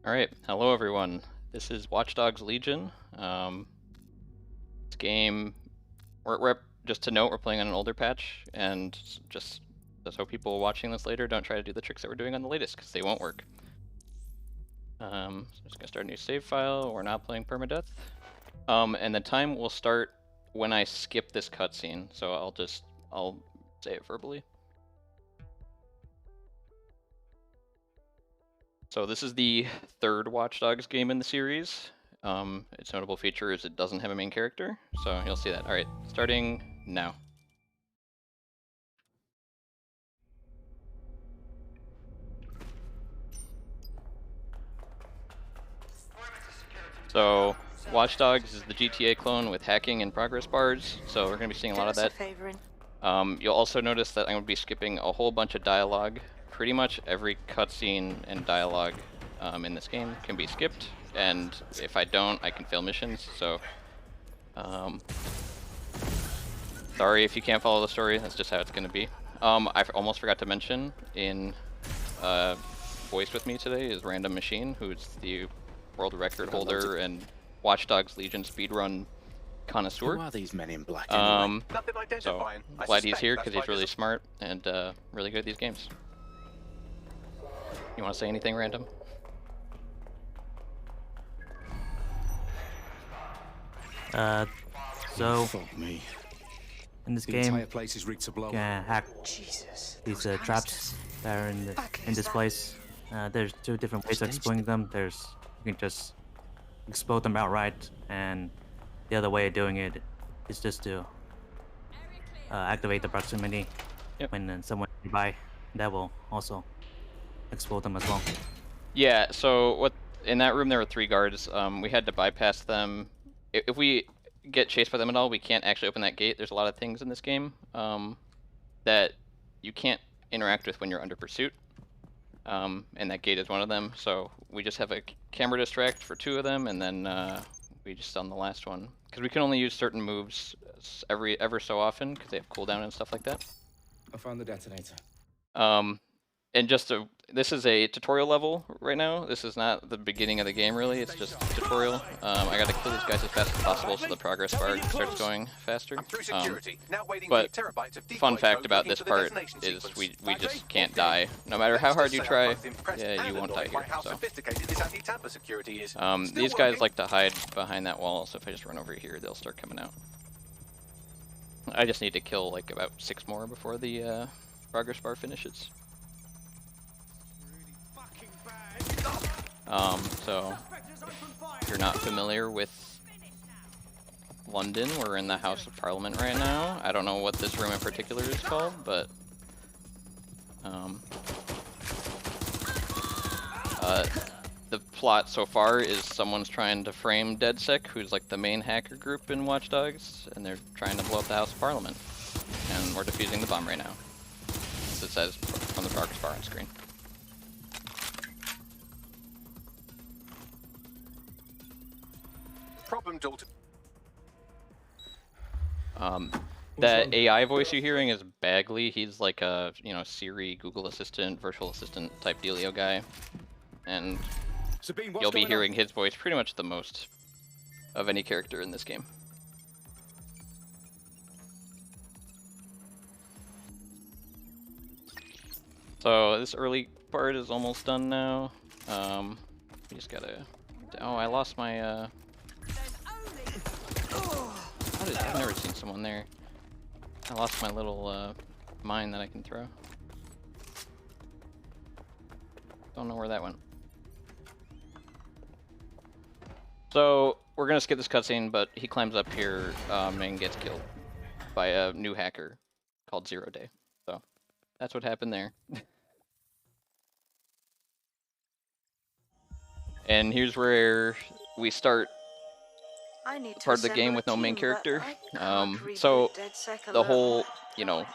Alright, hello everyone. This is Watch Dogs Legion. This game, just to note, we're playing on an older patch, and just so people watching this later don't try to do the tricks that we're doing on the latest, because they won't work. So I'm just gonna start a new save file. We're not playing permadeath. And the time will start when I skip this cutscene, so I'll say it verbally. So this is the third Watch Dogs game in the series. Its notable feature is it doesn't have a main character, so you'll see that. Alright, starting now. So, Watch Dogs is the GTA clone with hacking and progress bars, so we're going to be seeing a lot of that. You'll also notice that I'm going to be skipping a whole bunch of dialogue. Pretty much every cutscene and dialogue in this game can be skipped, and if I don't, I can fail missions, so sorry if you can't follow the story, that's just how it's going to be. I almost forgot to mention, in voice with me today is Random Machine, who's the world record holder and Watch Dogs Legion speedrun connoisseur. Who are these men in black anyway? So glad he's here because he's really smart and really good at these games. You want to say anything, Random? So Fuck me. in this The game, entire place is rigged to blow. you can hack Jesus. these traps that are in this place. There's two different ways of exploiting them. You can just explode them outright, and the other way of doing it is just to activate the proximity when someone is nearby. That will also explode them as well. Yeah, so in that room there were 3 guards. We had to bypass them. If we get chased by them at all, we can't actually open that gate. There's a lot of things in this game that you can't interact with when you're under pursuit. And that gate is one of them. So we just have a camera distract for 2 of them, and then we just done the last one. Because we can only use certain moves ever so often, because they have cooldown and stuff like that. I found the detonator. And this is a tutorial level right now. This is not the beginning of the game, really. It's just a tutorial. I gotta kill these guys as fast as possible so the progress bar starts going faster. But fun fact about this part is we just can't die. No matter how hard you try, yeah, you won't die here. So these guys like to hide behind that wall, so if I just run over here, they'll start coming out. I just need to kill like about 6 more before the progress bar finishes. So if you're not familiar with London, we're in the House of Parliament right now. I don't know what this room in particular is called, but the plot so far is someone's trying to frame DedSec, who's like the main hacker group in Watch Dogs, and they're trying to blow up the House of Parliament. And we're defusing the bomb right now, as it says on the progress bar on screen. That AI voice you're hearing is Bagley. He's like a, Siri, Google Assistant, virtual assistant type dealio guy. And you'll be hearing his voice pretty much the most of any character in this game. So this early part is almost done now. We just gotta... Oh, I lost my, I've never seen someone there. I lost my little mine that I can throw. Don't know where that went. So we're gonna skip this cutscene, but he climbs up here and gets killed by a new hacker called Zero Day. So that's what happened there. And here's where we start part of the game with no main character. So the whole,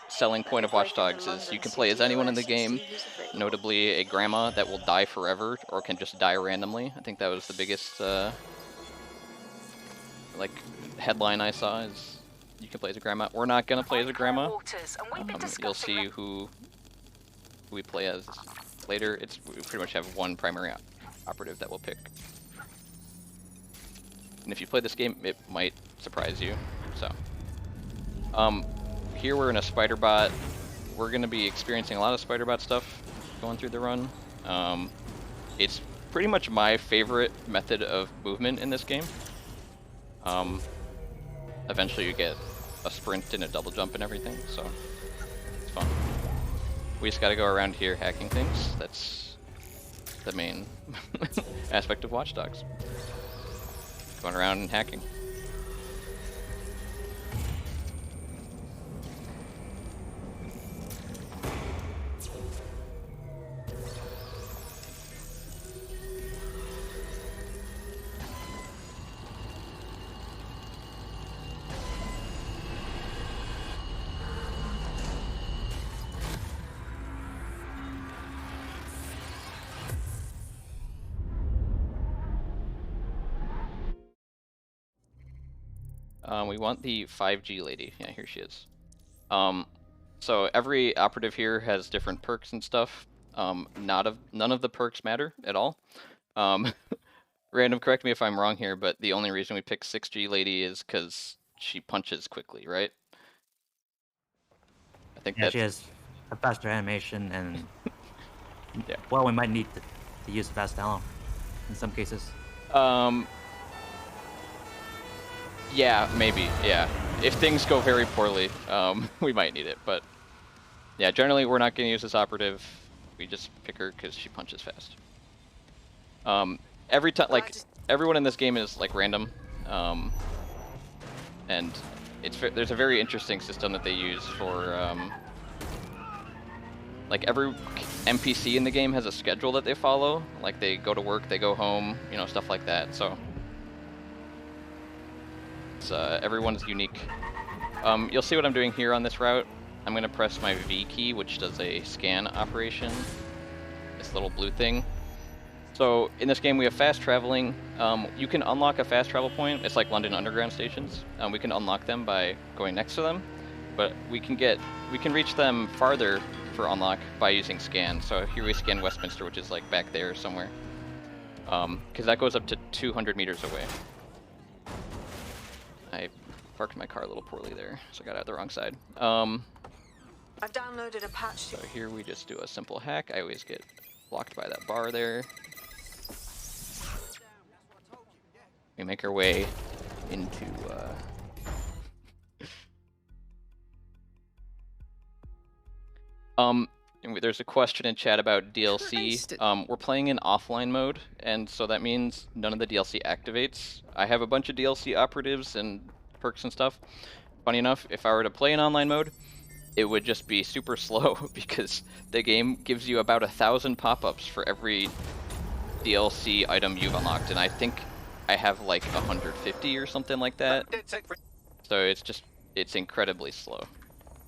selling point of Watch Dogs is you can play as anyone in the game, notably a grandma that will die forever or can just die randomly. I think that was the biggest headline I saw, is you can play as a grandma. We're not gonna play as a grandma. You'll see who we play as later. We pretty much have one primary operative that we'll pick. And if you play this game, it might surprise you. So, here we're in a spider bot. We're going to be experiencing a lot of spider bot stuff going through the run. It's pretty much my favorite method of movement in this game. Eventually you get a sprint and a double jump and everything, so it's fun. We just got to go around here hacking things. That's the main aspect of Watch Dogs. Going around and hacking. We want the 5G lady. Yeah, here she is. So every operative here has different perks and stuff. None of the perks matter at all. Random, correct me if I'm wrong here, but the only reason we pick 6G lady is because she punches quickly, right? I think she has a faster animation, and yeah. Well, we might need to use fast talent in some cases. Yeah, maybe. Yeah, if things go very poorly, we might need it. But yeah, generally we're not going to use this operative. We just pick her because she punches fast. Every time, like everyone in this game is like random, and there's a very interesting system that they use for like every NPC in the game has a schedule that they follow. Like they go to work, they go home, you know, stuff like that. So. Everyone's unique. You'll see what I'm doing here on this route. I'm going to press my V key, which does a scan operation. This little blue thing. So in this game we have fast traveling. You can unlock a fast travel point. It's like London Underground stations. We can unlock them by going next to them, but we can reach them farther for unlock by using scan. So here we scan Westminster, which is like back there somewhere, because that goes up to 200 meters away. I parked my car a little poorly there, so I got out the wrong side. I've downloaded a patch. So here we just do a simple hack. I always get blocked by that bar there. We make our way into there's a question in chat about DLC. We're playing in offline mode, and so that means none of the DLC activates. I have a bunch of DLC operatives and perks and stuff. Funny enough, if I were to play in online mode, it would just be super slow because the game gives you about 1,000 pop-ups for every DLC item you've unlocked, and I think I have like 150 or something like that. So it's incredibly slow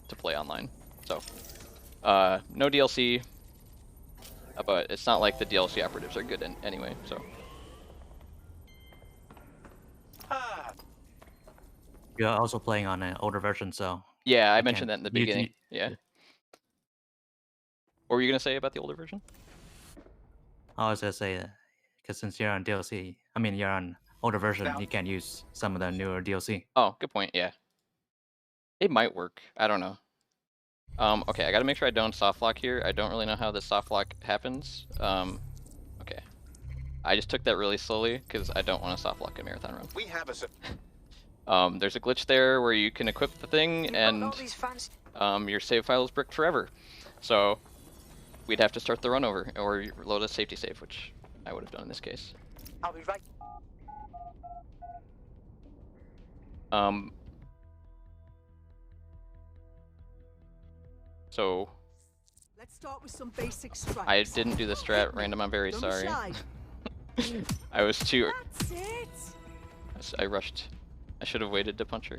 to play online. So. No DLC, but it's not like the DLC operatives are good anyway, so. You're also playing on an older version, so. Yeah, I mentioned that in the beginning, yeah. What were you going to say about the older version? I was going to say, because since you're on DLC, I mean, you're on older version, you can't use some of the newer DLC. Oh, good point, yeah. It might work, I don't know. Okay, I gotta make sure I don't soft lock here. I don't really know how this soft lock happens. Okay. I just took that really slowly because I don't want to soft lock a marathon run. We have there's a glitch there where you can equip the thing and your save file is bricked forever. So we'd have to start the run over or load a safety save, which I would have done in this case. I'll be right. So let's start with some basic strikes. I didn't do the strat random. I'm very sorry. I was too. That's it. I rushed. I should have waited to punch her.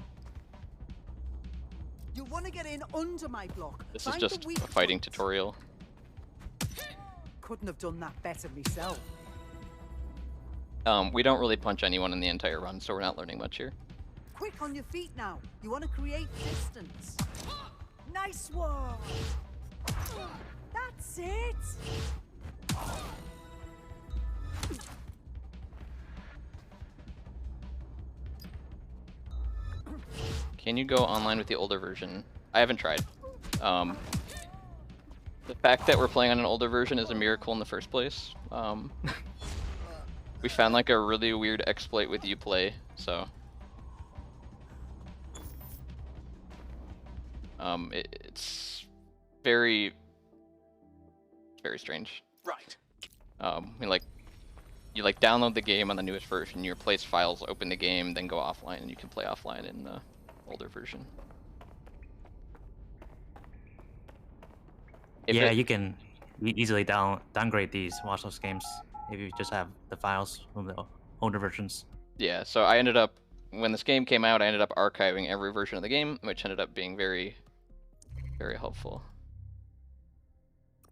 You want to get in under my block. This is just a fighting tutorial. Couldn't have done that better myself. We don't really punch anyone in the entire run, so we're not learning much here. Quick on your feet now. You want to create distance. Nice one. That's it. Can you go online with the older version? I haven't tried. The fact that we're playing on an older version is a miracle in the first place. We found like a really weird exploit with Uplay, so it's very strange. Right. You download the game on the newest version, you replace files, open the game, then go offline, and you can play offline in the older version. You can easily downgrade these Watch Dogs games if you just have the files from the older versions. Yeah, so I ended up, when this game came out, I ended up archiving every version of the game, which ended up being very, very helpful.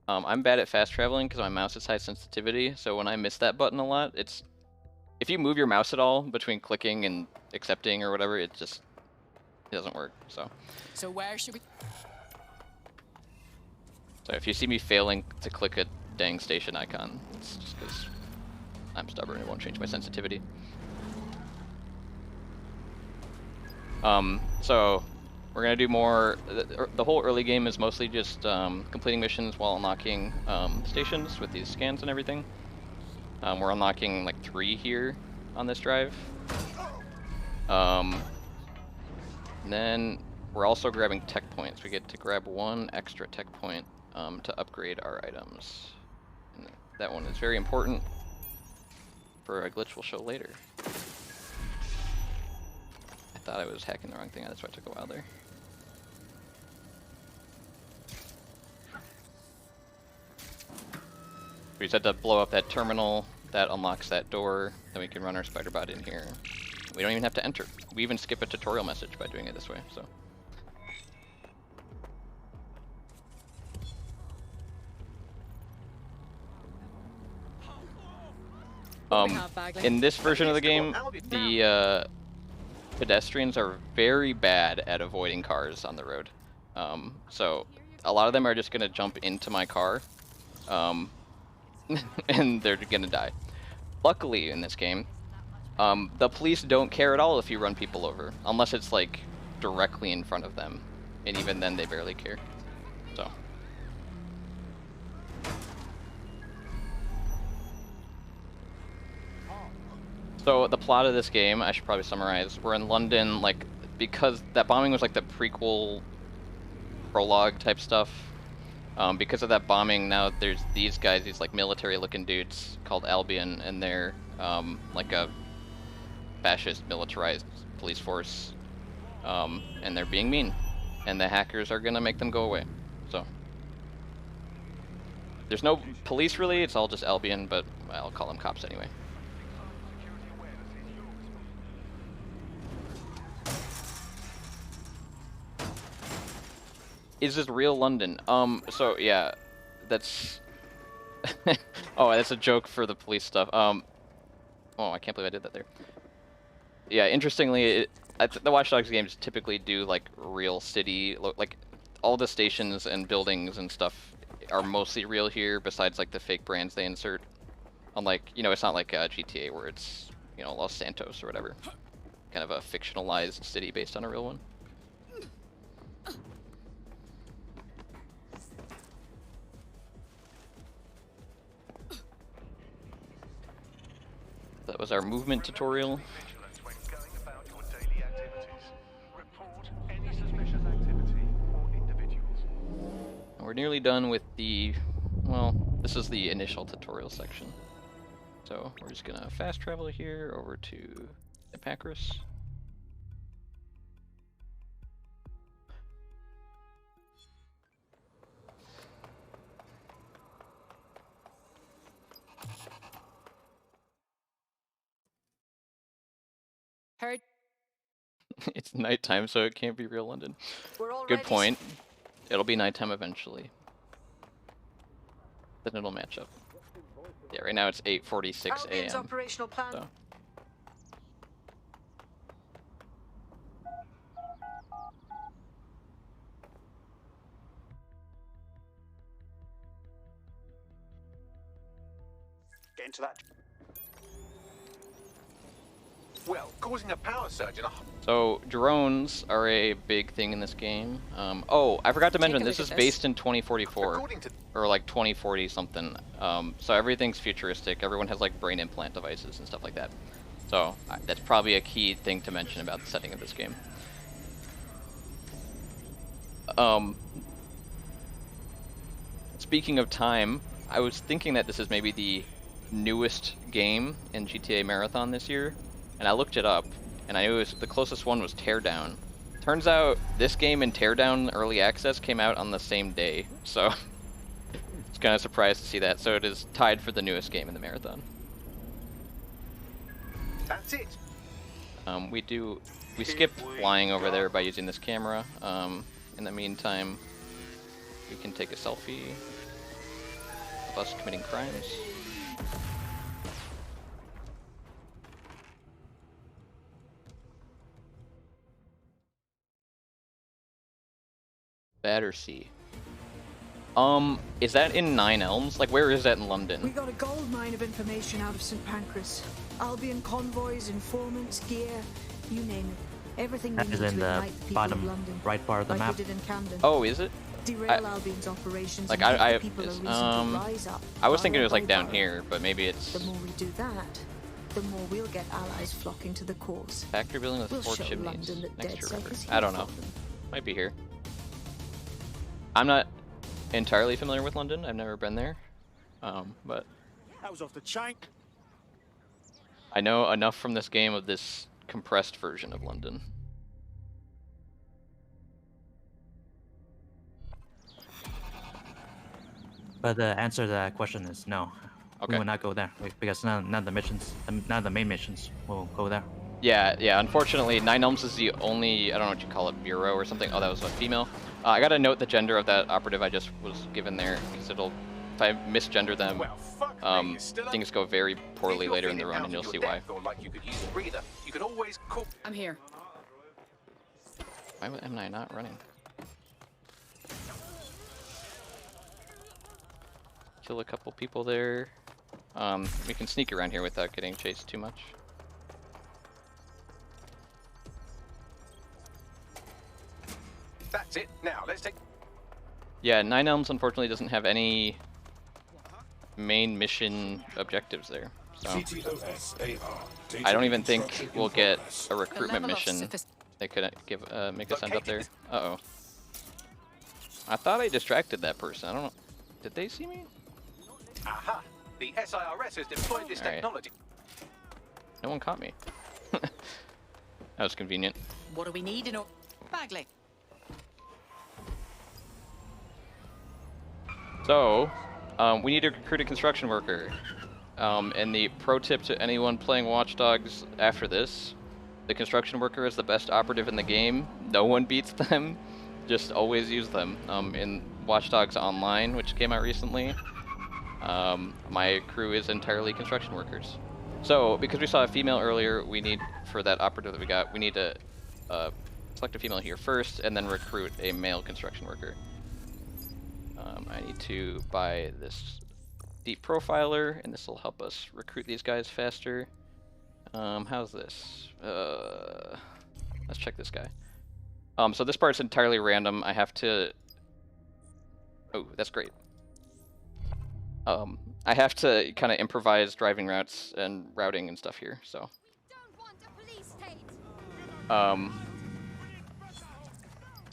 I'm bad at fast traveling because my mouse is high sensitivity, so when I miss that button a lot, if you move your mouse at all between clicking and accepting or whatever, it doesn't work. So where should we? So if you see me failing to click a dang station icon, it's just because I'm stubborn and it won't change my sensitivity. So we're gonna do more. The whole early game is mostly just completing missions while unlocking stations with these scans and everything. We're unlocking like 3 here on this drive. And then we're also grabbing tech points. We get to grab 1 extra tech point to upgrade our items. And that one is very important for a glitch we'll show later. I thought I was hacking the wrong thing, that's why it took a while there. We just had to blow up that terminal, that unlocks that door, then we can run our spider bot in here. We don't even have to enter. We even skip a tutorial message by doing it this way, so. In this version of the game, the pedestrians are very bad at avoiding cars on the road. So a lot of them are just gonna jump into my car, and they're gonna die. Luckily in this game, the police don't care at all if you run people over, unless it's like directly in front of them, and even then they barely care. So the plot of this game, I should probably summarize. We're in London, like, because that bombing was like the prequel prologue type stuff. Because of that bombing, now there's these guys, these like military-looking dudes called Albion, and they're like a fascist militarized police force, and they're being mean, and the hackers are gonna make them go away. So there's no police really; it's all just Albion, but I'll call them cops anyway. Is this real London? So yeah, that's oh, that's a joke for the police stuff. Oh, I can't believe I did that there. Yeah, interestingly, the Watch Dogs games typically do like real city, like all the stations and buildings and stuff are mostly real here, besides like the fake brands they insert. Unlike, you know, it's not like GTA where it's, you know, Los Santos or whatever. Kind of a fictionalized city based on a real one. That was our movement tutorial. And we're nearly done with the, well, this is the initial tutorial section. So we're just gonna fast travel here over to Epacris. Heard. It's nighttime, so it can't be real London. We're all Good ready. point. It'll be nighttime eventually. Then it'll match up. Yeah, right now it's 8:46 Albion's a.m. operational plan. So. Get into that. Well, causing a power surge in a... So drones are a big thing in this game. Oh, I forgot to Take a mention look this at is this. based in 2044 According to... or like 2040 something. So everything's futuristic. Everyone has like brain implant devices and stuff like that. So that's probably a key thing to mention about the setting of this game. Speaking of time, I was thinking that this is maybe the newest game in GTA Marathon this year, and I looked it up, and I knew it was, the closest one was Teardown. Turns out this game and Teardown Early Access came out on the same day, so it's kind of surprised to see that. So it is tied for the newest game in the marathon. That's it. We skip flying over there by using this camera. In the meantime, we can take a selfie of us committing crimes. Battersea. Is that in Nine Elms? Like, where is that in We London? got a gold mine of information out of St. Pancras. Albion convoys, informants, gear, you name it. Everything we That need is to in the ignite the people bottom of London. right part of the like map. we did in Camden. Oh, is it? Derail Albion's operations like, and give I- the people a is- reason to rise up. I was thinking it was like barrel down by barrel. here, but maybe it's The more we do that, the more we'll get allies flocking to the cause. factory building with We'll 4 show chimneys London that next dead to a stuff river. is I don't here know. for them. Might be here. I'm not entirely familiar with London. I've never been there. But That was off the chain. I know enough from this game of this compressed version of London. But the answer to that question is no. Okay. We will not go there because none of the missions, none of the main missions will go there. Yeah. Unfortunately, Nine Elms is the only, I don't know what you call it, bureau or something. Oh, that was a female. I gotta note the gender of that operative I just was given there, because it'll, if I misgender them, Well, fuck me, it's still things go very poorly If you're later in the feeling run, out and you'll of see your why. depth or like you could use a breather, you can always call. I'm here. Why am I not running? Kill a couple people there. We can sneak around here without getting chased too much. That's it. Now let's take. Yeah, Nine Elms unfortunately doesn't have any main mission objectives there. So I don't even think we'll get a recruitment mission that could give make us end up there. Uh-oh. I thought I distracted that person. I don't know. Did they see me? Aha! The SIRS has deployed this Alright. technology. No one caught me. That was convenient. What do we need in Bagley? So, we need to recruit a construction worker. And the pro tip to anyone playing Watch Dogs after this, the construction worker is the best operative in the game. No one beats them. Just always use them. In Watch Dogs Online, which came out recently, my crew is entirely construction workers. So, because we saw a female earlier, we need, for that operative that we got, we need to select a female here first, and then recruit a male construction worker. I need to buy this deep profiler, and this will help us recruit these guys faster. How's this? Let's check this guy. So this part's entirely random. I have to... Oh, that's great. I have to kind of improvise driving routes and routing and stuff here, so...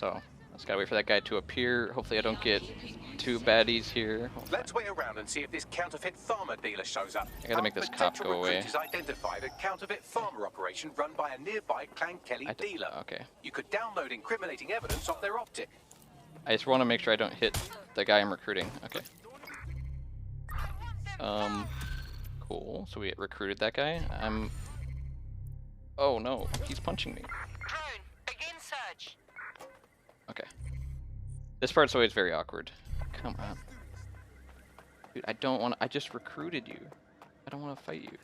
So, just gotta wait for that guy to appear. Hopefully I don't get two baddies here. Let's wait around and see if this counterfeit farmer dealer shows up. I gotta make this cop Potential go away. recruit has identified a counterfeit farmer operation run by a nearby Clan Kelly dealer. Okay. You could download incriminating evidence off their optic. I just want to make sure I don't hit the guy I'm recruiting. Okay. Cool. So we recruited that guy. Oh no, he's punching me. Drone, begin search. Okay. This part's always very awkward. Come on. Dude, I don't want to... I just recruited you. I don't want to fight you.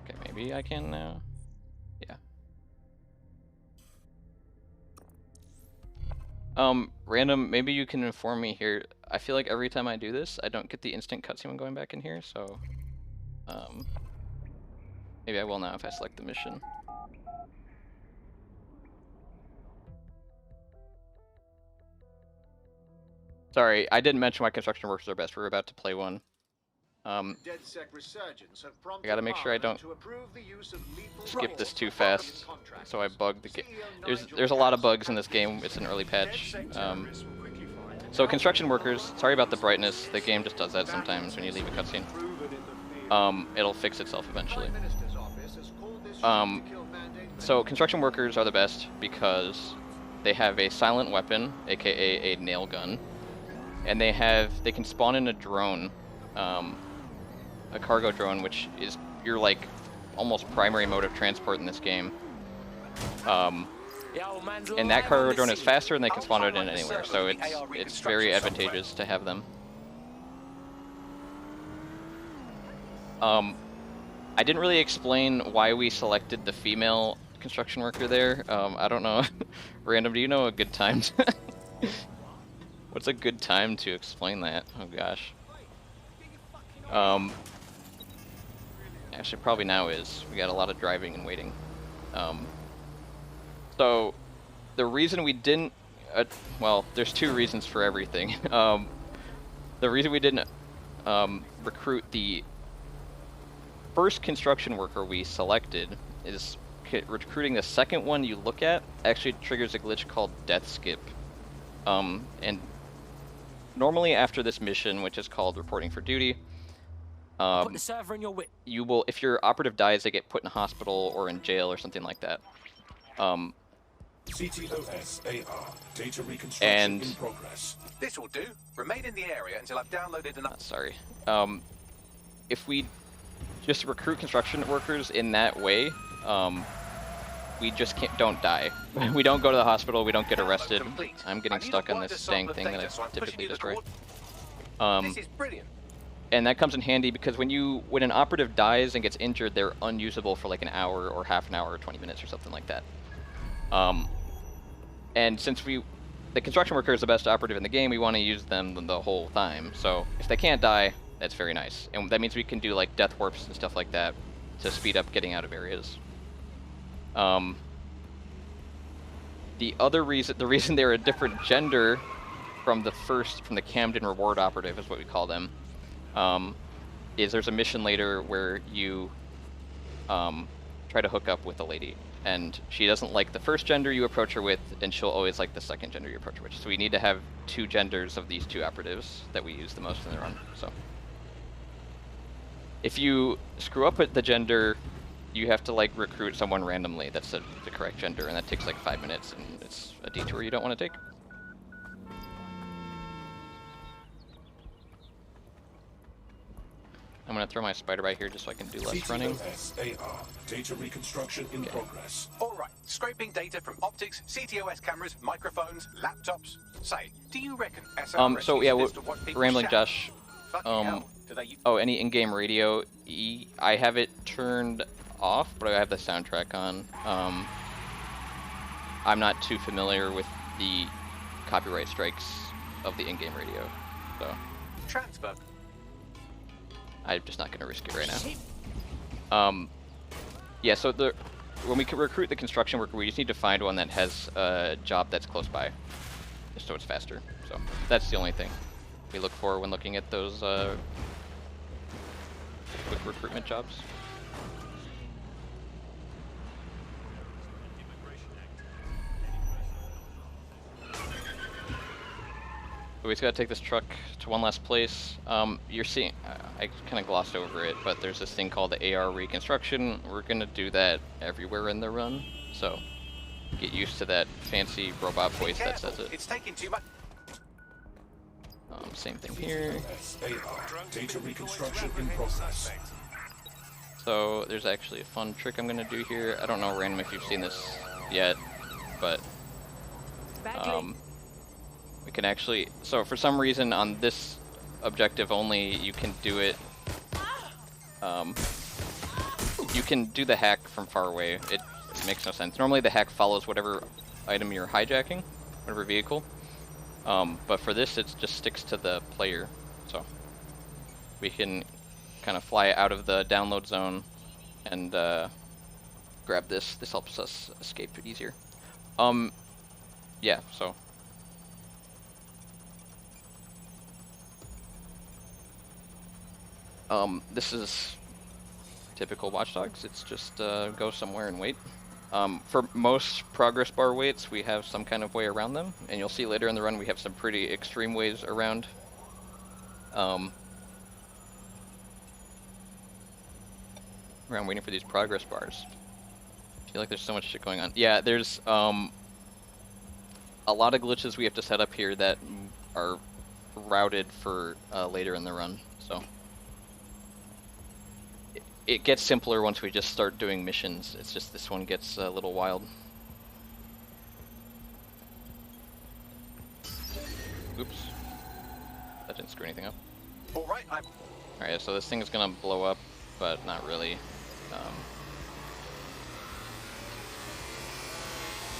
Okay, maybe I can now. Yeah. Random, maybe you can inform me here. I feel like every time I do this, I don't get the instant cutscene when going back in here, so... maybe I will now if I select the mission. Sorry, I didn't mention why construction workers are best. We're about to play one. I gotta make sure I don't skip this too fast, so I bug the game. There's a lot of bugs in this game. It's an early patch. So construction workers, sorry about the brightness. The game just does that sometimes when you leave a cutscene. It'll fix itself eventually. So construction workers are the best because they have a silent weapon, aka a nail gun, and they can spawn in a drone. A cargo drone, which is your like almost primary mode of transport in this game. And that cargo drone is faster and they can spawn it in anywhere, so it's very advantageous to have them. I didn't really explain why we selected the female construction worker there. I don't know. Random, do you know a good time? What's a good time to explain that? Oh gosh. Actually, probably now is. We got a lot of driving and waiting. So, the reason we didn't... well, there's two reasons for everything. The reason we didn't recruit the first construction worker we selected is recruiting the second one you look at actually triggers a glitch called death skip. And normally after this mission, which is called reporting for duty, put the server in your whip. you will, if your operative dies, they get put in a hospital or in jail or something like that. GTAMarathon, data reconstruction and in progress. This will do. Remain in the area until I've downloaded enough. Sorry. If we just recruit construction workers in that way, we just don't die. We don't go to the hospital, we don't get arrested. I'm getting stuck on this dang thing that I typically destroy. This is brilliant. And that comes in handy because when an operative dies and gets injured, they're unusable for like an hour or half an hour or 20 minutes or something like that. And since the construction worker is the best operative in the game, we want to use them the whole time. So if they can't die, that's very nice. And that means we can do like death warps and stuff like that to speed up getting out of areas. The reason they're a different gender from the Camden Reward operative is what we call them, is there's a mission later where you try to hook up with a lady, and she doesn't like the first gender you approach her with, and she'll always like the second gender you approach her with. So we need to have two genders of these two operatives that we use the most in the run. So if you screw up at the gender, you have to like recruit someone randomly that's the correct gender, and that takes like 5 minutes, and it's a detour you don't want to take. I'm gonna throw my spider by here just so I can do less running. GTAMarathon, data reconstruction in progress. All right, scraping data from optics, CTOS cameras, microphones, laptops. Say, do you reckon SRS So yeah, uses this to watch people rambling shout? Josh. Fucking hell, do they Oh, any in-game radio? I have it turned off, but I have the soundtrack on. I'm not too familiar with the copyright strikes of the in-game radio, so transfer? I'm just not going to risk it right now. Yeah, so when we can recruit the construction worker, we just need to find one that has a job that's close by, just so it's faster. So that's the only thing we look for when looking at those quick recruitment jobs. So we just gotta take this truck to one last place. You're seeing, I kind of glossed over it, but there's this thing called the AR reconstruction. We're gonna do that everywhere in the run, so get used to that fancy robot voice that says it. It's taking too much. Same thing here. Data reconstruction in progress. So there's actually a fun trick I'm gonna do here. I don't know, Random, if you've seen this yet, but we can actually, so for some reason on this objective only, you can do it, you can do the hack from far away. It makes no sense. Normally the hack follows whatever item you're hijacking, whatever vehicle. But for this, it just sticks to the player, so we can kind of fly out of the download zone and grab this. This helps us escape easier. Yeah, so. This is typical Watch Dogs. It's just go somewhere and wait. For most progress bar waits, we have some kind of way around them, and you'll see later in the run we have some pretty extreme ways around. Around waiting for these progress bars. I feel like there's so much shit going on. Yeah, there's a lot of glitches we have to set up here that are routed for later in the run, so. It gets simpler once we just start doing missions. It's just this one gets a little wild. Oops. That didn't screw anything up. Alright, Alright, so this thing is gonna blow up, but not really.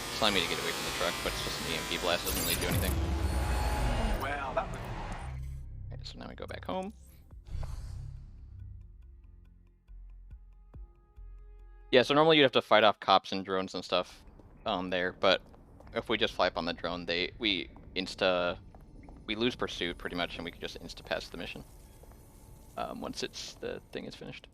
It's telling me to get away from the truck, but it's just an EMP blast, doesn't really do anything. well, that was... Alright, so now we go back home. Yeah, so normally you'd have to fight off cops and drones and stuff there, but if we just fly up on the drone, we lose pursuit pretty much, and we can just insta pass the mission once the thing is finished.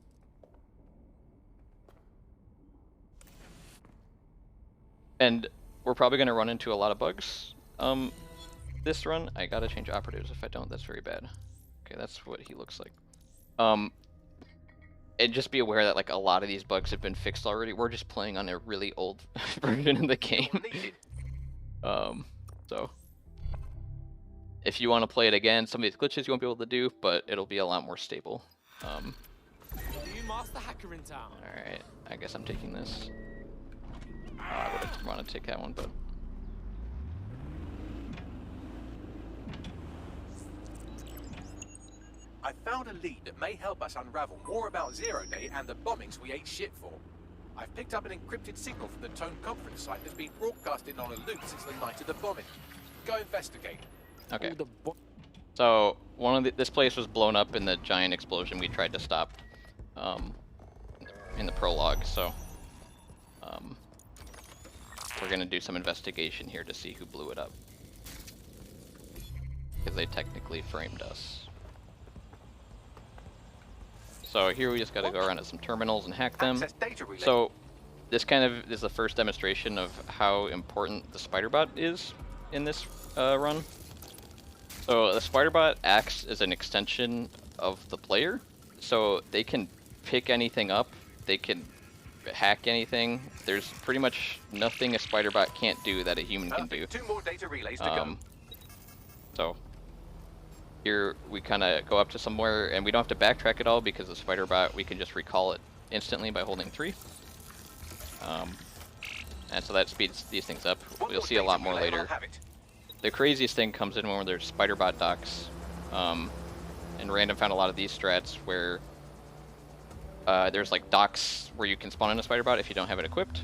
And we're probably going to run into a lot of bugs this run. I gotta change operatives. If I don't, that's very bad. Okay, that's what he looks like. And just be aware that like a lot of these bugs have been fixed already. We're just playing on a really old version of the game. So if you want to play it again, some of these glitches you won't be able to do, but it'll be a lot more stable. Do you master hacker in town? Alright, I guess I'm taking this. I would have wanted to take that one, but I found a lead that may help us unravel more about Zero Day and the bombings we ate shit for. I've picked up an encrypted signal from the Tone conference site that's been broadcasting on a loop since the night of the bombing. Go investigate. okay. So this place was blown up in the giant explosion we tried to stop in the prologue. So we're gonna do some investigation here to see who blew it up, because they technically framed us. So here we just gotta go around to some terminals and hack them. So this kind of is the first demonstration of how important the spider-bot is in this run. So the spider-bot acts as an extension of the player, so they can pick anything up, they can hack anything. There's pretty much nothing a spider-bot can't do that a human can do. 2 more data relays to go. So here we kind of go up to somewhere, and we don't have to backtrack at all because the spider bot, we can just recall it instantly by holding 3. And so that speeds these things up. We'll see a lot more later. The craziest thing comes in when there's spider bot docks. And Random found a lot of these strats where there's like docks where you can spawn in a spider bot if you don't have it equipped.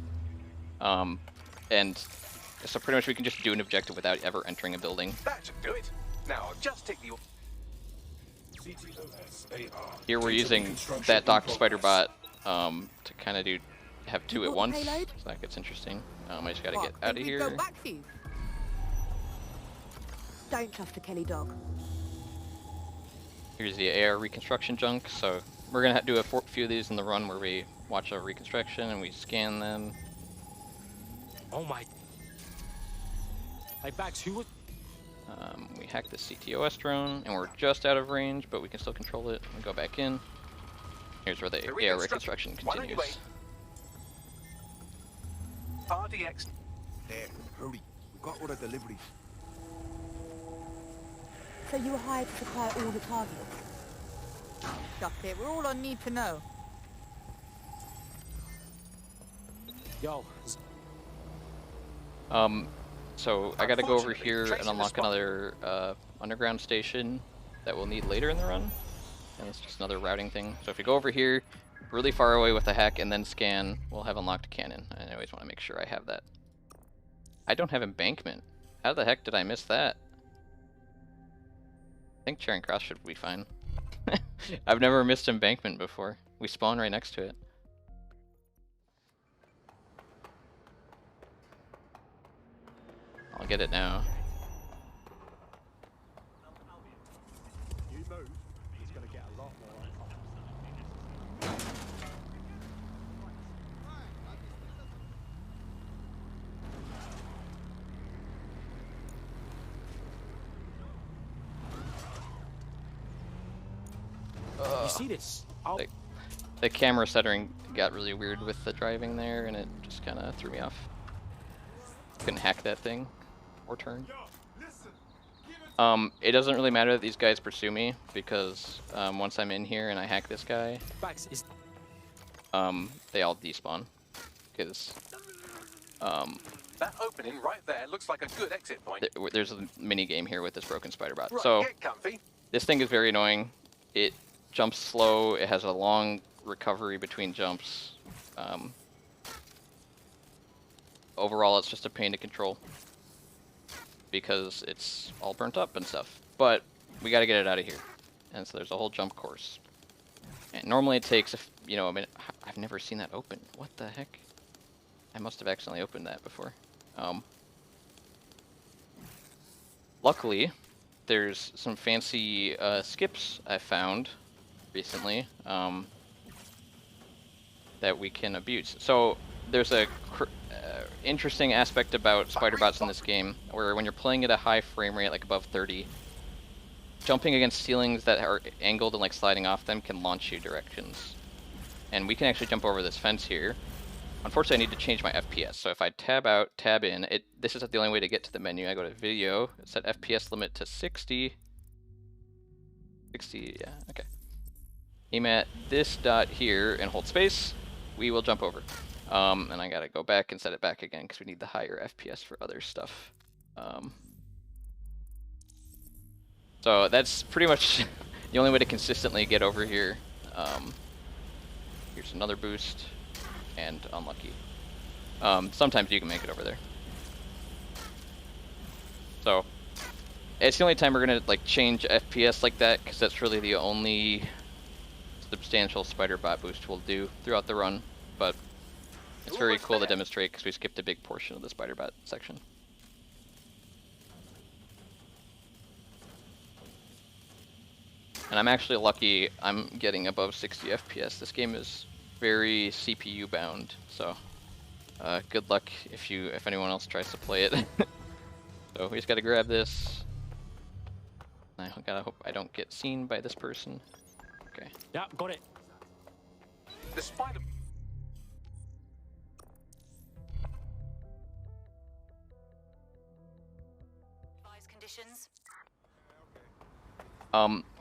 And so pretty much we can just do an objective without ever entering a building. That should do it. Now, just take the... Here we're using that docked spider bot to kind of have 2 at once, so that gets interesting. I just gotta get out of here. Don't trust a Kelly dog. Here's the AR reconstruction junk, so we're gonna do a few of these in the run where we watch a reconstruction and we scan them. Oh my. Hey, Bax, who was... We hack the CTOS drone, and we're just out of range, but we can still control it. We go back in. Here's where the AR reconstruction continues. RDX. There, hurry. We've got all the deliveries. So you were hired to supply all the targets? Stop it. We're all on need to know. Yo. So I gotta go over here and unlock another underground station that we'll need later in the run. And it's just another routing thing. So if you go over here, really far away with the hack and then scan, we'll have unlocked cannon. I always want to make sure I have that. I don't have embankment. How the heck did I miss that? think Charing Cross should be fine. I've never missed embankment before. We spawn right next to it. I'll get it now. You move, he's going to get a lot more on top. You see this? Oh, The camera setting got really weird with the driving there, and it just kind of threw me off. Couldn't hack that thing or turn. It doesn't really matter that these guys pursue me because once I'm in here and I hack this guy, Bags is they all despawn. Because That opening right there looks like a good exit point. there's a mini game here with this broken spider bot. Right, So get comfy. this thing is very annoying. It jumps slow. It has a long recovery between jumps. Overall, it's just a pain to control because it's all burnt up and stuff. But we got to get it out of here, and so there's a whole jump course. And normally it takes a minute. I've never seen that open. What the heck? I must have accidentally opened that before. Luckily, there's some fancy skips I found recently that we can abuse. So there's a interesting aspect about spider bots in this game, where when you're playing at a high frame rate, like above 30, jumping against ceilings that are angled and like sliding off them can launch you directions. And we can actually jump over this fence here. Unfortunately, I need to change my FPS. So if I tab out, tab in, this is the only way to get to the menu. I go to video, set FPS limit to 60. 60, yeah, okay. Aim at this dot here and hold space. We will jump over. And I gotta go back and set it back again because we need the higher FPS for other stuff. So that's pretty much the only way to consistently get over here. Here's another boost, and unlucky. Sometimes you can make it over there. So it's the only time we're gonna like change FPS like that, because that's really the only substantial spider bot boost we'll do throughout the run. But it's very cool to demonstrate because we skipped a big portion of the spider bot section. And I'm actually lucky I'm getting above 60 FPS. This game is very CPU bound, so good luck if anyone else tries to play it. So we just gotta grab this. I gotta hope I don't get seen by this person. Okay. yeah, got it. The spider. Advise conditions.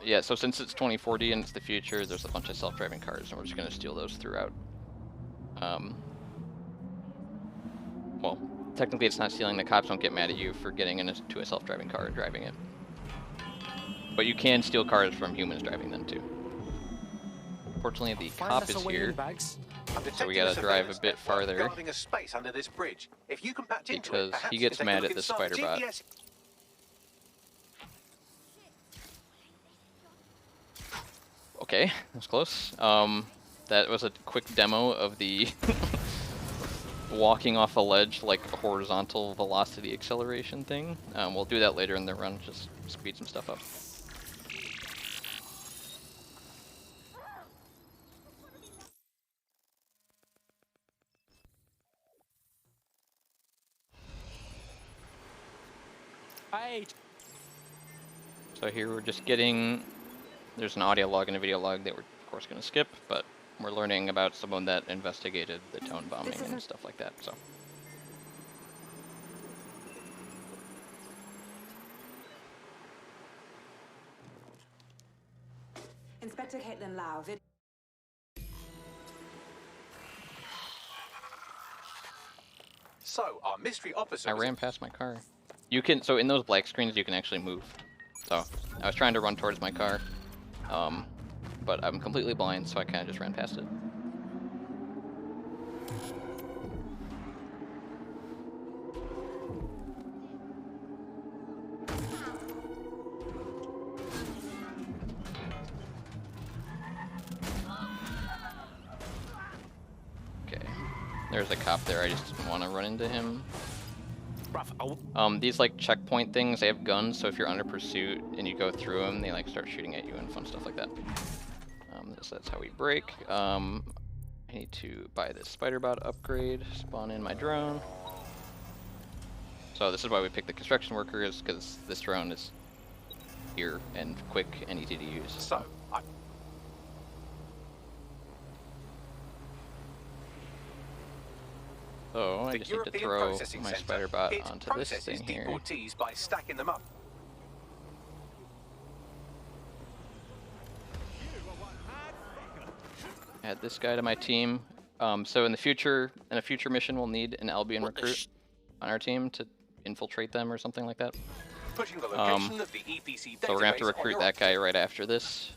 Yeah, so since it's 2040 and it's the future, there's a bunch of self-driving cars, and we're just gonna steal those throughout. Well, technically it's not stealing. The cops don't get mad at you for getting into a self-driving car and driving it. But you can steal cars from humans driving them too. Fortunately, the Find cop us is a way here, in, Bags. so we gotta drive a bit farther Guarding a space under this bridge. If you can patch into it, because perhaps he you can gets take a mad look at this inside the spider bot. GPS. Okay, that was close. That was a quick demo of the walking off a ledge like a horizontal velocity acceleration thing. We'll do that later in the run, just speed some stuff up. Hey, So here we're just getting, there's an audio log and a video log that we're of course going to skip, but we're learning about someone that investigated the tone bombing and stuff like that, so. Inspector Caitlin Lau, So, our mystery officer. I ran past my car. You can, so in those black screens you can actually move. So, I was trying to run towards my car, but I'm completely blind, so I kind of just ran past it. There's a cop there. I just didn't want to run into him. Bruv, These like checkpoint things, they have guns, so if you're under pursuit and you go through them, they like start shooting at you and fun stuff like that. That's how we break. I need to buy this spider bot upgrade, spawn in my drone. So this is why we picked the construction workers, because this drone is here and quick and easy to use. So, So I just need to throw my spider bot onto this thing here. deportees by stacking them up. Add this guy to my team. So in the future, in a future mission, we'll need an Albion recruit on our team to infiltrate them or something like that. Putting the location of the EPC So we're gonna have to database recruit on that guy right after this.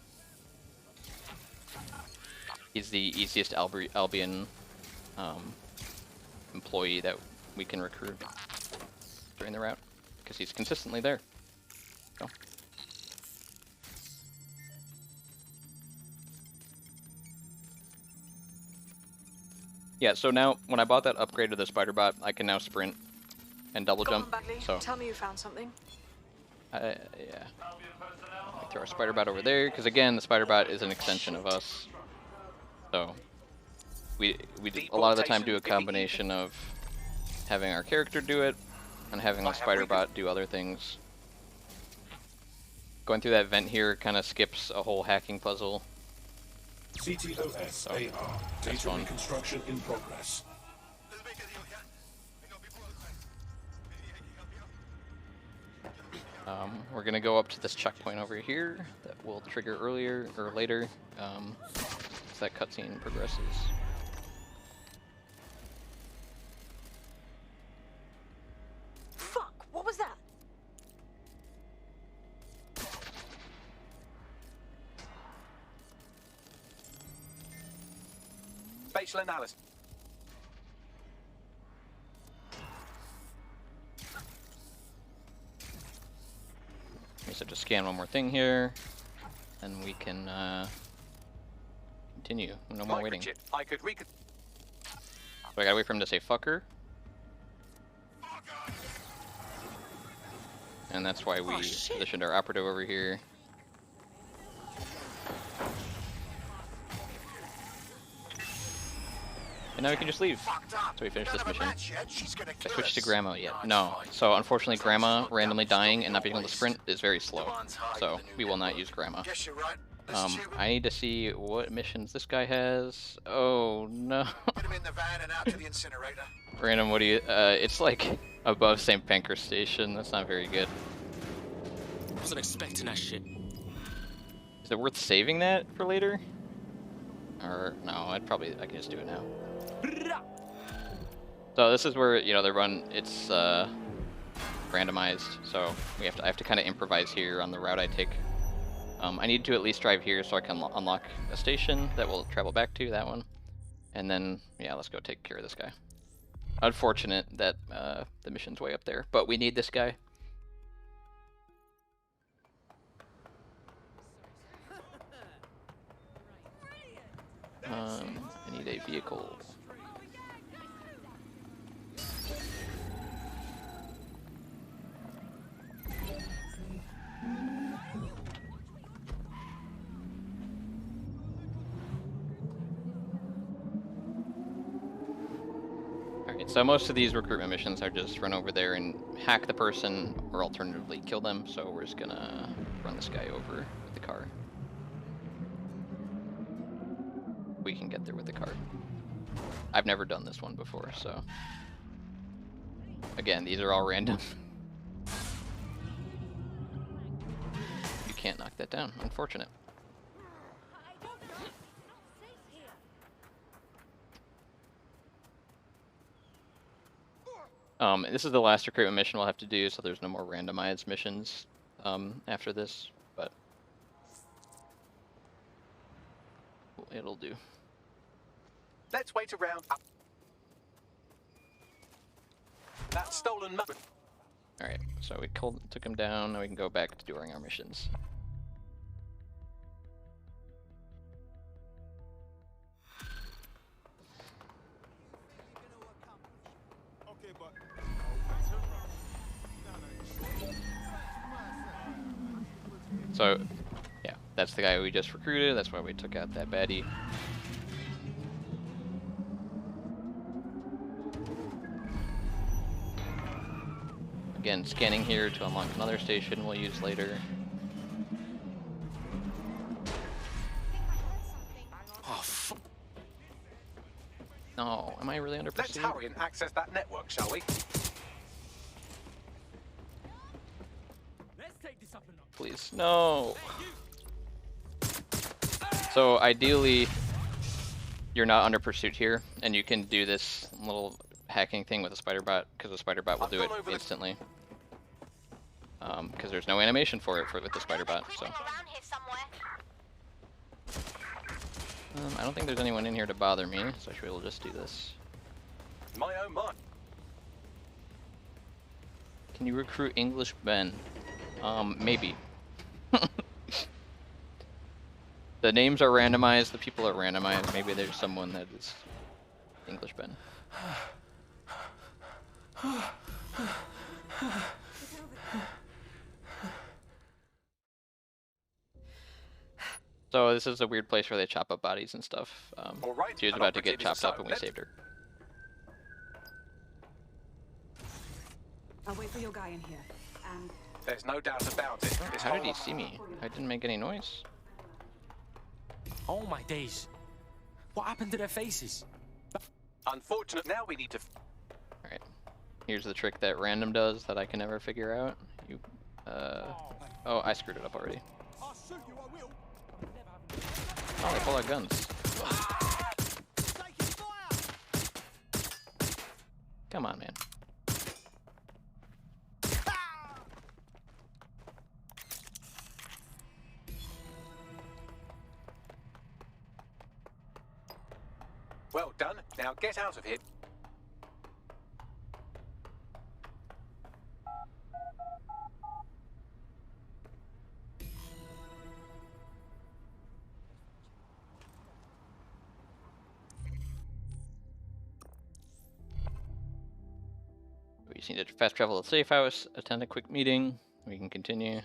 He's the easiest Albion employee that we can recruit during the route because he's consistently there. So. Yeah, so now when I bought that upgrade to the spider bot, I can now sprint and double jump. So Tell me you found something. yeah. Throw our spider bot over there because again, the spider bot is an extension of us. So we a lot of the time do a combination of having our character do it and having the spider bot do other things. Going through that vent here kind of skips a whole hacking puzzle. CTOS AR. Data reconstruction in progress. We're gonna go up to this checkpoint over here that will trigger earlier or later as that cutscene progresses. Fuck! What was that? Spatial analysis. So just scan one more thing here, and we can continue. No more waiting. So I could I gotta wait for him to say fucker. And that's why we positioned our operative over here. And now we can just leave. So we finish this mission. I switched to Grandma yet? No. So unfortunately Grandma randomly dying and not being able to sprint is very slow. So we will not use Grandma. I need to see what missions this guy has. Oh no. Random, what do you it's like above St. Pancras Station. That's not very good. Wasn't expecting that shit. Is it worth saving that for later? Or no, I can just do it now. So this is where, you know, the run, it's randomized, so I have to kind of improvise here on the route I take. I need to at least drive here so I can unlock a station that we'll travel back to, that one. And then, yeah, let's go take care of this guy. Unfortunate that the mission's way up there, but we need this guy. I need a vehicle. Alright, so most of these recruitment missions are just run over there and hack the person or alternatively kill them, so we're just gonna run this guy over with the car. We can get there with the car. I've never done this one before, so again, these are all random. You can't knock that down, unfortunate. This is the last recruitment mission we'll have to do, so there's no more randomized missions after this, but it'll do. Let's wait around. That stolen mother. Alright, so we took him down, now we can go back to doing our missions. So, yeah, that's the guy we just recruited. That's why we took out that baddie. Again, scanning here to unlock another station we'll use later. Oh, fuck. No, am I really under Let's pursuit? hurry and access that network, shall we? Please, no. So ideally, you're not under pursuit here, and you can do this little hacking thing with a spider bot, because the spider bot will do it instantly. Because there's no animation for it with the spider bot. So. I don't think there's anyone in here to bother me, so I should be able to just do this. My oh my. Can you recruit English men? Maybe. The names are randomized, the people are randomized. Maybe there's someone that is English men. So this is a weird place where they chop up bodies and stuff. She was about to get chopped up and we saved her. I'll wait for your guy in here. And there's no doubt about it. How did he see me? I didn't make any noise. Oh my days. What happened to their faces? Unfortunate. Now we need to. Alright. Here's the trick that random does that I can never figure out. You, oh, I screwed it up already. Oh, they pull out guns. Come on, man. Well done. Now get out of here. We just need to fast travel to the safe house, attend a quick meeting. We can continue.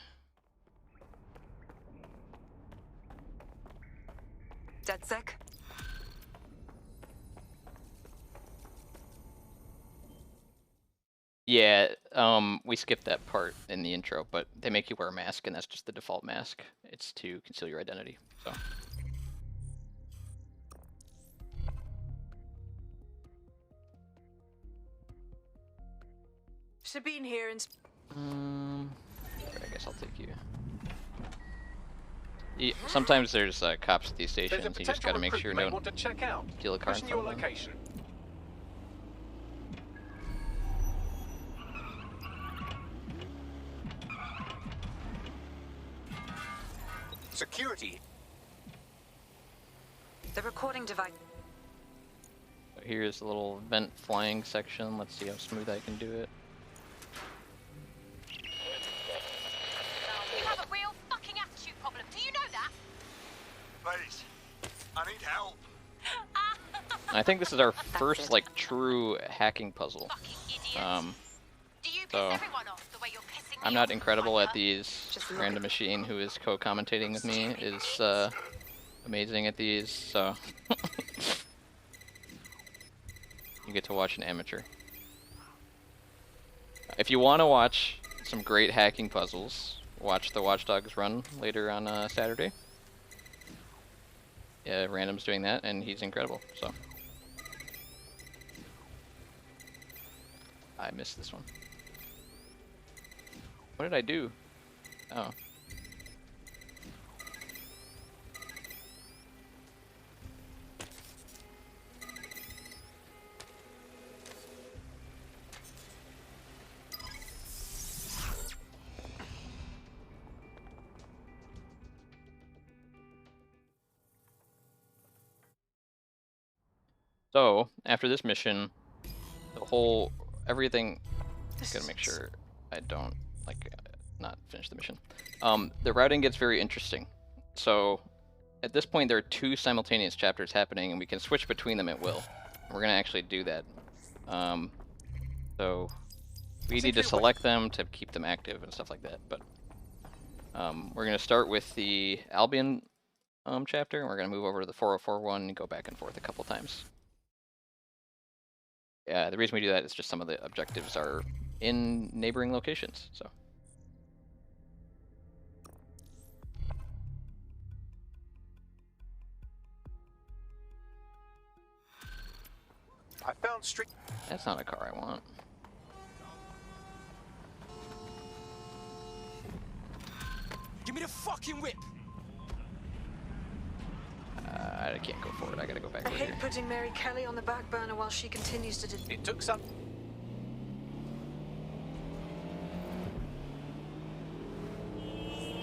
DedSec? Yeah, we skipped that part in the intro, but they make you wear a mask, and that's just the default mask. It's to conceal your identity, so. Sabine here and... I guess I'll take you. Yeah, sometimes there's cops at these stations, you just gotta make sure no one steal a car in front of them. Location. Security. The recording device. Here's a little vent flying section. Let's see how smooth I can do it. You have a real fucking attitude problem. Do you know that? Please, I need help. I think this is our first like true hacking puzzle. So I'm not incredible at these. Random Machine, who is co-commentating with me, is amazing at these. So you get to watch an amateur. If you want to watch some great hacking puzzles, watch the Watch Dogs run later on Saturday. Yeah, Random's doing that, and he's incredible. So I missed this one. What did I do? Oh. So, after this mission, everything, gotta make sure I don't, not finish the mission. The routing gets very interesting. So, at this point there are 2 simultaneous chapters happening, and we can switch between them at will. We're gonna actually do that. So, we need to select them to keep them active and stuff like that, but We're going to start with the Albion chapter, and we're going to move over to the 404 one and go back and forth a couple times. Yeah, the reason we do that is just some of the objectives are in neighboring locations, so. I found street. That's not a car I want. Give me the fucking whip! I can't go forward. I gotta go back I over hate here. putting Mary Kelly on the back burner while she continues to. It took some.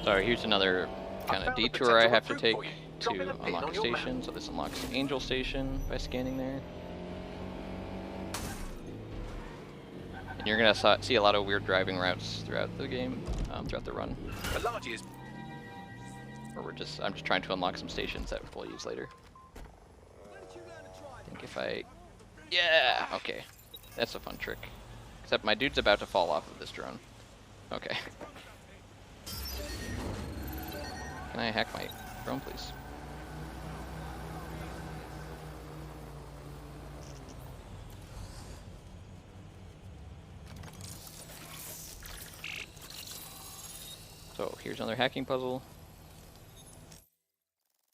So here's another kind of found a detour I potential have to recruit take for you. to Drop in a pin unlock on a your map. station. So this unlocks Angel Station by scanning there. And you're gonna see a lot of weird driving routes throughout the game, throughout the run. Largy is. Or I'm just trying to unlock some stations that we'll use later. I think if I, yeah, okay, that's a fun trick. Except my dude's about to fall off of this drone. Okay. Can I hack my drone, please? So here's another hacking puzzle.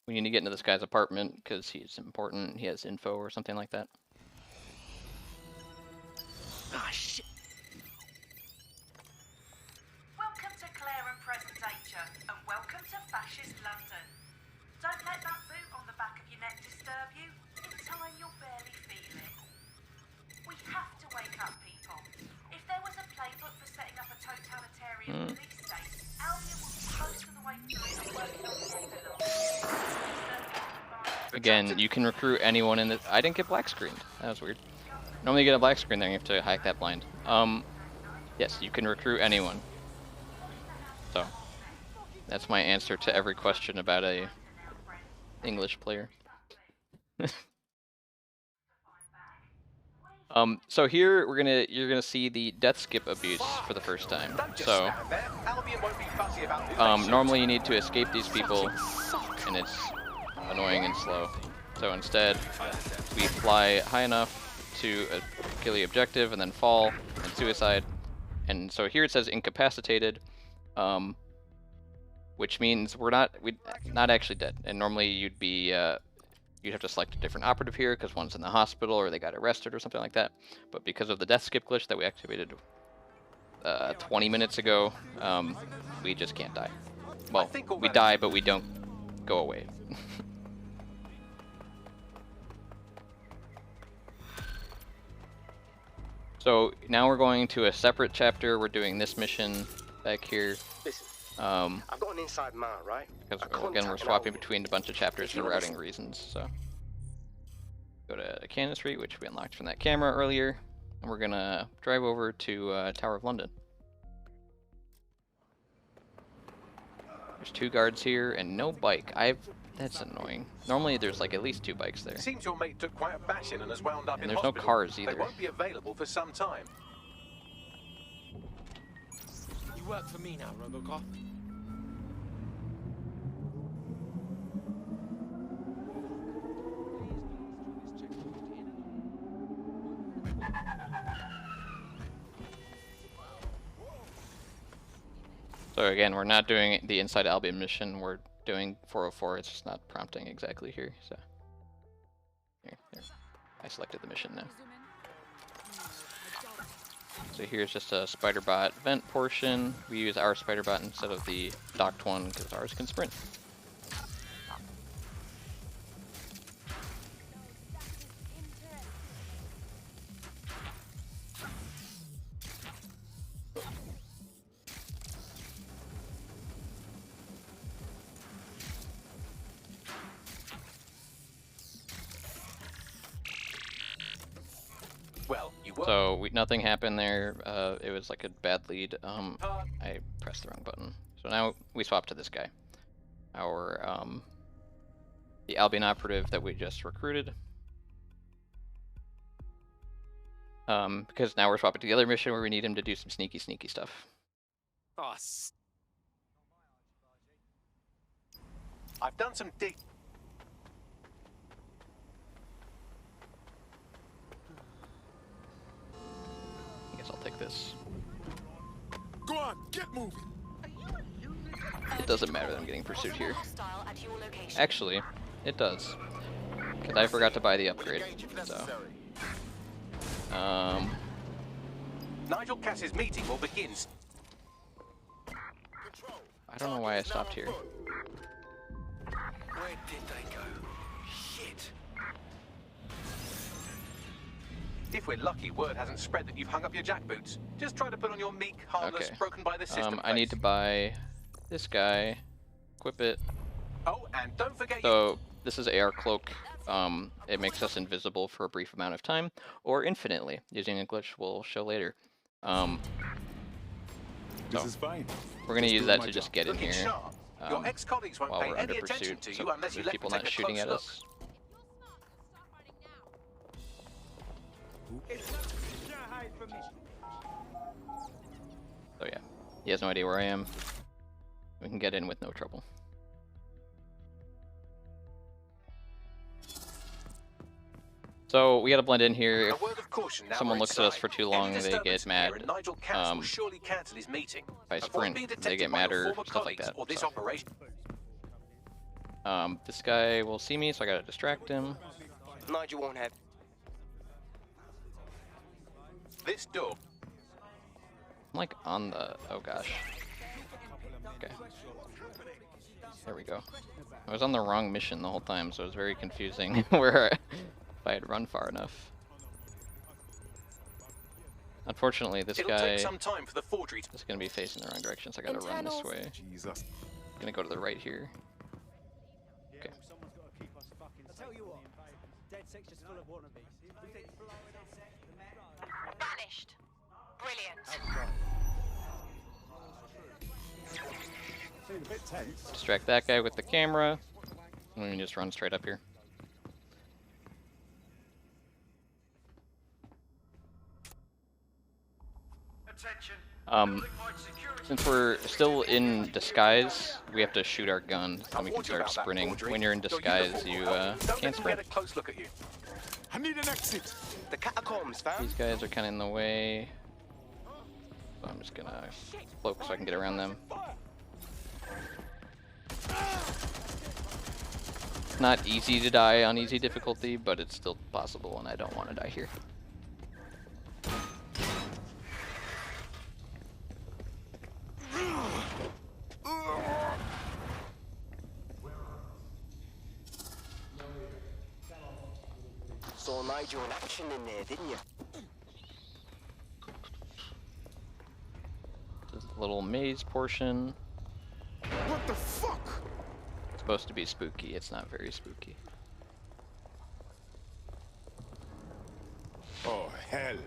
We need to get into this guy's apartment because he's important. He has info or something like that. Ah, shit! Welcome to Clare and Presentation, and welcome to Fascist London. Don't let that boot on the back of your neck disturb you. In time, you'll barely feel it. We have to wake up, people. If there was a playbook for setting up a totalitarian police state, Albion would be most of the way through it and working on the epilogue. Again, you can recruit anyone in the. I didn't get black screened. That was weird. Normally you get a black screen there and you have to hack that blind. Yes, you can recruit anyone. So, that's my answer to every question about a English player. So here you're gonna see the death skip abuse for the first time. So, normally you need to escape these people, and it's annoying and slow. So instead, we fly high enough to kill the objective and then fall and suicide. And so here it says incapacitated, which means we're not actually dead. And normally you'd be you'd have to select a different operative here because one's in the hospital or they got arrested or something like that. But because of the death skip glitch that we activated 20 minutes ago, we just can't die. Well, we die, but we don't go away. So now we're going to a separate chapter. We're doing this mission back here. Listen, I've got an inside man, right? Because again, we're swapping between a bunch of chapters for routing reasons. So go to Cannon Street, which we unlocked from that camera earlier, and we're gonna drive over to Tower of London. There's 2 guards here and no bike. That's annoying. Normally there's like at least 2 bikes there. Seems your mate took quite a bashing and has wound up in there's no hospital. cars either. They won't be available for some time. You work for me now, Robocop. So again, we're not doing the Inside Albion mission. We're doing 404. It's just not prompting exactly here. So here. I selected the mission now. So here's just a spider bot vent portion. We use our spider bot instead of the docked one because ours can sprint. So nothing happened there. It was like a bad lead. I pressed the wrong button. So now we swap to this guy, our the Albion operative that we just recruited. Because now we're swapping to the other mission where we need him to do some sneaky stuff. Oh, I've done some dig. I guess I'll take this. Go on, get moving. It doesn't matter that I'm getting pursued here. Actually, it does. Because I forgot to buy the upgrade. So. Nigel Cass's meeting will begin. I don't know why I stopped here. Where did they go? Shit. If we're lucky, word hasn't spread that you've hung up your jackboots. Just try to put on your meek, harmless, Okay. broken by the system I need to buy this guy, equip it. Oh, and don't forget So this is AR cloak. It makes us invisible for a brief amount of time, or infinitely, using a glitch we'll show later. This is fine. We're gonna use that to just get in here your ex-colleagues won't while pay we're any under attention pursuit, to so you unless you there's let people them not take a shooting close at look. us. So yeah, he has no idea where I am. We can get in with no trouble. So we gotta blend in here. A word of caution, now Someone we're looks at us inside. for too Any long, they disturbance get here mad. and Nigel Cass will surely cancel his meeting. If I Avoid sprint, being they detected get by your madder, former stuff like colleagues that. or this So. operation. This guy will see me, so I gotta distract him. Nigel won't have. This door. I'm like on the. Oh gosh. Okay. There we go. I was on the wrong mission the whole time, so it was very confusing where if I had run far enough. Unfortunately, this It'll guy take some time for the forgery is going to be facing the wrong direction, so I got to run this way. Jesus. I'm going to go to the right here. Okay. I'll tell you what, dead section's full of wannabes. Vanished. Brilliant. Feeling a bit tense. Distract that guy with the camera, and we can just run straight up here. Since we're still in disguise, we have to shoot our gun, then we can start sprinting. When you're in disguise, you can't sprint. Get a close look at you. I need an exit. The catacombs, fam. These guys are kind of in the way, so I'm just gonna cloak so I can get around them. It's not easy to die on easy difficulty, but it's still possible, and I don't want to die here. Saw Nigel in action in there, didn't you? This is a little maze portion. What the fuck? It's supposed to be spooky. It's not very spooky. Oh, hell.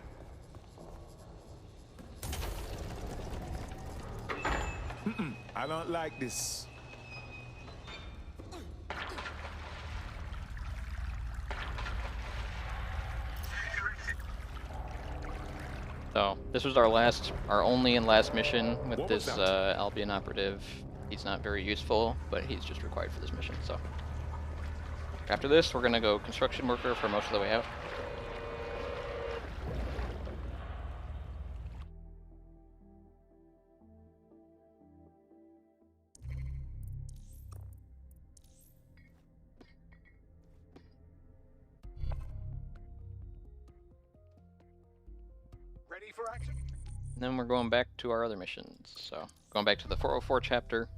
I don't like this. So this was our only and last mission with this Albion operative. He's not very useful, but he's just required for this mission. So after this, we're gonna go construction worker for most of the way out. Ready for action? And then we're going back to our other missions. So going back to the 404 chapter.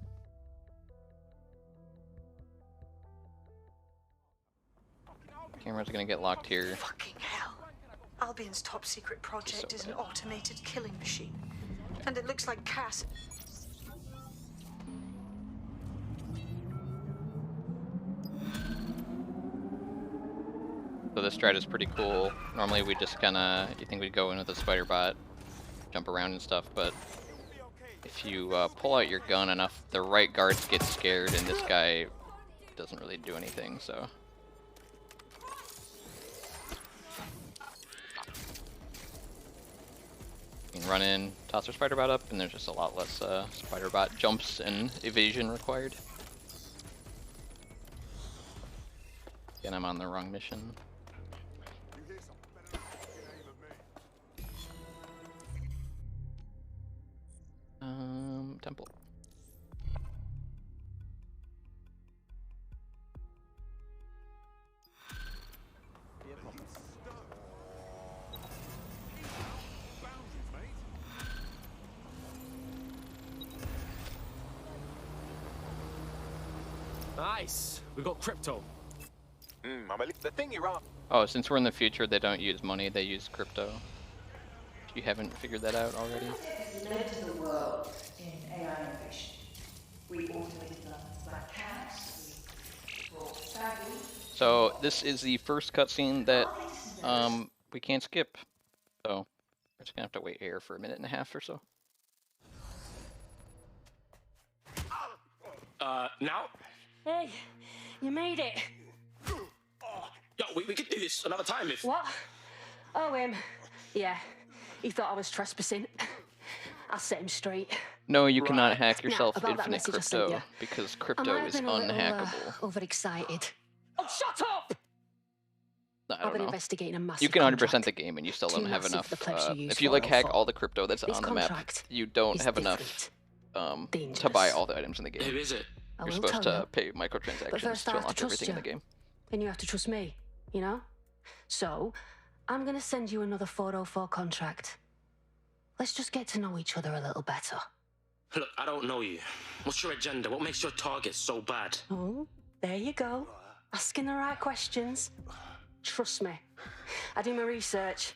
Camera's gonna get locked here. Fucking hell. Albion's top secret project is an automated killing machine. And it looks like Cass. So this strat is pretty cool. Normally we just kinda, you think we'd go in with a spider bot, jump around and stuff, but if you pull out your gun enough, the right guards get scared and this guy doesn't really do anything, so. You can run in, toss our spider bot up, and there's just a lot less spider bot jumps and evasion required. And I'm on the wrong mission. Temple. Nice. We got crypto. The thing you're on. Oh, since we're in the future, they don't use money; they use crypto. You haven't figured that out already? Led to the world in AI innovation. We automated them like cats. We brought savvy. So this is the first cutscene that we can't skip. So we're just gonna have to wait here for a minute and a half or so. Now? Hey, you made it. Yo, we could do this another time if... What? Oh, yeah. He thought I was trespassing. I set him straight. No, you cannot hack yourself about that infinite message I sent crypto you. because I crypto might have is been a little, unhackable. overexcited. Oh, shut up! I I've don't been know. investigating a massive You can 100% contract. the game and you still Too don't have massive enough. for the plebs you use If you like hack 404. all the crypto that's This on the map, contract you don't is have enough to Dangerous. buy all the items in the game. Who is it? I You're will supposed tell to you. pay But microtransactions first I to have to unlock trust everything you. in the game. Then you have to trust me, you know? So, I'm gonna send you another 404 contract. Let's just get to know each other a little better. Look, I don't know you. What's your agenda? What makes your target so bad? Oh, there you go. Asking the right questions. Trust me. I do my research.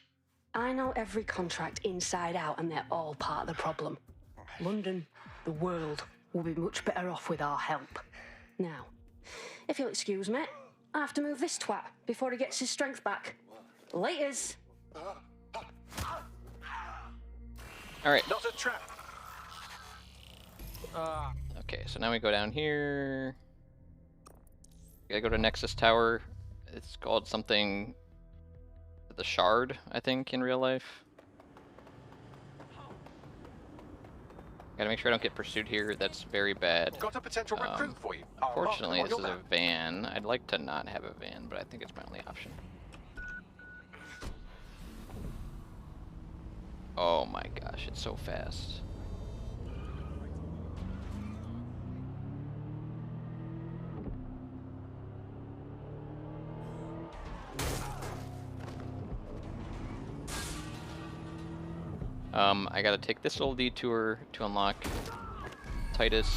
I know every contract inside out, and they're all part of the problem. London, the world, will be much better off with our help. Now, if you'll excuse me, I have to move this twat before he gets his strength back. Laters. All right. Not a trap. Okay, so now we go down here. We gotta go to Nexus Tower. It's called something, the Shard, I think, in real life. Gotta make sure I don't get pursued here. That's very bad. Got a potential recruit for you. I'll mark them Fortunately, on this your is a map. van. I'd like to not have a van, but I think it's my only option. Oh my gosh, it's so fast. I gotta take this little detour to unlock Titus.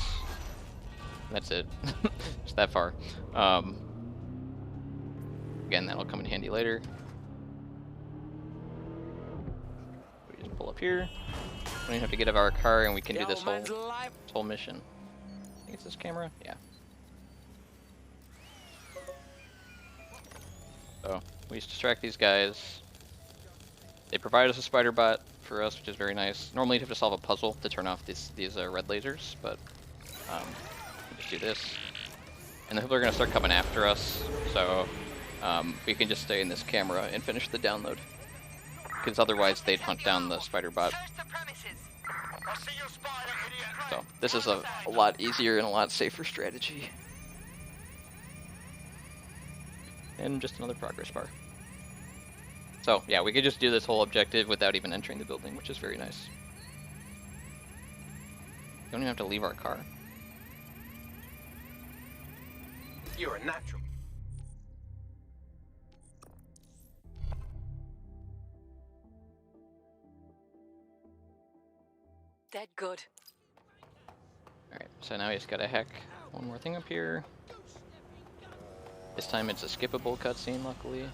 That's it. Just that far. Again, that'll come in handy later. We just pull up here. We don't even have to get out of our car, and we can do this whole mission. I think it's this camera. Yeah. So we just distract these guys. They provide us a spider bot for us, which is very nice. Normally you'd have to solve a puzzle to turn off these red lasers, but we just do this. And the people are going to start coming after us, so we can just stay in this camera and finish the download. Because otherwise they'd hunt down the spider bot. So this is a lot easier and a lot safer strategy. And just another progress bar. So yeah, we could just do this whole objective without even entering the building, which is very nice. You don't even have to leave our car. You're a natural. Dead good. Alright, so now we just gotta hack one more thing up here. This time it's a skippable cutscene, luckily.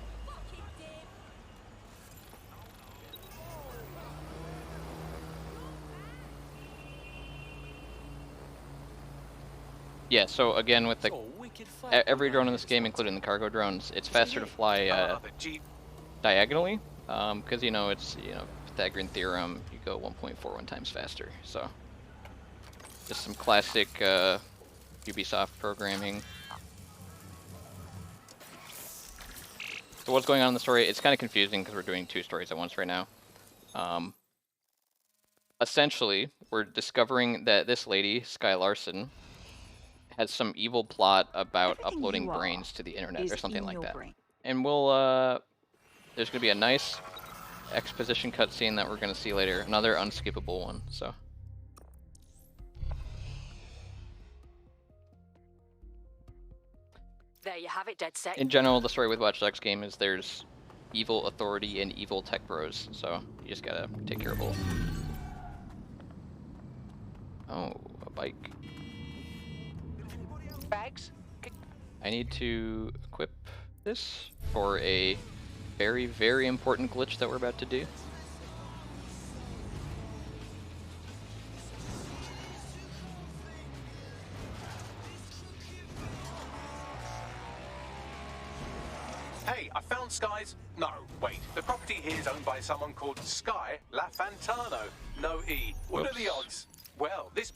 Yeah, so again, with the every drone in this game, including the cargo drones, it's faster to fly diagonally, because you know it's Pythagorean theorem. You go 1.41 times faster. So just some classic Ubisoft programming. So what's going on in the story? It's kind of confusing because we're doing two stories at once right now. Essentially, we're discovering that this lady, Sky Larson, has some evil plot about Everything uploading you are brains to the internet is or something in like your that. brain. And we'll there's gonna be a nice exposition cutscene that we're gonna see later, another unskippable one. So. There you have it, dead set. In general, the story with Watch Dogs game is there's evil authority and evil tech bros, so you just gotta take care of both. Oh, a bike. Bags? I need to equip this for a very, very important glitch that we're about to do. Hey, I found Sky's... No, wait. The property here is owned by someone called Sky LaFantano. No E. What are the odds? Well, this...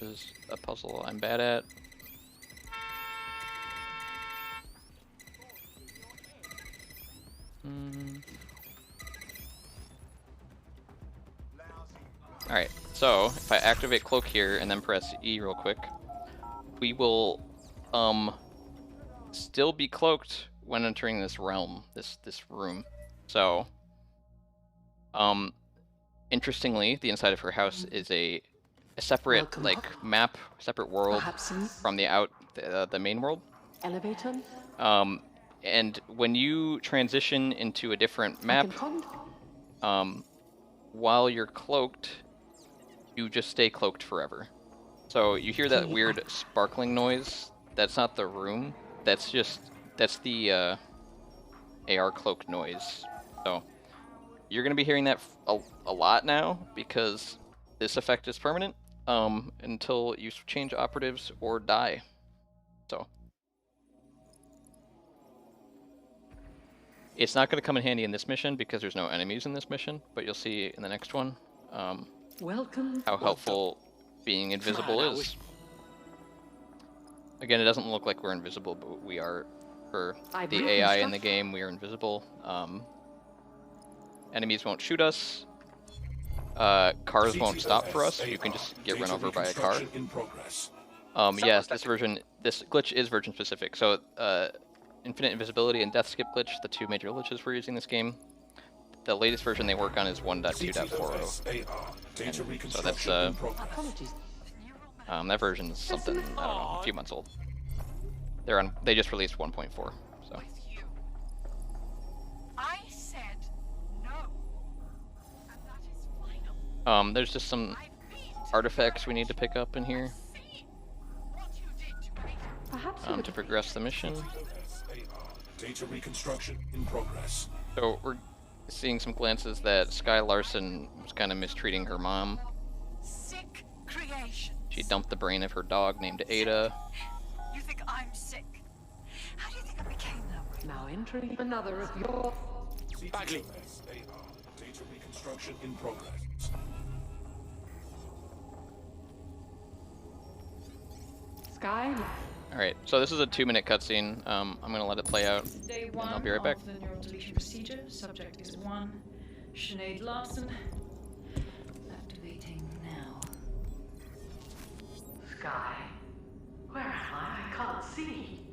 Is a puzzle I'm bad at. Alright, so if I activate cloak here and then press E real quick, we will still be cloaked when entering this realm, this room. So interestingly, the inside of her house is a separate map, separate world from the main world. Elevator? And when you transition into a different map, while you're cloaked, you just stay cloaked forever. So you hear that weird sparkling noise. That's not the room. That's the AR cloak noise. So you're gonna be hearing that a lot now because this effect is permanent until you change operatives or die. So it's not going to come in handy in this mission because there's no enemies in this mission, but you'll see in the next one how helpful being invisible is. Again, it doesn't look like we're invisible, but we are. For the AI in the game, we are invisible. Enemies won't shoot us. Cars won't stop for us. You can just get run over by a car. Yes, this glitch is version specific. So, infinite invisibility and death skip glitch, the two major glitches we're using this game. The latest version they work on is 1.2.40. So that's that version is something, I don't know, a few months old. They just released 1.4. So. I said no. And that is final. There's just some artifacts we need to pick up in here. To progress the mission. Data reconstruction in progress. So we're seeing some glances that Sky Larson was kind of mistreating her mom. Sick creation. She dumped the brain of her dog named Ada. You think I'm sick? How do you think I became that way? Now entering another of your... Bagley. Data reconstruction in progress. Sky. Alright, so this is a 2-minute cutscene. I'm gonna let it play out, Day and 1 I'll be right back. of the neural deletion procedure. Subject is 1. Sinead Larson. Activating now. Sky. Where am I? I can't see.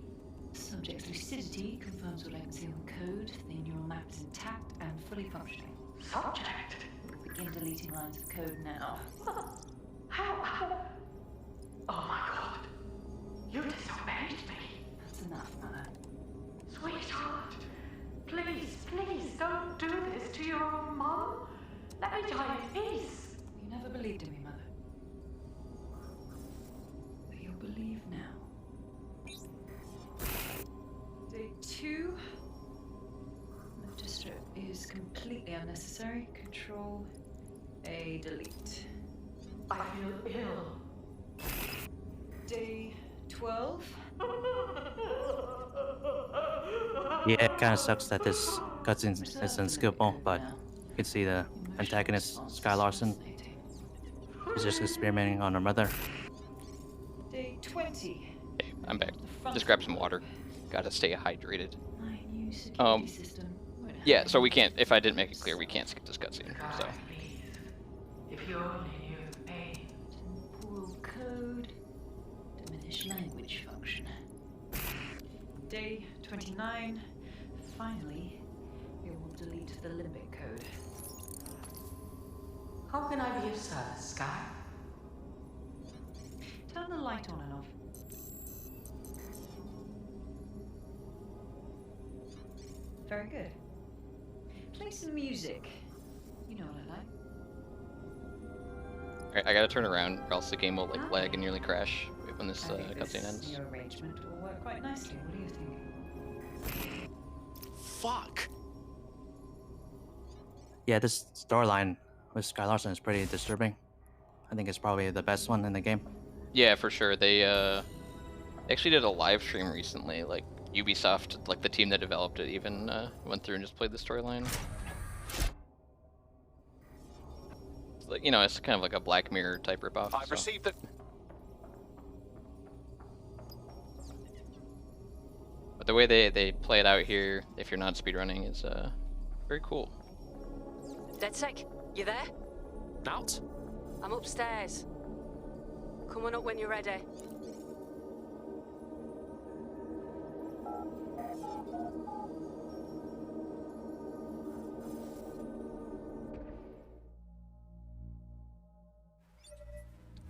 Subject's lucidity confirms what I can see on the code. The neural map is intact and fully functioning. Subject? Begin deleting lines of code now. How? Oh my god. You disobeyed me. That's enough, Mother. Sweetheart, please don't do this to your own mom. Let me die in peace. You never believed in me, Mother. But you'll believe now. Day 2. Motor strip is completely unnecessary. Control A, delete. I feel ill. Day 12. Yeah, it kind of sucks that this cutscene is unskippable, but you can see the antagonist, Sky Larson, is just experimenting on her mother. Day 20. Hey, I'm back. Just grab some water. Gotta stay hydrated. Yeah, so we can't, if I didn't make it clear, we can't skip this cutscene, so. If you only knew the pain. English language function. Day 29. Finally, it will delete the limbic code. How can I be of service, Sky? Turn the light on and off. Very good. Play some music. You know what I like. Alright, I gotta turn around, or else the game will like lag and nearly crash when this I think cutscene this ends. new arrangement will work quite nicely. What do you think? Fuck! Yeah, this storyline with Sky Larson is pretty disturbing. I think it's probably the best one in the game. Yeah, for sure. They actually did a live stream recently. Like Ubisoft, like the team that developed it, even went through and just played the storyline. Like, you know, it's kind of like a Black Mirror type ripoff. I've received the... But the way they play it out here, if you're not speedrunning, is very cool. DedSec, you there? Out? I'm upstairs. Coming up when you're ready.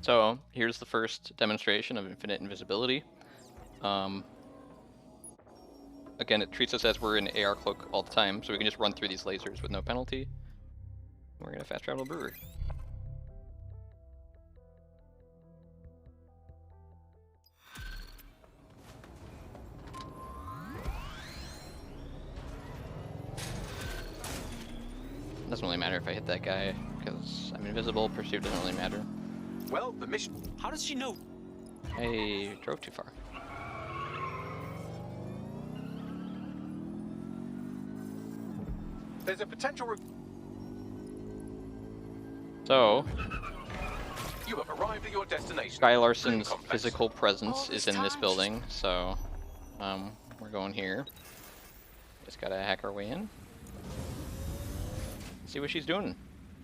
So here's the first demonstration of infinite invisibility. Again, it treats us as we're in AR cloak all the time, so we can just run through these lasers with no penalty. We're gonna fast travel to Brewery. Doesn't really matter if I hit that guy, because I'm invisible. Pursuit doesn't really matter. Well, the mission... How does she know? I drove too far. There's a potential... So, You have arrived at your destination. Sky Larson's physical presence is in this building, so we're going here. Just gotta hack our way in. See what she's doing.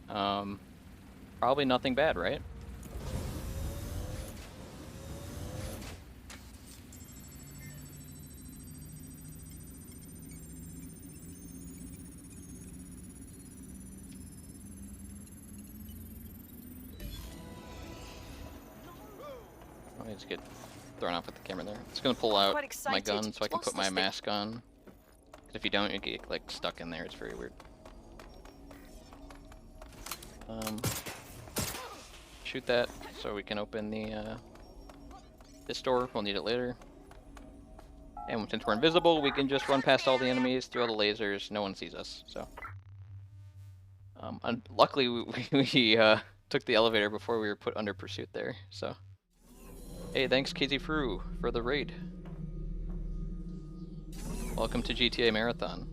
Probably nothing bad, right? I just get thrown off with the camera there. It's gonna pull out my gun so I can put my mask on. If you don't, you get like stuck in there. It's very weird. Shoot that so we can open the this door. We'll need it later. And since we're invisible, we can just run past all the enemies, through all the lasers. No one sees us. So, luckily we took the elevator before we were put under pursuit there. So, hey, thanks KZ Fru for the raid. Welcome to GTA Marathon.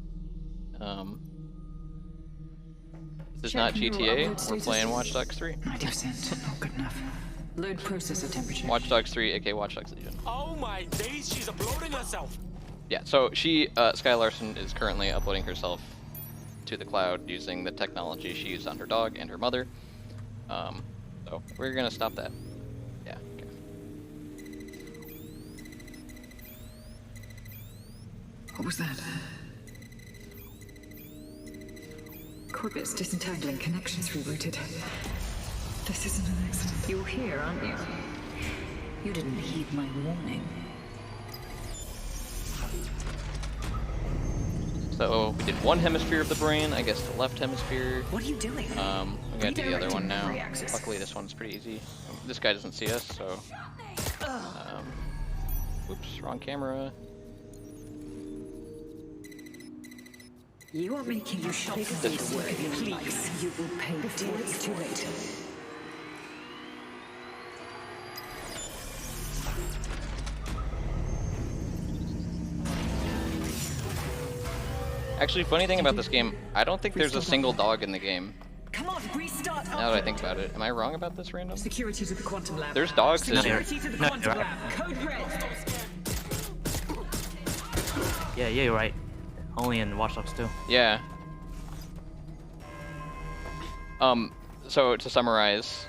This is not GTA. We're playing Watch Dogs 3. 90%, not good enough. Load processor temperature. Watch Dogs 3, aka Watch Dogs Legion. Oh my days, she's uploading herself! Yeah, so she, Sky Larson, is currently uploading herself to the cloud using the technology she used on her dog and her mother. So we're gonna stop that. Yeah, okay. What was that? Corbet's disentangling connections rerouted. This isn't an accident. You're here, aren't you? You didn't heed my warning. So we did one hemisphere of the brain, I guess the left hemisphere. What are you doing? We gotta do the other one now. Luckily this one's pretty easy. This guy doesn't see us, so... Oops, wrong camera. You are making you shop for this work, please. You will pay before it's too late. Actually, funny thing about this game, I don't think there's a single dog in the game. Come on, restart. Now that I think about it, am I wrong about this, random? Security to the quantum lab. There's dogs in here. Security to the quantum lab. Code red. Yeah, you're right. Only in Watch Dogs 2. Yeah. So to summarize,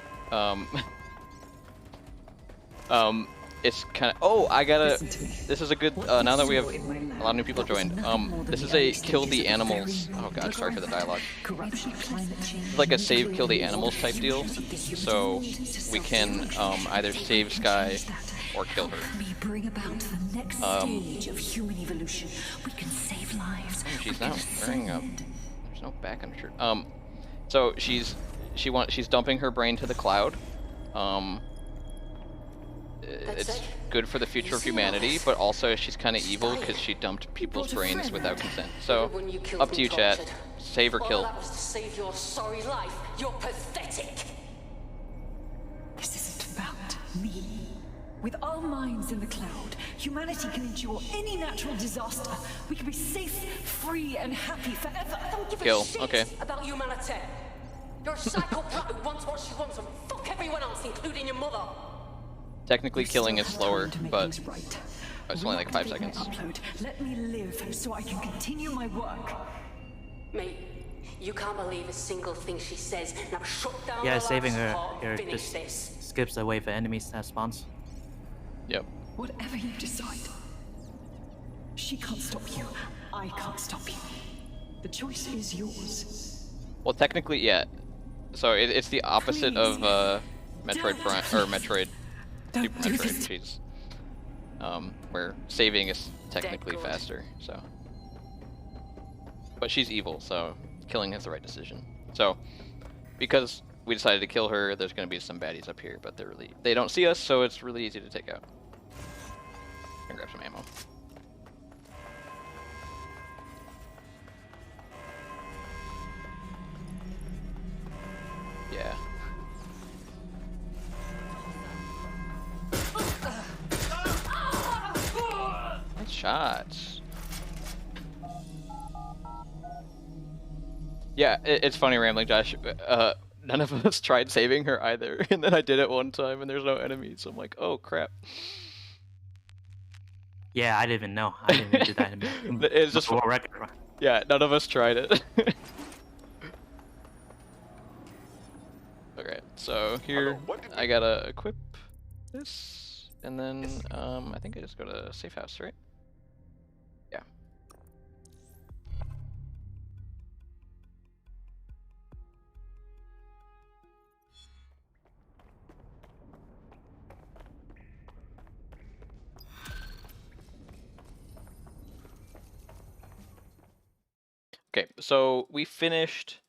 it's kind of. Oh, I gotta. This is a good. Now that we have a lot of new people joined. This is a kill the animals. Oh god, sorry for the dialogue. It's like a save kill the animals type deal. So we can either save Sky or kill her. Bring about the next stage of human evolution. We can save lives. She's not wearing a. There's no back on her shirt. So she's dumping her brain to the cloud. It's good for the future of humanity, but also she's kind of evil because she dumped people's brains without consent. So, up to you, chat. Save or kill. That was to save your sorry life. You're pathetic. This isn't about me. With our minds in the cloud, humanity can endure any natural disaster. We can be safe, free, and happy forever. I don't give Kill. a shit Okay. about humanity. You're a psychopath who wants what she wants and fuck everyone else, including your mother. Technically, killing is slower, but right. it's only like 5 seconds. Upload. Let me live so I can continue my work. Mate, you can't believe a single thing she says. Now shut down Yeah, the saving her laptop here and finish just this. skips away for enemies that spawns. Yep. Whatever you decide, she can't stop you. I can't stop you. The choice is yours. Well, technically, yeah. So it's the opposite of Metroid Prime or Metroid. Super Metroid, jeez. Where saving is technically faster, so. But she's evil, so killing is the right decision. So, because we decided to kill her, there's going to be some baddies up here, but they don't see us, so it's really easy to take out. I'm gonna grab some ammo. Yeah. Nice shots. Yeah, it's funny, Rambling Josh. None of us tried saving her either, and then I did it one time, and there's no enemies. So I'm like, oh crap. Yeah, I didn't even know. I didn't even do that. It's just record. Yeah, none of us tried it. Okay, so here I gotta equip this, and then I think I just go to safe house, right? Yeah. Okay, so we finished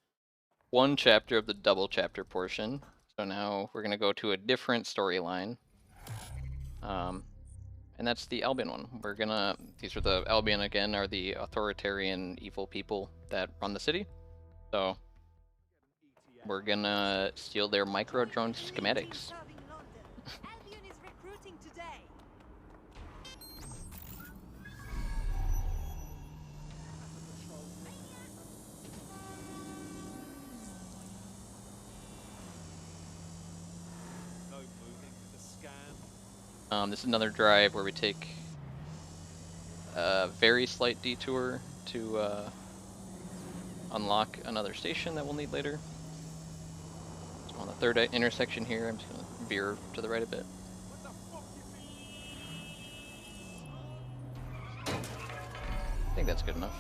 one chapter of the double chapter portion. So now we're gonna go to a different storyline. And that's the Albion one. These are the Albion again, are the authoritarian evil people that run the city. So we're gonna steal their micro drone schematics. This is another drive where we take a very slight detour to unlock another station that we'll need later. So on the third intersection here, I'm just going to veer to the right a bit. I think that's good enough.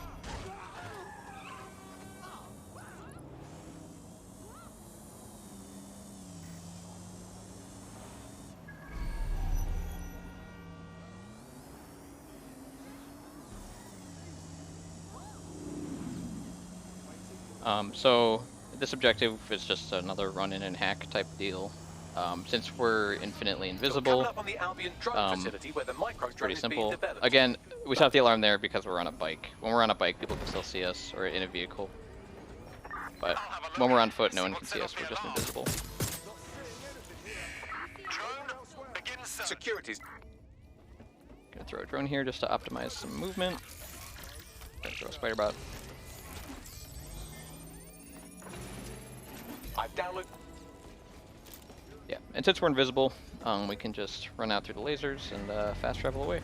So this objective is just another run-in and hack type deal. Since we're infinitely invisible, it's pretty simple. Again, we set the alarm there because we're on a bike. When we're on a bike, people can still see us, or in a vehicle. But when we're on foot, no one can see us. We're just invisible. Security's Gonna throw a drone here just to optimize some movement. Gonna throw a spider bot. I've downloaded. Yeah, and since we're invisible, we can just run out through the lasers and fast travel away.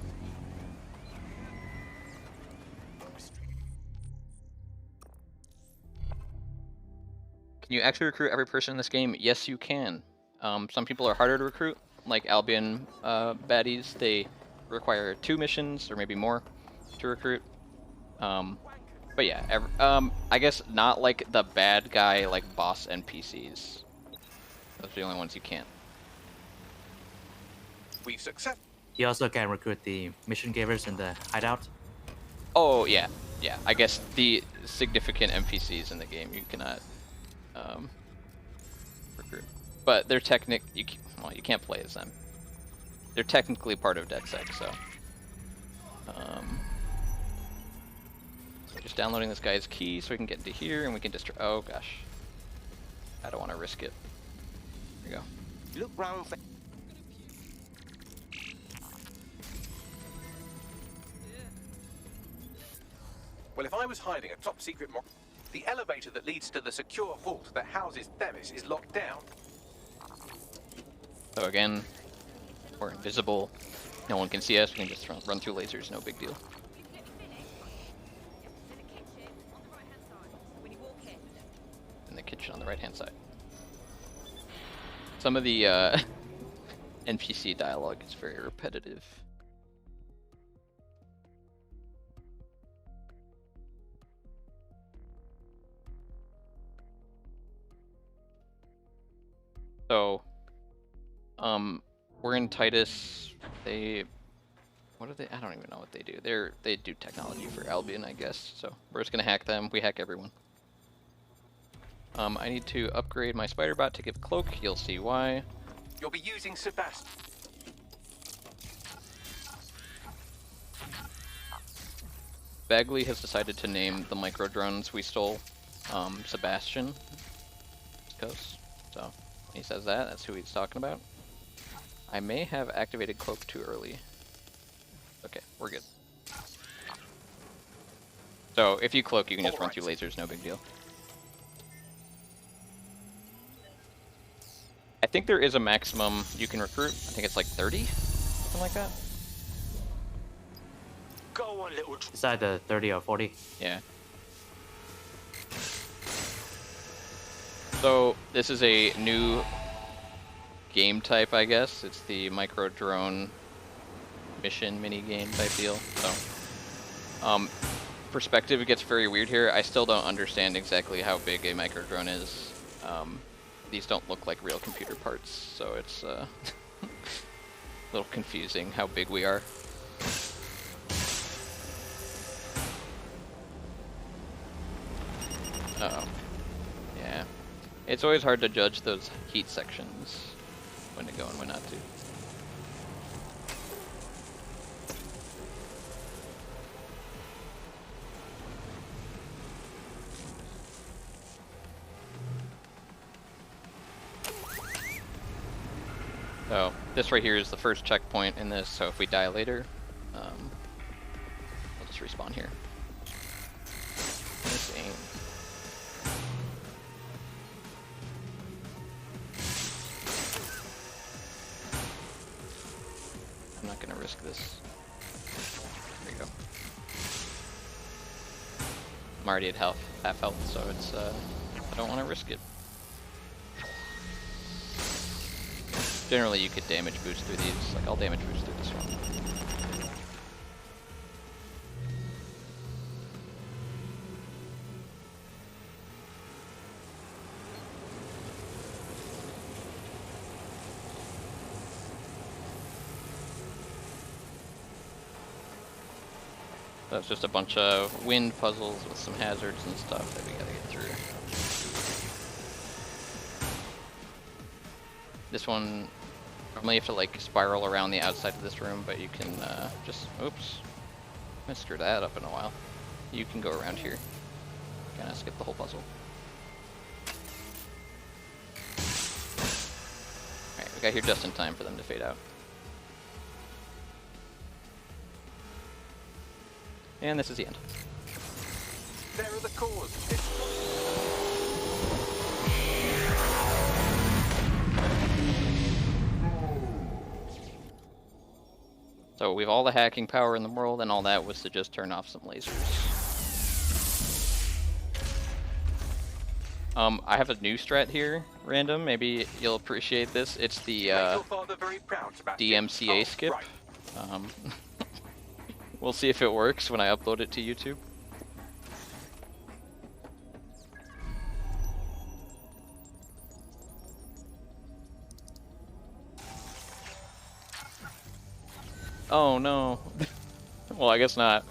Can you actually recruit every person in this game? Yes, you can. Some people are harder to recruit, like Albion baddies, they require 2 missions or maybe more to recruit. But yeah, I guess not like the bad guy like boss NPCs. Those are the only ones you can't. We've success. You also can recruit the mission givers in the hideout. Oh yeah, yeah. I guess the significant NPCs in the game you cannot recruit, but they're well, you can't play as them. They're technically part of DedSec, so. So just downloading this guy's key so we can get into here and we can destroy. Oh gosh, I don't want to risk it. There we go. Look round for... Well, if I was hiding a top secret the elevator that leads to the secure vault that houses Themis is locked down. So again, we're invisible. No one can see us. We can just run through lasers. No big deal. In the kitchen on the right-hand side. Some of the NPC dialogue is very repetitive. So, we're in Titus. What are they? I don't even know what they do. They do technology for Albion, I guess. So we're just gonna hack them. We hack everyone. I need to upgrade my spider bot to give cloak. You'll see why. You'll be using Sebastian. Bagley has decided to name the micro drones we stole Sebastian. So he says that's who he's talking about. I may have activated cloak too early. Okay, we're good. So if you cloak, you can just run through lasers, no big deal. I think there is a maximum you can recruit. I think it's like 30, something like that. Go on, little... Is that the 30 or 40? Yeah. So this is a new game type, I guess. It's the micro drone mission mini game type deal. So, perspective gets very weird here. I still don't understand exactly how big a micro drone is. These don't look like real computer parts, so it's a little confusing how big we are. Uh-oh. Yeah. It's always hard to judge those heat sections, when to go and when not to. So this right here is the first checkpoint in this, so if we die later, we'll just respawn here. Nice aim. I'm not gonna risk this. There you go. I'm already at half health, so it's I don't want to risk it. Generally, you could damage boost through these. Like, I'll damage boost through this one. That's just a bunch of wind puzzles with some hazards and stuff that we gotta get through. This one, normally you have to like spiral around the outside of this room, but you can just, oops, I haven't screwed that up in a while. You can go around here, kind of skip the whole puzzle. Alright, we got here just in time for them to fade out. And this is the end. There are the cores. So we've all the hacking power in the world, and all that was to just turn off some lasers. I have a new strat here, random. Maybe you'll appreciate this. It's the DMCA skip. We'll see if it works when I upload it to YouTube. Oh no. Well, I guess not.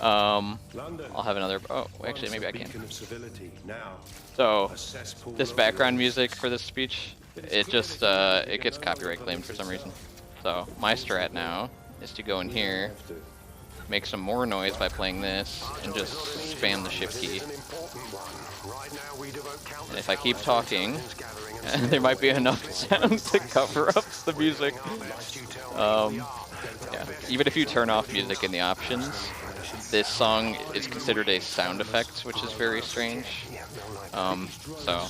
I'll have another. Oh, actually, maybe I can. So, this background music for this speech, it just it gets copyright claimed for some reason. So my strat now is to go in here, make some more noise by playing this, and just spam the shift key. And if I keep talking, there might be enough sound to cover up the music. Yeah. Even if you turn off music in the options, this song is considered a sound effect, which is very strange. So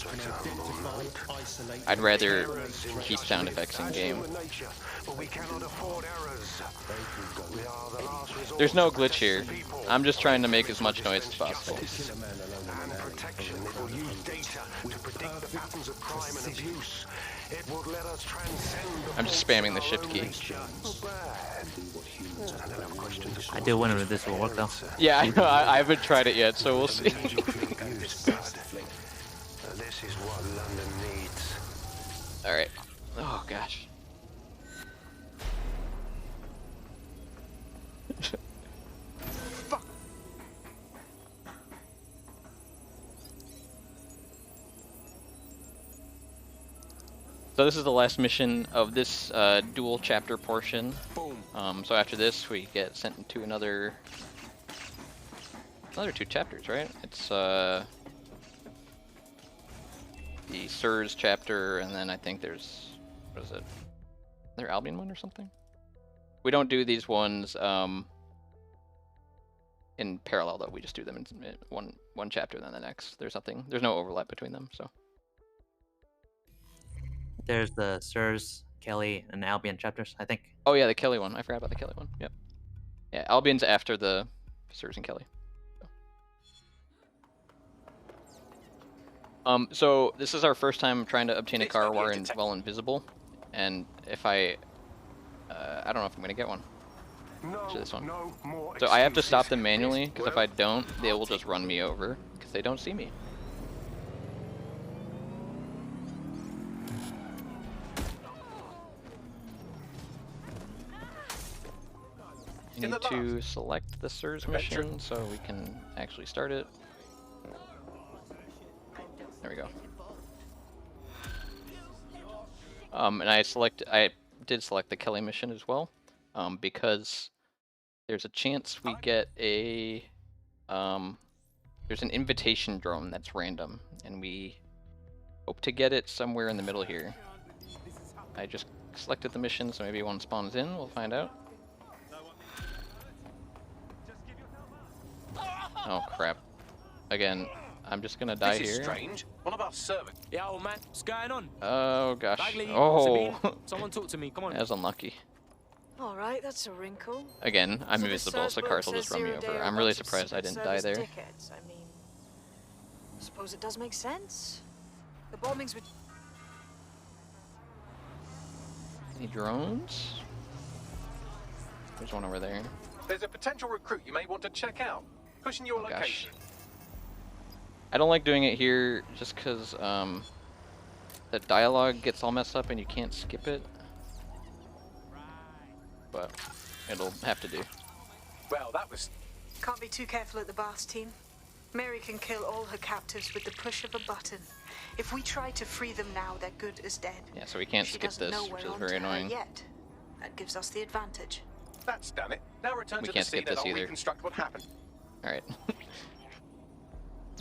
I'd rather keep sound effects in game. There's no glitch here. I'm just trying to make as much noise as possible. I'm just spamming the shift key. I do wonder if this will work though. Yeah, I know. I haven't tried it yet, so we'll see. This is what London needs. Alright. Oh gosh. So this is the last mission of this dual chapter portion. So after this, we get sent into another 2 chapters, right? It's the Sirs chapter, and then I think there's, what is it? There Albion one or something? We don't do these ones in parallel though. We just do them in one chapter, then the next. There's no overlap between them. So. There's the Sirs, Kelly, and Albion chapters, I think. Oh yeah, the Kelly one. I forgot about the Kelly one. Yep. Yeah, Albion's after the Sirs and Kelly. So this is our first time trying to obtain a car while invisible, and if I don't know if I'm gonna get one. Actually, this one. So I have to stop them manually, because if I don't, they will just run me over, because they don't see me. You need to select the Sirs mission so we can actually start it. There we go. And I did select the Kelly mission as well, because there's a chance we get a there's an invitation drone that's random, and we hope to get it somewhere in the middle here. I just selected the mission, so maybe one spawns in. We'll find out. Oh crap! Again, I'm just gonna die this is here. Strange. One of our servants. Yeah, old man, what's going on? Oh gosh! Bagley, Oh, someone talk to me. Come on. That was unlucky. All right, that's a wrinkle. Again, I'm So the invisible, so Sirs cars will boat just run me says 0 over. day I'm or really bunch of surprised I Secret didn't die Service there. dickheads. I mean, I suppose it does make sense. The bombings would. Any drones? There's one over there. There's a potential recruit you may want to check out. Pushing your location. I don't like doing it here just because the dialogue gets all messed up and you can't skip it. But it'll have to do. Well, that was... Can't be too careful at the baths team. Mary can kill all her captives with the push of a button. If we try to free them now, they're good as dead. Yeah, so we can't skip this, which is very annoying. Yet. That gives us the advantage. That's done it. Now return We to the can't scene skip and this I'll either. reconstruct what happened. Alright.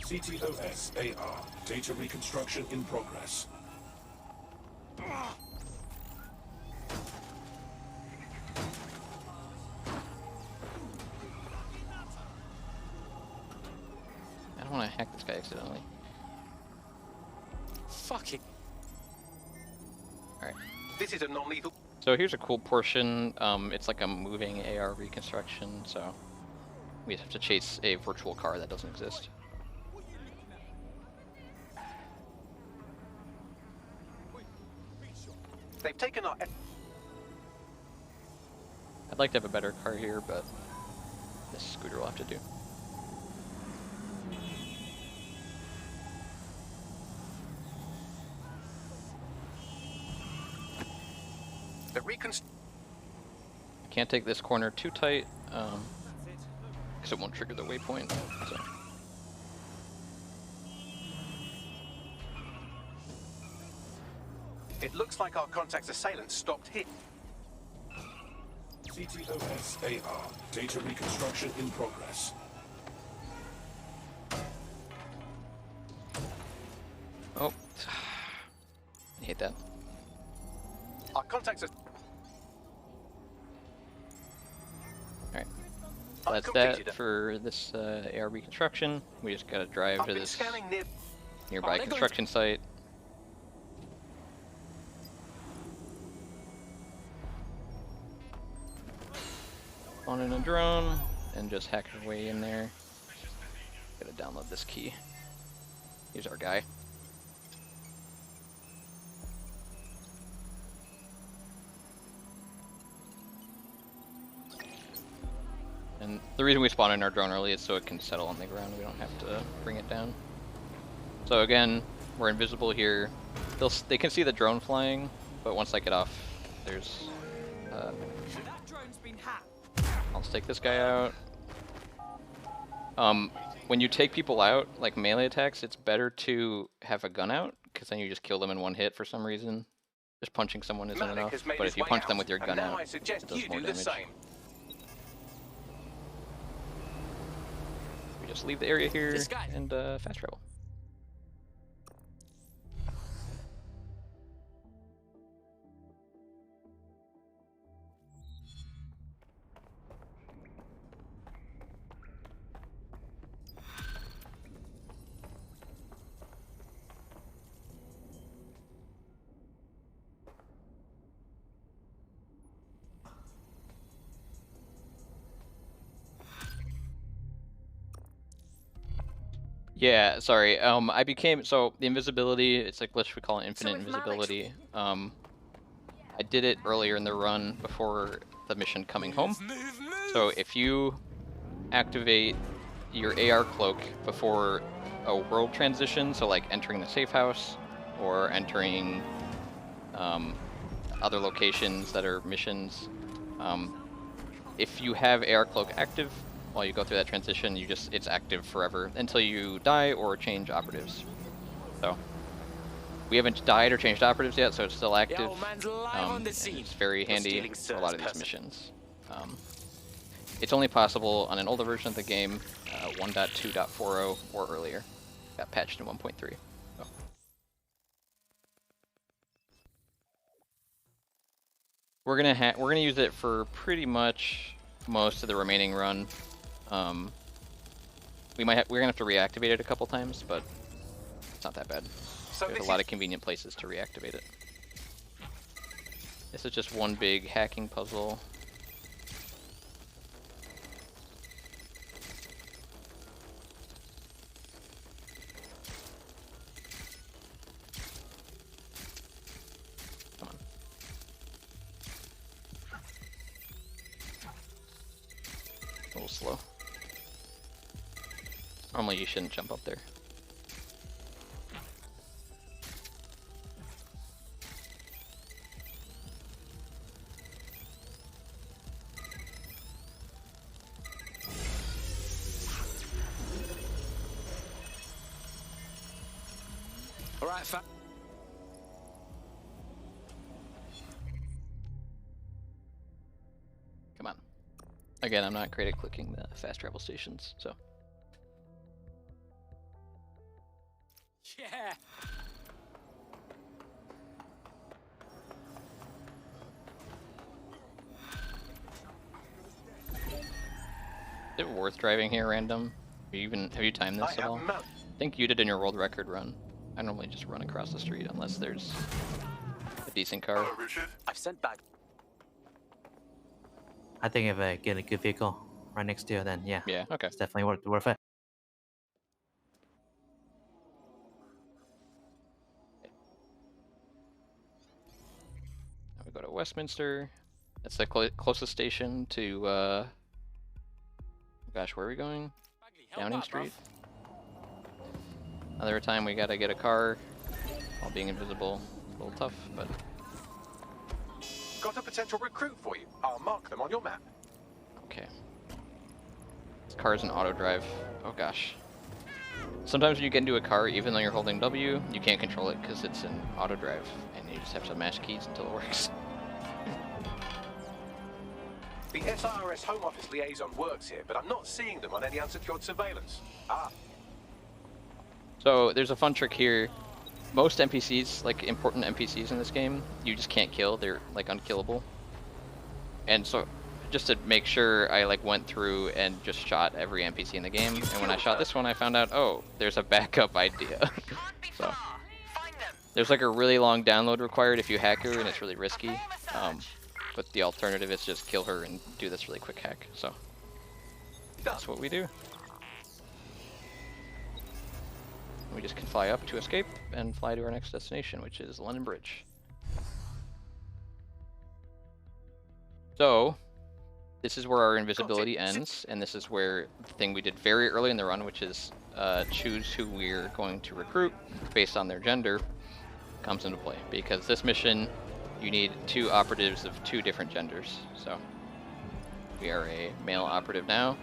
CTOS-AR. Data reconstruction in progress. I don't want to hack this guy accidentally. Fuck it. Alright. This is a non-lethal... So here's a cool portion. It's like a moving AR reconstruction, so we have to chase a virtual car that doesn't exist. They've taken our... I'd like to have a better car here, but this scooter will have to do. The Can't take this corner too tight, because it won't trigger the waypoint. So. It looks like our contact's assailant stopped here. GTAMarathon. Data reconstruction in progress. Oh. I hate that. Our contacts are... Alright. That's that for this AR reconstruction. We just gotta drive to this nearby construction site. On in a drone and just hack our way in there. Gotta download this key. Here's our guy. And the reason we spawn in our drone early is so it can settle on the ground. We don't have to bring it down. So again, we're invisible here. They can see the drone flying, but once I get off, there's. That drone's been hacked. I'll take this guy out. When you take people out, like melee attacks, it's better to have a gun out, because then you just kill them in one hit for some reason. Just punching someone isn't enough, but if you punch them with your gun out, it does more damage. We just leave the area here and fast travel. Yeah, sorry. I became so the invisibility. It's a glitch we call it infinite invisibility. I did it earlier in the run before the mission coming home. So if you activate your AR cloak before a world transition, so like entering the safe house or entering other locations that are missions, if you have AR cloak active while you go through that transition, it's active forever until you die or change operatives. So we haven't died or changed operatives yet, so it's still active. And it's very handy for a lot of these missions. It's only possible on an older version of the game, 1.2.40 or earlier. Got patched in 1.3. So. We're gonna use it for pretty much most of the remaining run. We're gonna have to reactivate it a couple times, but it's not that bad. So there's a lot of convenient places to reactivate it. This is just one big hacking puzzle. Come on. A little slow. Normally you shouldn't jump up there. All right, Come on. Again, I'm not great at clicking the fast travel stations, so. Yeah. Is it worth driving here random? Have you timed this at all? I think you did in your world record run. I normally just run across the street unless there's a decent car. I've sent back. I think if I get a good vehicle right next to you, then yeah. Yeah, okay. It's definitely worth it. Westminster. It's the closest station to, gosh, where are we going? Downing Street. Another time we gotta get a car while being invisible. It's a little tough, but... Got a potential recruit for you. I'll mark them on your map. Okay. This car's in auto drive. Oh gosh. Sometimes when you get into a car, even though you're holding W, you can't control it because it's in auto drive, and you just have to mash keys until it works. The SIRS Home Office liaison works here, but I'm not seeing them on any unsecured surveillance. Ah. So there's a fun trick here. Most NPCs, like important NPCs in this game, you just can't kill. They're like unkillable. And so just to make sure, I like went through and just shot every NPC in the game. And when I shot this one, I found out, oh, there's a backup idea. So there's like a really long download required if you hack her, and it's really risky. But the alternative is just kill her and do this really quick hack. So that's what we do. We just can fly up to escape and fly to our next destination, which is London Bridge. So this is where our invisibility ends, and this is where the thing we did very early in the run, which is choose who we're going to recruit based on their gender, comes into play. Because this mission, you need 2 operatives of 2 different genders. So we are a male operative now,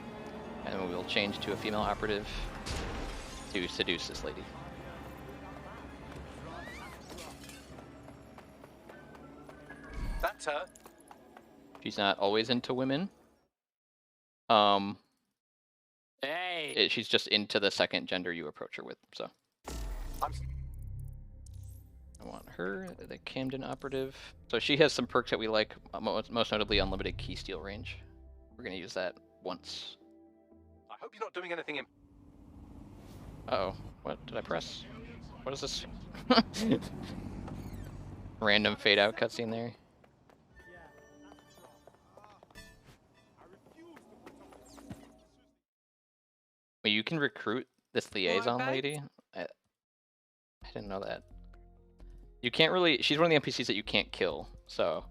and we will change to a female operative to seduce this lady. That's her. She's not always into women. Hey. She's just into the second gender you approach her with. So I want her, the Camden operative. So she has some perks that we like, most notably unlimited key steal range. We're gonna use that once. I hope you're not doing anything in... Uh-oh, what did I press? What is this? Random fade out cutscene there. Wait, you can recruit this liaison lady? I didn't know that. You can't really... She's one of the NPCs that you can't kill, so...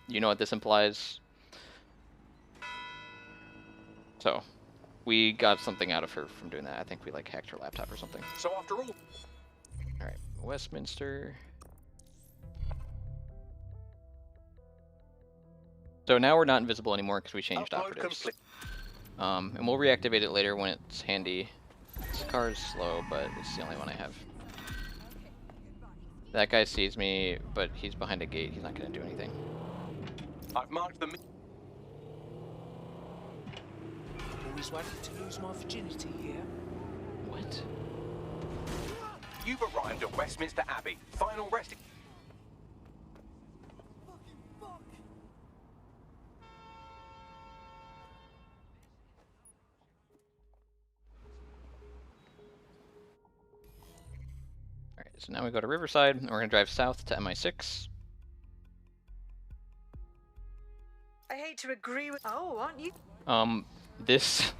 You know what this implies? So, we got something out of her from doing that. I think we like hacked her laptop or something. So after all... Alright, Westminster. So now we're not invisible anymore because we changed operatives. And we'll reactivate it later when it's handy. This car is slow, but it's the only one I have. That guy sees me, but he's behind a gate. He's not going to do anything. I've marked them. Always wanted to lose my virginity here. What? You've arrived at Westminster Abbey. Final resting. Alright, so now we go to Riverside, and we're going to drive south to MI6. I hate to agree with... Oh, aren't you? This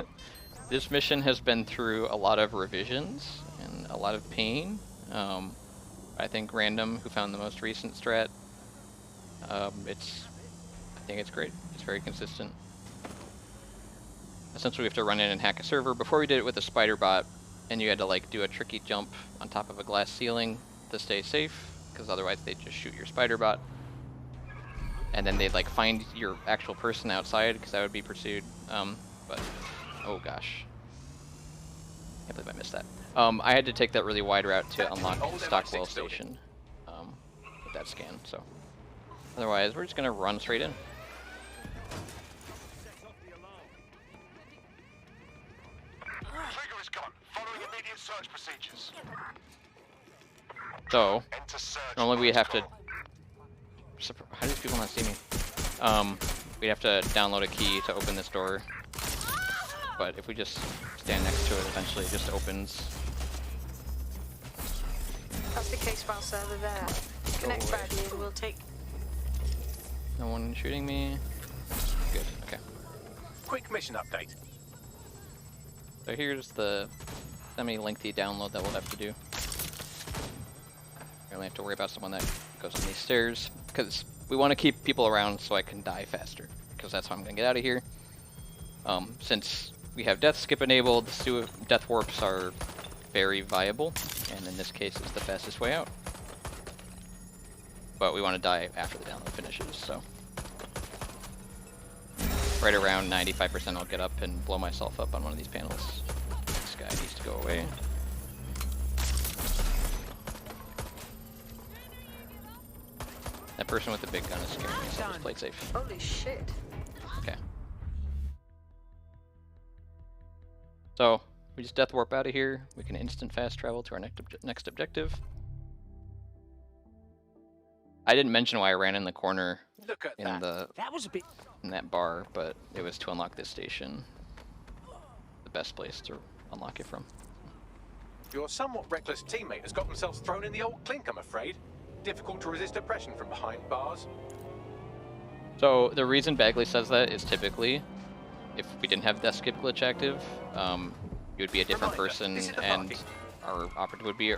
this mission has been through a lot of revisions and a lot of pain. I think Random, who found the most recent strat, I think it's great. It's very consistent. Essentially, we have to run in and hack a server. Before we did it with a spider bot, and you had to like do a tricky jump on top of a glass ceiling to stay safe, because otherwise they'd just shoot your spider bot. And then they'd like find your actual person outside, because that would be pursued. But oh gosh, can't believe I missed that. I had to take that really wide route to unlock Stockwell Station with that scan. So otherwise, we're just gonna run straight in. Trigger is gone. Following immediate search procedures. So normally we have to. How do these people not see me? We'd have to download a key to open this door. But if we just stand next to it, eventually it just opens. That's the case file server there. Connect badly and we'll take... No one shooting me. Good, okay. Quick mission update. So here's the semi-lengthy download that we'll have to do. We only have to worry about someone that goes on these stairs, because we want to keep people around so I can die faster, because that's how I'm going to get out of here. Since we have death skip enabled, death warps are very viable, and in this case it's the fastest way out. But we want to die after the download finishes, so... Right around 95% I'll get up and blow myself up on one of these panels. This guy needs to go away. That person with the big gun is scaring me, so I'll just play it safe. Holy shit. Okay. So, we just death warp out of here. We can instant fast travel to our next objective. I didn't mention why I ran in the corner in that bar, but it was to unlock this station. The best place to unlock it from. Your somewhat reckless teammate has got themselves thrown in the old clink, I'm afraid. Difficult to resist oppression from behind bars. So the reason Bagley says that is typically, if we didn't have death skip glitch active, you would be a different person and our operative would be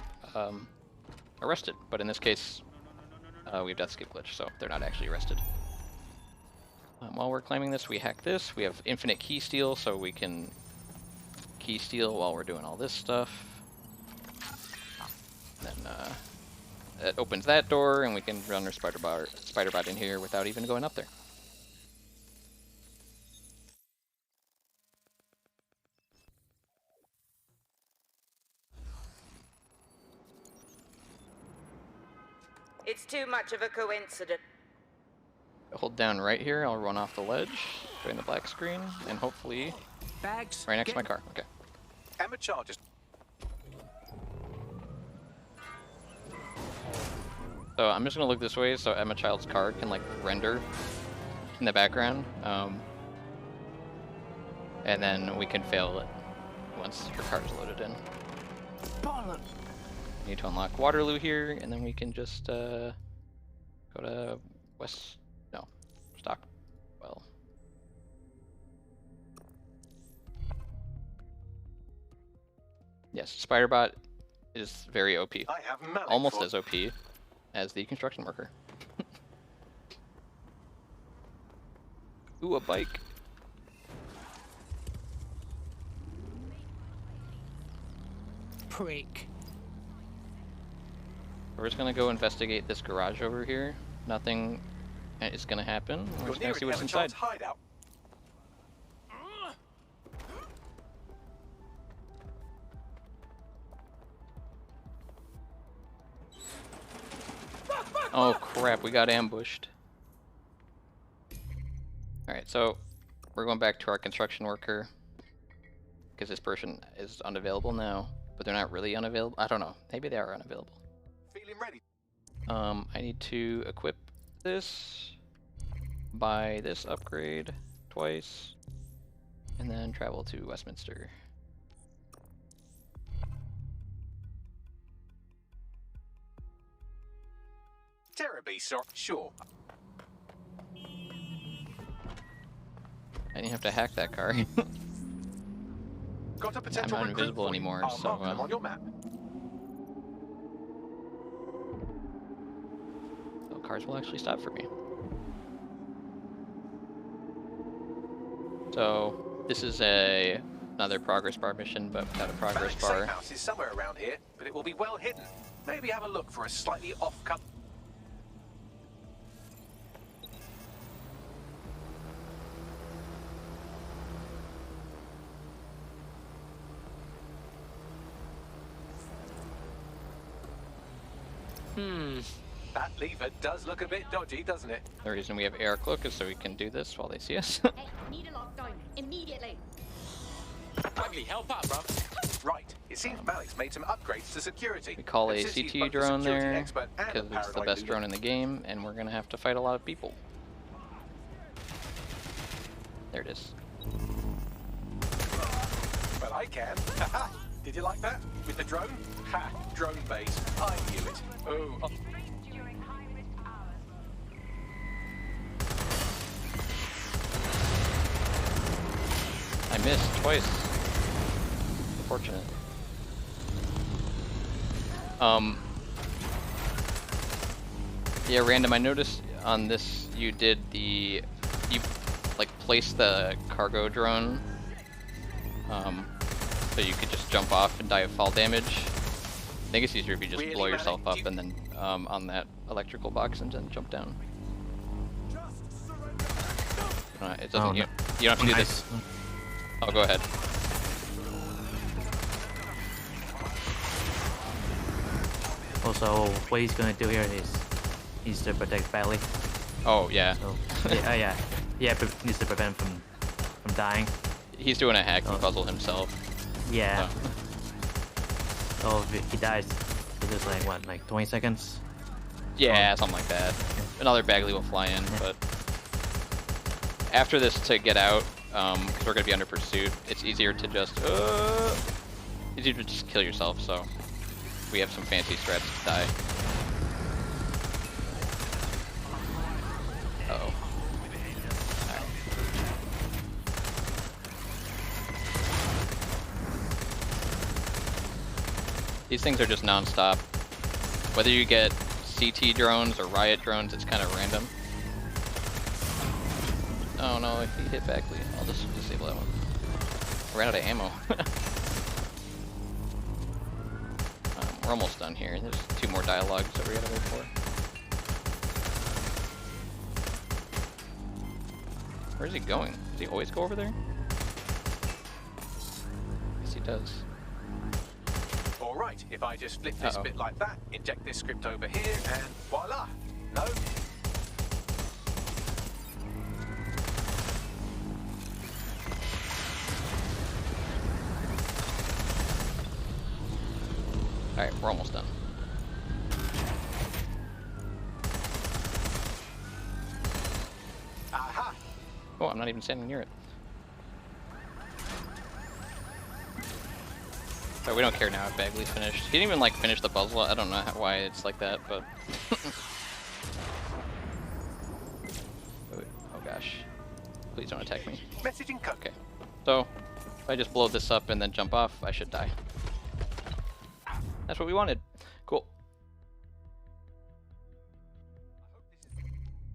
arrested. But in this case, we have death skip glitch, so they're not actually arrested. While we're climbing this, we hack this. We have infinite key steal, so we can key steal while we're doing all this stuff. Then it opens that door, and we can run our spider bot in here without even going up there. It's too much of a coincidence. Hold down right here, I'll run off the ledge, join the black screen, and hopefully right next to my car. Okay. Emma charges. So I'm just gonna look this way so Emma Child's car can like render in the background, and then we can fail it once her car's loaded in. Need to unlock Waterloo here, and then we can just go to Stockwell. Yes, Spiderbot is very OP. Almost as OP as the construction worker. Ooh, a bike. Prick. We're just gonna go investigate this garage over here. Nothing is gonna happen. We're just gonna see what's inside. Hideout. Oh crap, we got ambushed. Alright, so we're going back to our construction worker because this person is unavailable now, but they're not really unavailable. I don't know. Maybe they are unavailable. Feeling ready. I need to equip this, buy this upgrade twice, and then travel to Westminster. Terribly, sure. I didn't have to hack that car. Got a I'm potential not recruit invisible for you. anymore, I'll so mark them on your map. So cars will actually stop for me. So this is another progress bar mission, but without a progress bar. Safe house is somewhere around here, but it will be well hidden. Maybe have a look for a slightly off-cut. That lever does look a bit dodgy, doesn't it? The reason we have air cloak is so we can do this while they see us. Hey, need a lockdown immediately. Bagley, help out, bro. Right. It seems Malik's made some upgrades to security. We call And a since he's CT both a drone security there expert and a because it's the paranoid best loser. drone in the game, and we're gonna have to fight a lot of people. There it is. Well, I can. Did you like that? With the drone? Ha! Drone base. I knew it. Oh. I missed twice. Unfortunate. Yeah, Random, I noticed on this you like placed the cargo drone, so you could just jump off and die of fall damage. I think it's easier if you just blow yourself up and then on that electrical box and then jump down. It doesn't. You don't have to do this. Oh, go ahead. Also, what he's gonna do here is needs to protect Bailey. Oh yeah. So, yeah. Needs to prevent him from dying. He's doing a hacking puzzle himself. Yeah. So if he dies, it's just like what, like 20 seconds? Yeah, something like that. Another Bagley will fly in, but after this to get out, because we're gonna be under pursuit, it's easier to just kill yourself. So we have some fancy strats to die. Uh-oh. Alright. These things are just non-stop. Whether you get CT drones or riot drones, it's kind of random. Oh no, if he hit Bagley, I'll just disable that one. I ran out of ammo. We're almost done here. There's 2 more dialogues that we gotta wait for. Where's he going? Does he always go over there? Yes, he does. Alright, if I just flip this bit like that, inject this script over here, and voila! No? Alright, we're almost done. Aha! Oh, I'm not even standing near it. But we don't care now if Bagley's finished. He didn't even like finish the puzzle. I don't know why it's like that, but oh gosh. Please don't attack me. Messaging cut. Okay. So if I just blow this up and then jump off, I should die. That's what we wanted. Cool.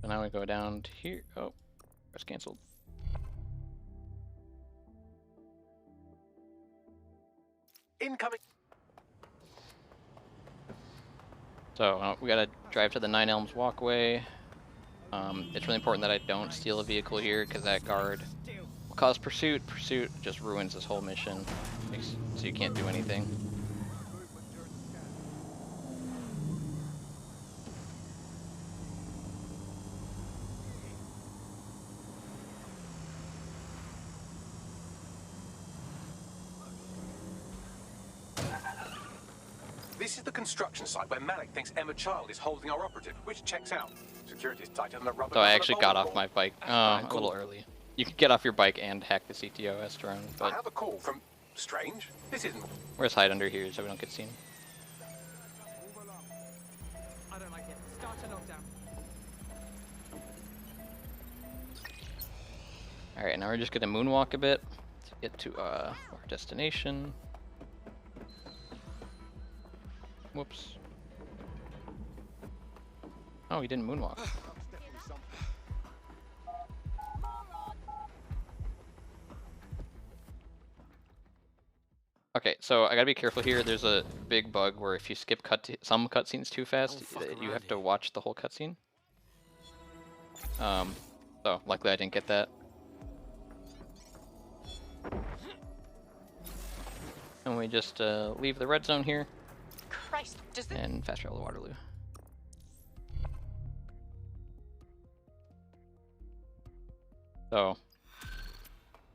So now we go down to here. Oh, press canceled. Incoming. So we gotta drive to the Nine Elms walkway. It's really important that I don't steal a vehicle here because that guard will cause pursuit. Pursuit just ruins this whole mission, so you can't do anything. This is the construction site where Malik thinks Emma Child is holding our operative, which checks out. Security's tighter than a rubber. So I actually got off my bike a little early. You can get off your bike and hack the CTOS drone, I but have a call from Strange. This isn't. let's hide under here so we don't get seen. I don't like it. Start a lockdown. Alright, now we're just gonna moonwalk a bit to get to our destination. Whoops. Oh, he didn't moonwalk. Okay, so I gotta be careful here. There's a big bug where if you skip some cutscenes too fast, you have to watch the whole cutscene. So luckily I didn't get that. And we just leave the red zone here. Christ, does this... And fast travel to Waterloo. So,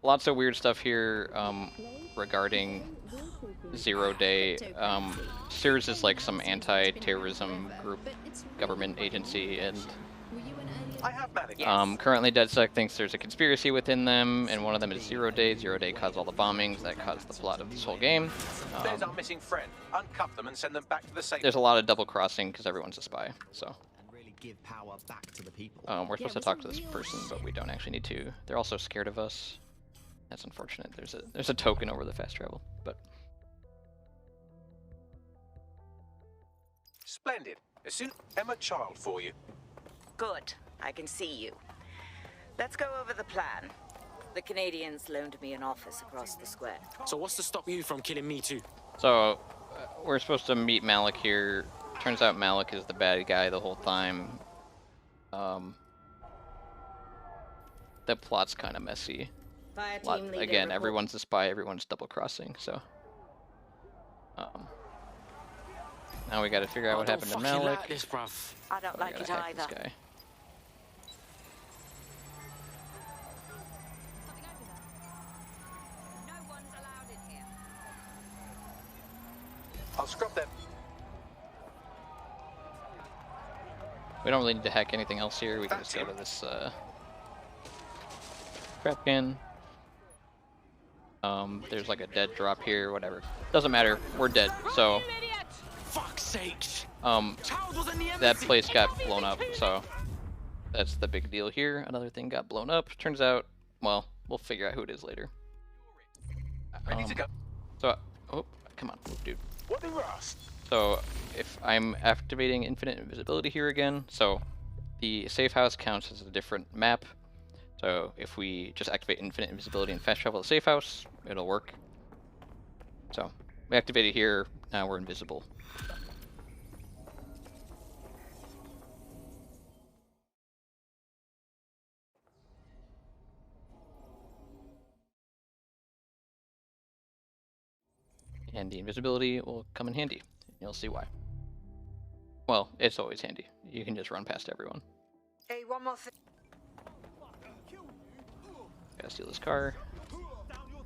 lots of weird stuff here regarding Zero Day. SIRS is like some anti-terrorism group, government agency, and I have Malik. currently DedSec thinks there's a conspiracy within them, and one of them is Zero Day. Zero Day caused all the bombings that caused the plot of this whole game. There's our missing friend. Uncuff them and send them back to the safe. There's a lot of double crossing because everyone's a spy, so. Give power back to the people. We're supposed to talk to this person, but we don't actually need to. They're also scared of us. That's unfortunate. There's a token over the fast travel, but Splendid. As soon Emma Child for you. Good. I can see you. Let's go over the plan. The Canadians loaned me an office across the square. So what's to stop you from killing me too? So, we're supposed to meet Malik here. Turns out Malik is the bad guy the whole time. The plot's kind of messy. Fire team leader Again, report. everyone's a spy, everyone's double-crossing, so... now we gotta figure out what happened to Malik. Like this, bruv. I don't like it Hack this either. guy. I'll scrub them. We don't really need to hack anything else here. We can just go to this crap can. There's like a dead drop here, whatever. Doesn't matter. We're dead. So Fuck's sakes. that place got blown up. So that's the big deal here. Another thing got blown up. Turns out, well, we'll figure out who it is later. Ready to go. So, oh, come on, dude. What the rust? So if I'm activating infinite invisibility here again, so the safe house counts as a different map. So if we just activate infinite invisibility and fast travel to the safe house, it'll work. So we activate it here, now we're invisible. And the invisibility will come in handy. You'll see why. Well, it's always handy. You can just run past everyone. Hey, one more thing. Gotta steal this car.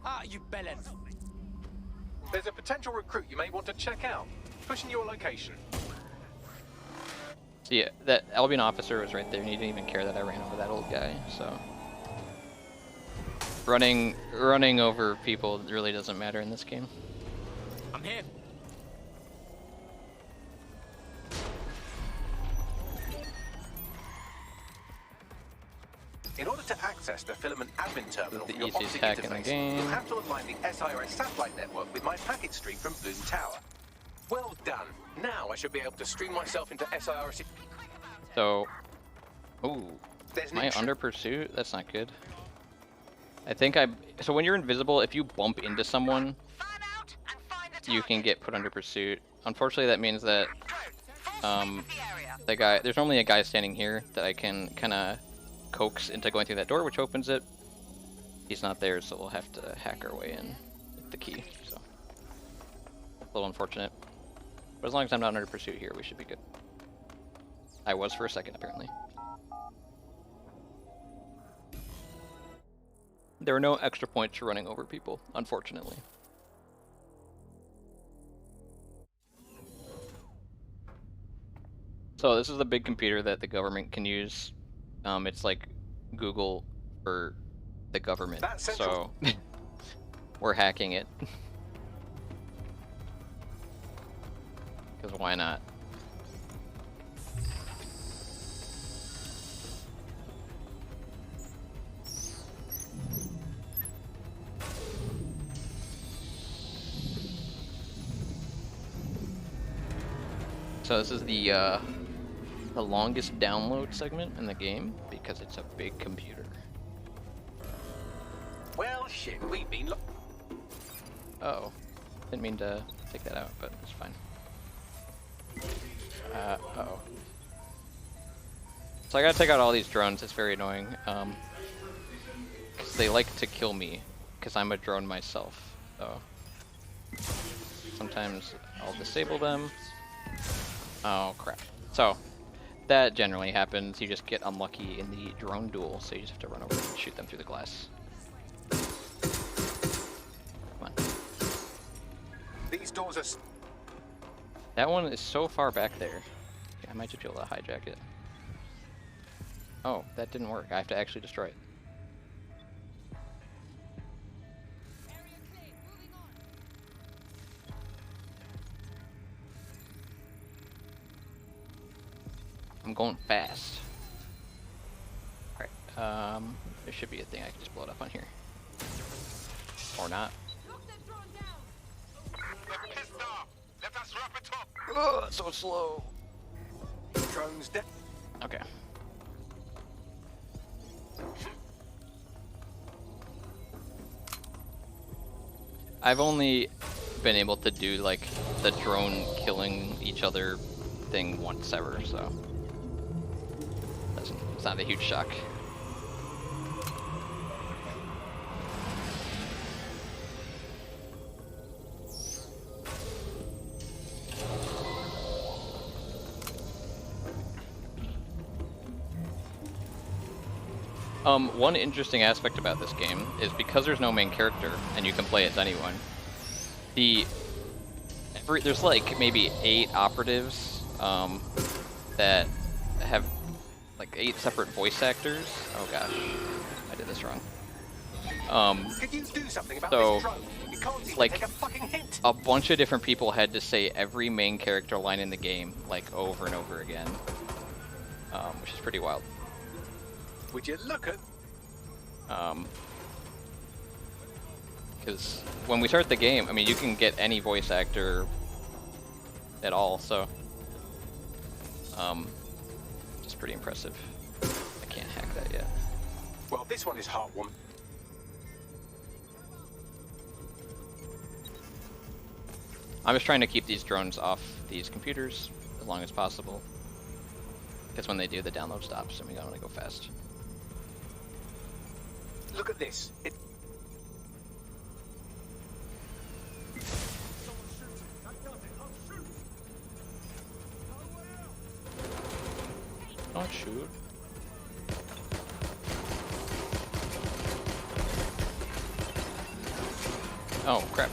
Ah, you bellend. There's a potential recruit you may want to check out. Pushing your location. So yeah, that Albion officer was right there, and he didn't even care that I ran over that old guy, so... Running over people really doesn't matter in this game. I'm here. In order to access the filament admin terminal The from your easiest optic hack in the interface, game. you'll have to align the SIRS satellite network with my packet stream from Bloom Tower. Well done. Now I should be able to stream myself into SIRS. So... Ooh. There's Am I under pursuit? That's not good. I think so when you're invisible, if you bump into someone, you can get put under pursuit. Unfortunately, that means that there's normally a guy standing here that I can kind of coax into going through that door, which opens it. He's not there, so we'll have to hack our way in with the key. So a little unfortunate, but as long as I'm not under pursuit here, we should be good. I was for a second, apparently. There are no extra points for running over people, unfortunately. So this is the big computer that the government can use. It's like Google for the government. So we're hacking it. Because why not? So this is the longest download segment in the game because it's a big computer. Well, shit, we've been. Oh, didn't mean to take that out, but it's fine. Uh-oh. So I gotta take out all these drones. It's very annoying. Because they like to kill me, because I'm a drone myself. So sometimes I'll disable them. Oh crap. So that generally happens. You just get unlucky in the drone duel, so you just have to run over and shoot them through the glass. Come on. These doors are. That one is so far back there. Okay, I might just be able to hijack it. Oh, that didn't work. I have to actually destroy it. I'm going fast. Alright, there should be a thing I can just blow it up on here. Or not. Ugh, so slow. drones down. Okay. I've only been able to do like the drone killing each other thing once ever, so it's not a huge shock. One interesting aspect about this game is because there's no main character and you can play as anyone, there's like maybe 8 operatives that have like 8 separate voice actors. Oh gosh, I did this wrong. Could you do something about So, this drone? You can't even like, take a fucking hint. a bunch of different people had to say every main character line in the game like over and over again, which is pretty wild. Would you look at? Because when we start the game, I mean, you can get any voice actor at all, so it's pretty impressive. I can't hack that yet. Well, this one is heartwarming. I'm just trying to keep these drones off these computers as long as possible, because when they do, the download stops and we want to go fast. Look at this. Don't shoot. Oh, crap.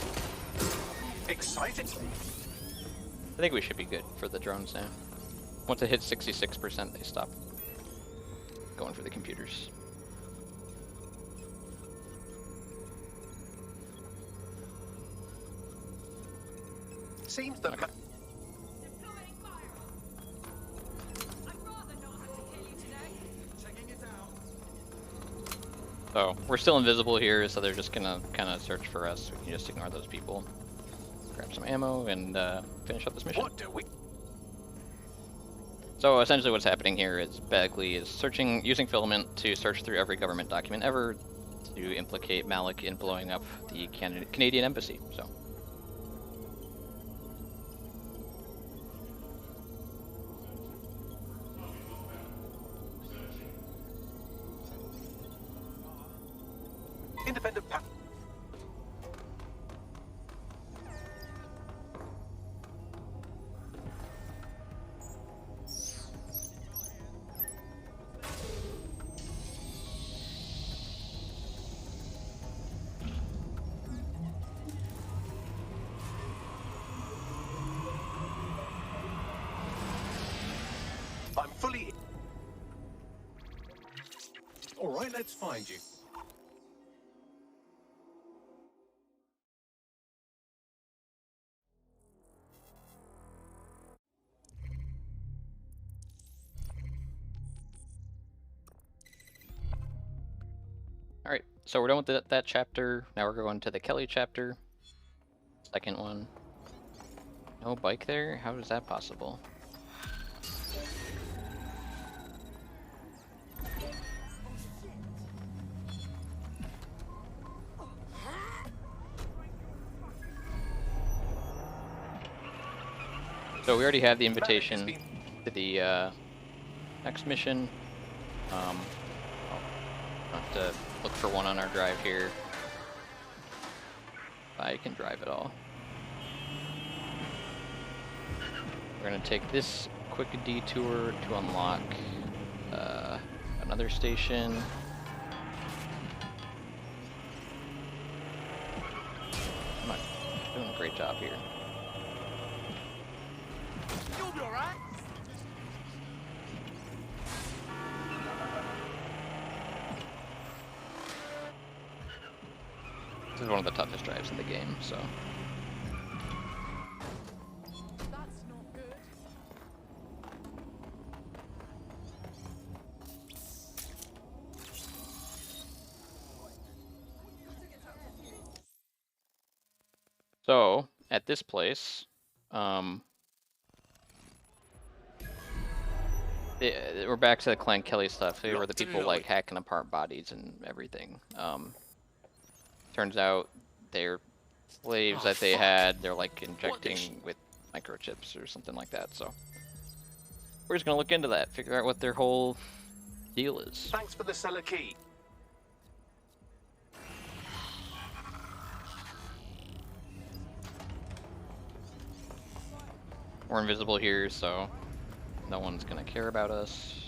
Exciting. I think we should be good for the drones now. Once it hits 66%, they stop going for the computers. Seems that. Okay. So we're still invisible here, so they're just gonna kind of search for us. We can just ignore those people, grab some ammo, and finish up this mission. What do we? So essentially, what's happening here is Bagley is using filament to search through every government document ever to implicate Malik in blowing up the Canadian embassy. So. Independent path. I'm fully. All right, let's find you. Alright, so we're done with that chapter. Now we're going to the Kelly chapter. Second one. No bike there? How is that possible? So we already have the invitation to the next mission. I'll have to look for one on our drive here. I can drive it all. We're gonna take this quick detour to unlock another station. I'm not doing a great job here. You'll be all right. This is one of the toughest drives in the game, so. That's not good. So, at this place, we're back to the Clan Kelly stuff. They were the people like hacking apart bodies and everything. Turns out they're slaves that they had. They're like injecting with microchips or something like that. So we're just gonna look into that, figure out what their whole deal is. Thanks for the cellar key. We're invisible here, so no one's gonna care about us.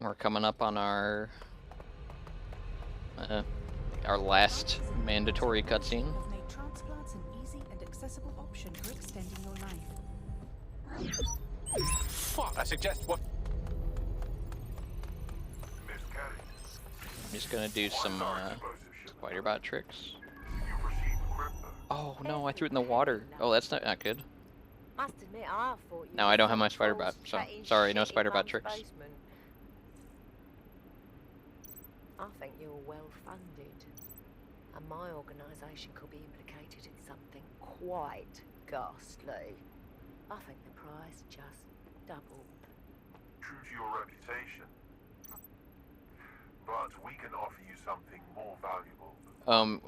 We're coming up on our last mandatory cutscene. Have made transplants an easy and accessible option for extending your life. Fuck, I suggest what? I'm just gonna do some spider bot tricks. Oh no, I threw it in the water. Oh, that's not good. Must admit, I thought you Now I don't have my spider bot, so sorry, no spider bot tricks. basement. I think you're well funded, and my organisation could be implicated in something quite ghastly. I think the price just doubled. True to your reputation. But we can offer you something more valuable.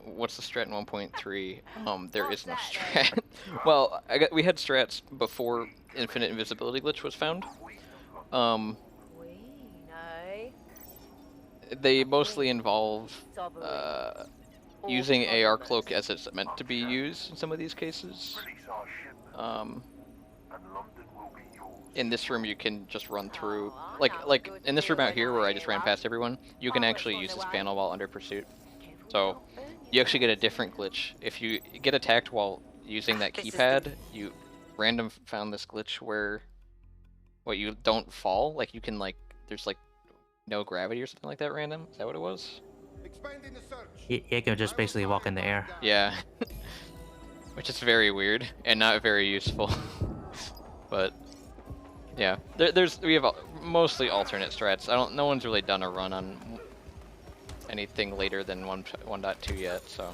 What's the strat in 1.3? There is no strat. Well, we had strats before infinite invisibility glitch was found. They mostly involve using AR cloak as it's meant to be used in some of these cases. In this room you can just run through, like in this room out here where I just ran past everyone, you can actually use this panel while under pursuit. So you actually get a different glitch. If you get attacked while using that keypad, you random found this glitch where you don't fall, like you can there's no gravity or something like that random. Is that what it was? You can just basically walk in the air. Yeah. Which is very weird and not very useful. But yeah, we have mostly alternate strats. No one's really done a run on anything later than 1.2 yet, so.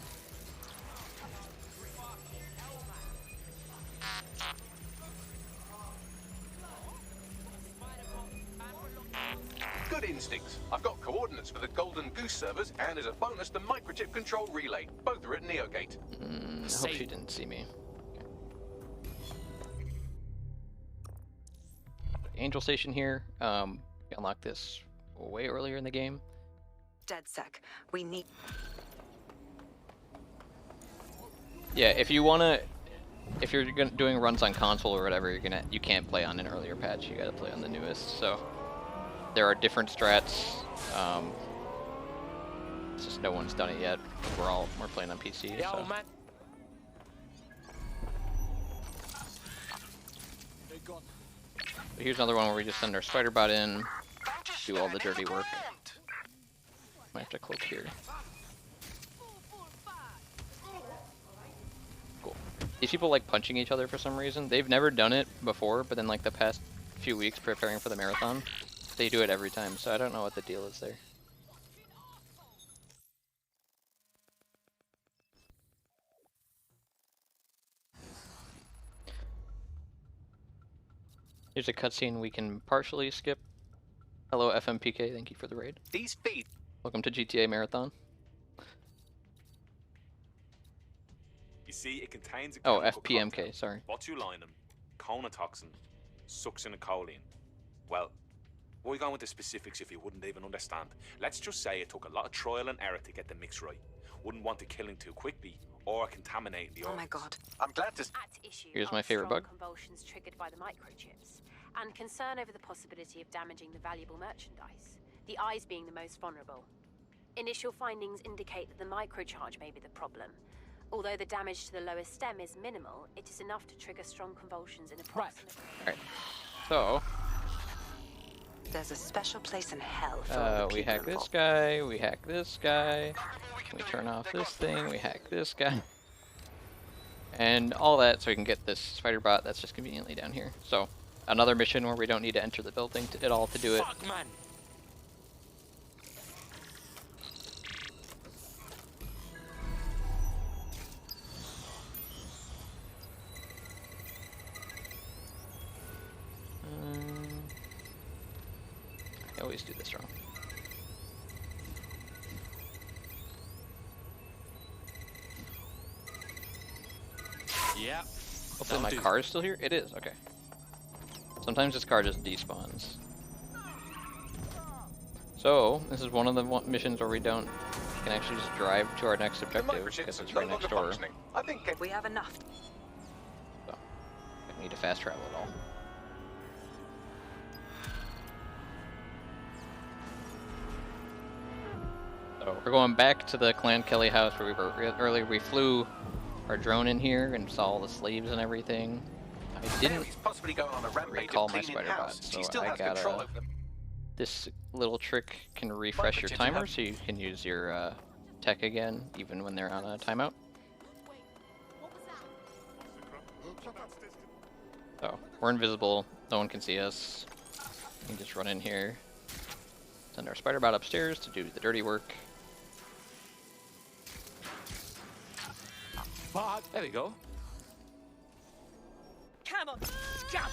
Good instincts. I've got coordinates for the Golden Goose servers, and as a bonus, the microchip control relay. Both are at Neogate. I hope she didn't see me. Angel Station here. We unlocked this way earlier in the game. Dead sec. We need. Yeah, if you're doing runs on console or whatever, you can't play on an earlier patch. You gotta play on the newest. So there are different strats. It's just no one's done it yet. We're playing on PC. So. But here's another one where we just send our spider bot in, do all the dirty work. Might have to cloak here. Cool. These people like punching each other for some reason. They've never done it before, but then like the past few weeks preparing for the marathon, they do it every time, so I don't know what the deal is there. Here's a cutscene we can partially skip. Hello FMPK, thank you for the raid. These feet. Welcome to GTA Marathon. You see, it contains a FPMK, content. sorry. Botulinum, conotoxin, succinylcholine. Well, why go into specifics if you wouldn't even understand? Let's just say it took a lot of trial and error to get the mix right. Wouldn't want it killing too quickly or contaminating the organs. Oh my god. I'm glad to... Here's my favorite bug. Convulsions triggered by the microchips, and concern over the possibility of damaging the valuable merchandise, the eyes being the most vulnerable. Initial findings indicate that the microcharge may be the problem. Although the damage to the lower stem is minimal, it is enough to trigger strong convulsions in approximately... Alright, so... There's a special place in hell for we hack this guy, we hack this guy, we turn off this thing, we hack this guy. And all that so we can get this spider bot that's just conveniently down here. So, another mission where we don't need to enter the building at all to do it. Fuck, man. always do this wrong. Yeah. Hopefully my car is still here. It is. Okay. Sometimes this car just despawns. So this is one of the missions where we can actually just drive to our next objective because it's right next door. I think we have enough. So I don't need to fast travel at all. So we're going back to the Clan Kelly house where we were earlier. We flew our drone in here and saw all the slaves and everything. I didn't possibly going on a rampage recall my of spider bot, so still I has got control over them. this little trick can refresh your timer, so you can use your tech again even when they're on a timeout. So we're invisible, no one can see us. We can just run in here, send our spider bot upstairs to do the dirty work. There we go. Come on, jump!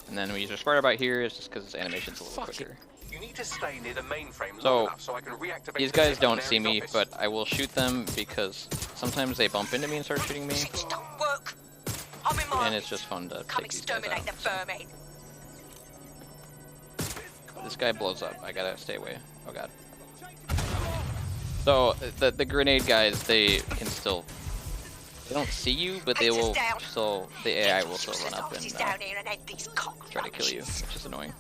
And then we use our spider bot here, it's just because its animation's a little quicker. You need to stay near the mainframe So, long enough so I can reactivate these the guys system don't in see me, Mary's but I will shoot them because sometimes they bump into me and start shooting me. Don't work. I'm in my And it's just fun to come take these guys exterminate out. the vermin. This guy blows up. I gotta stay away. Oh god. So the grenade guys, they can still, they don't see you, but they will still, the AI will still run up and try to kill you, which is annoying.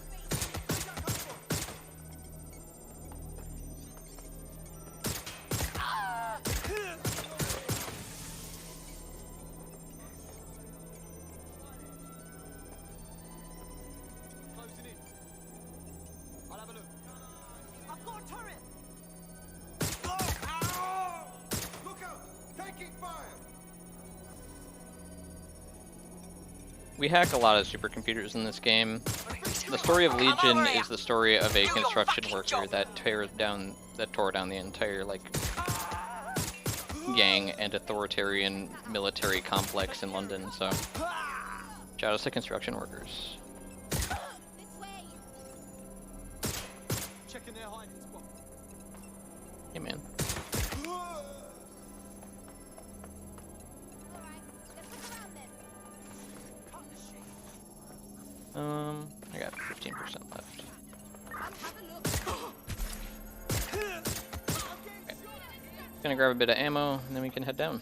We hack a lot of supercomputers in this game. The story of Legion is the story of a construction worker that tore down the entire gang and authoritarian military complex in London. So, shout out to construction workers. Checking their hiding spot. Hey man. I got 15% left. Okay. Gonna grab a bit of ammo, and then we can head down.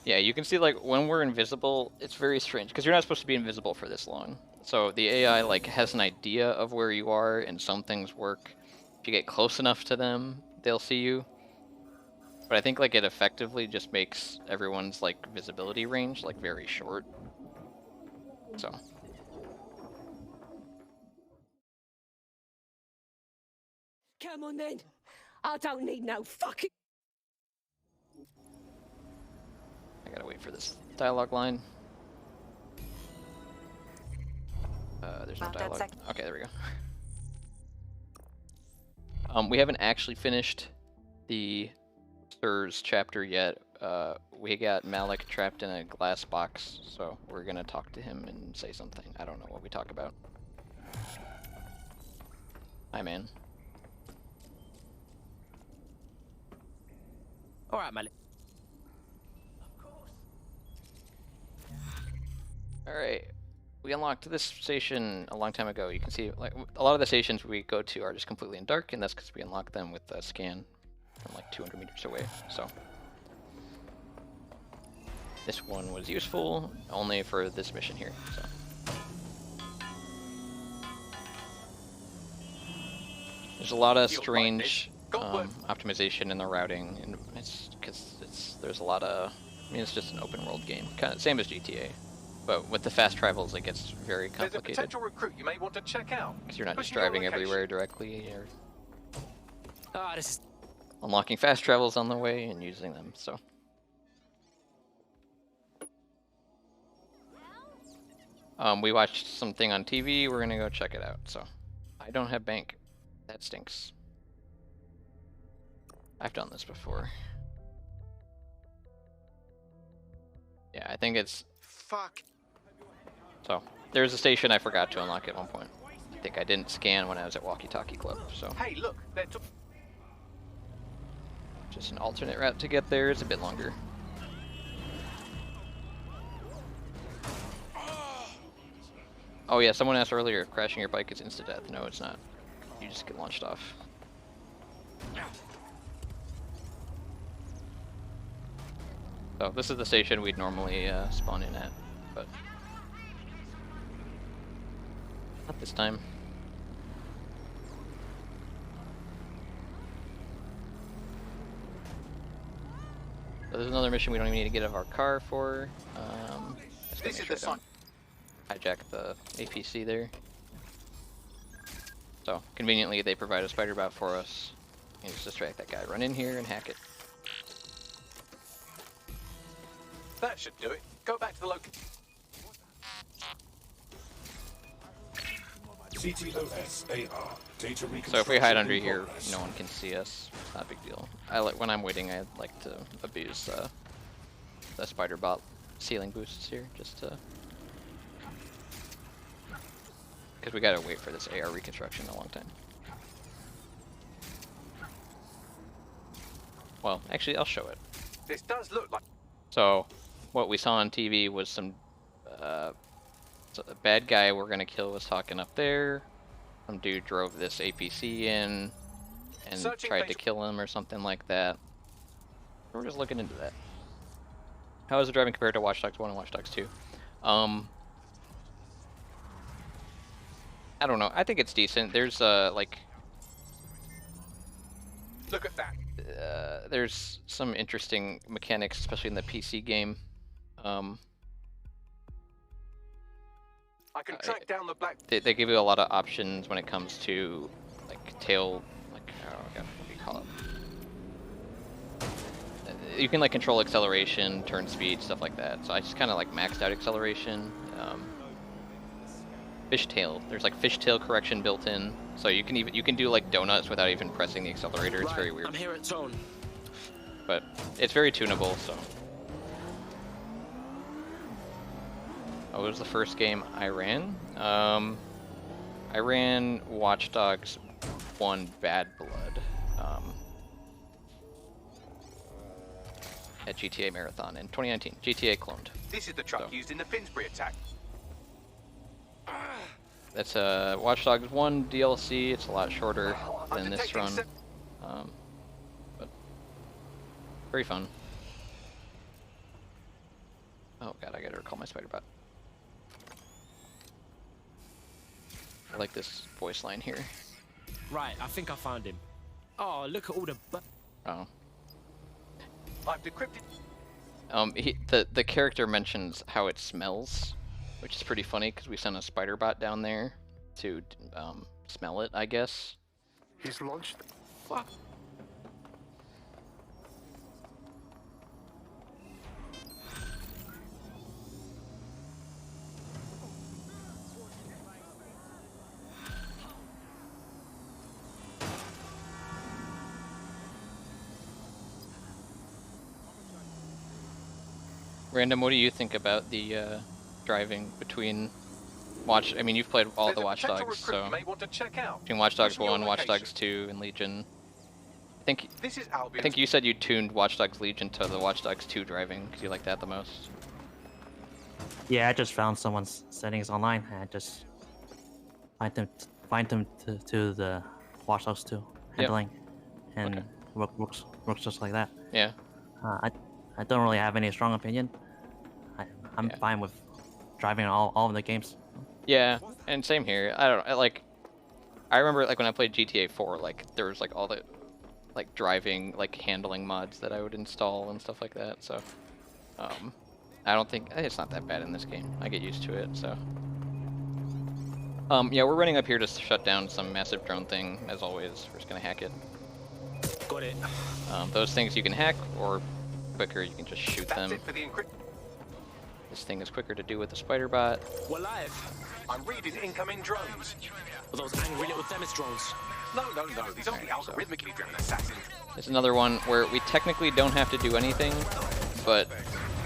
Yeah, you can see like when we're invisible, it's very strange because you're not supposed to be invisible for this long. So the AI like has an idea of where you are, and some things work. If you get close enough to them, they'll see you. But I think like it effectively just makes everyone's like visibility range like very short. So. Come on then. I don't need no fucking. I gotta wait for this dialogue line. There's no dialogue. Okay, there we go. We haven't actually finished the Sir's chapter yet. We got Malik trapped in a glass box, so we're gonna talk to him and say something. I don't know what we talk about. Hi, man. All right, Malik. All right. We unlocked this station a long time ago. You can see like a lot of the stations we go to are just completely in dark, and that's because we unlock them with a scan from like 200 meters away. So this one was useful only for this mission here. So there's a lot of strange optimization in the routing, and it's because there's a lot of. I mean, it's just an open world game, kind of same as GTA. But with the fast travels, it gets very There's a complicated. potential recruit you may want to check out. Because you're not just Pushing your driving location. everywhere directly, you're This is unlocking fast travels on the way and using them, so. We watched something on TV, we're gonna go check it out, so. I don't have bank. That stinks. I've done this before. Yeah, I think it's... Fuck. So, there's a station I forgot to unlock at one point. I think I didn't scan when I was at Walkie Talkie Club, so... Hey, look, they're Just an alternate route to get there. It's a bit longer. Oh yeah, someone asked earlier if crashing your bike is insta-death. No, it's not. You just get launched off. So this is the station we'd normally spawn in at, but not this time. So there's another mission we don't even need to get out of our car for. This is the sign. Hijack the APC there. So conveniently, they provide a spider bot for us. You just distract that guy. Run in here and hack it. That should do it. Go back to the location. CTOS-AR. Data reconstruction. So if we hide under in here, progress. no one can see us. It's not a big deal. I like when I'm waiting. I like to abuse the spider bot ceiling boosts here, just to, because we gotta wait for this AR reconstruction a long time. Well, actually, I'll show it. This does look like. So, what we saw on TV was some so the bad guy we're gonna kill was talking up there. Some dude drove this APC in and tried to kill him or something like that. We're just looking into that. How is the driving compared to Watch Dogs 1 and Watch Dogs 2? I don't know. I think it's decent. There's like, look at that. There's some interesting mechanics, especially in the PC game. I can track down the black. They give you a lot of options when it comes to like tail, like oh god, what do you call it? You can like control acceleration, turn speed, stuff like that. So I just kind of like maxed out acceleration. Fishtail. There's like fishtail correction built in, so you can do like donuts without even pressing the accelerator. It's very weird. I'm here at tone. But it's very tunable. So. Oh, it was the first game I ran. I ran Watch Dogs 1 Bad Blood at GTAMarathon in 2019. GTA cloned. This is the truck used in the Finsbury attack. That's Watch Dogs 1 DLC. It's a lot shorter than this run, but very fun. Oh god, I gotta recall my spider bot. I like this voice line here. Right, I think I found him. Oh, look at all the. Oh. I've decrypted. The character mentions how it smells, which is pretty funny because we sent a spider bot down there to smell it, I guess. He's launched. Fuck. Random, what do you think about the driving between I mean, you've played all the Watch Dogs, so between Watch Dogs 1, Watch Dogs 2, and Legion. I think you said you tuned Watch Dogs Legion to the Watch Dogs 2 driving because you like that the most. Yeah, I just found someone's settings online and I just find them to the Watch Dogs 2 handling, and works just like that. Yeah. I don't really have any strong opinion. I'm fine with driving all of the games. Yeah, and same here. I don't know, I remember like when I played GTA 4, like there was like all the like driving, like handling mods that I would install and stuff like that. So I don't think it's not that bad in this game. I get used to it. So yeah, we're running up here to shut down some massive drone thing. As always, we're just gonna hack it. Got it. Those things you can hack, or quicker, you can just shoot them. This thing is quicker to do with the spider bot. We're live. I'm reading incoming drones. Are those angry little Themis drones? No. These aren't the algorithmically driven assassins. There's another one where we technically don't have to do anything, but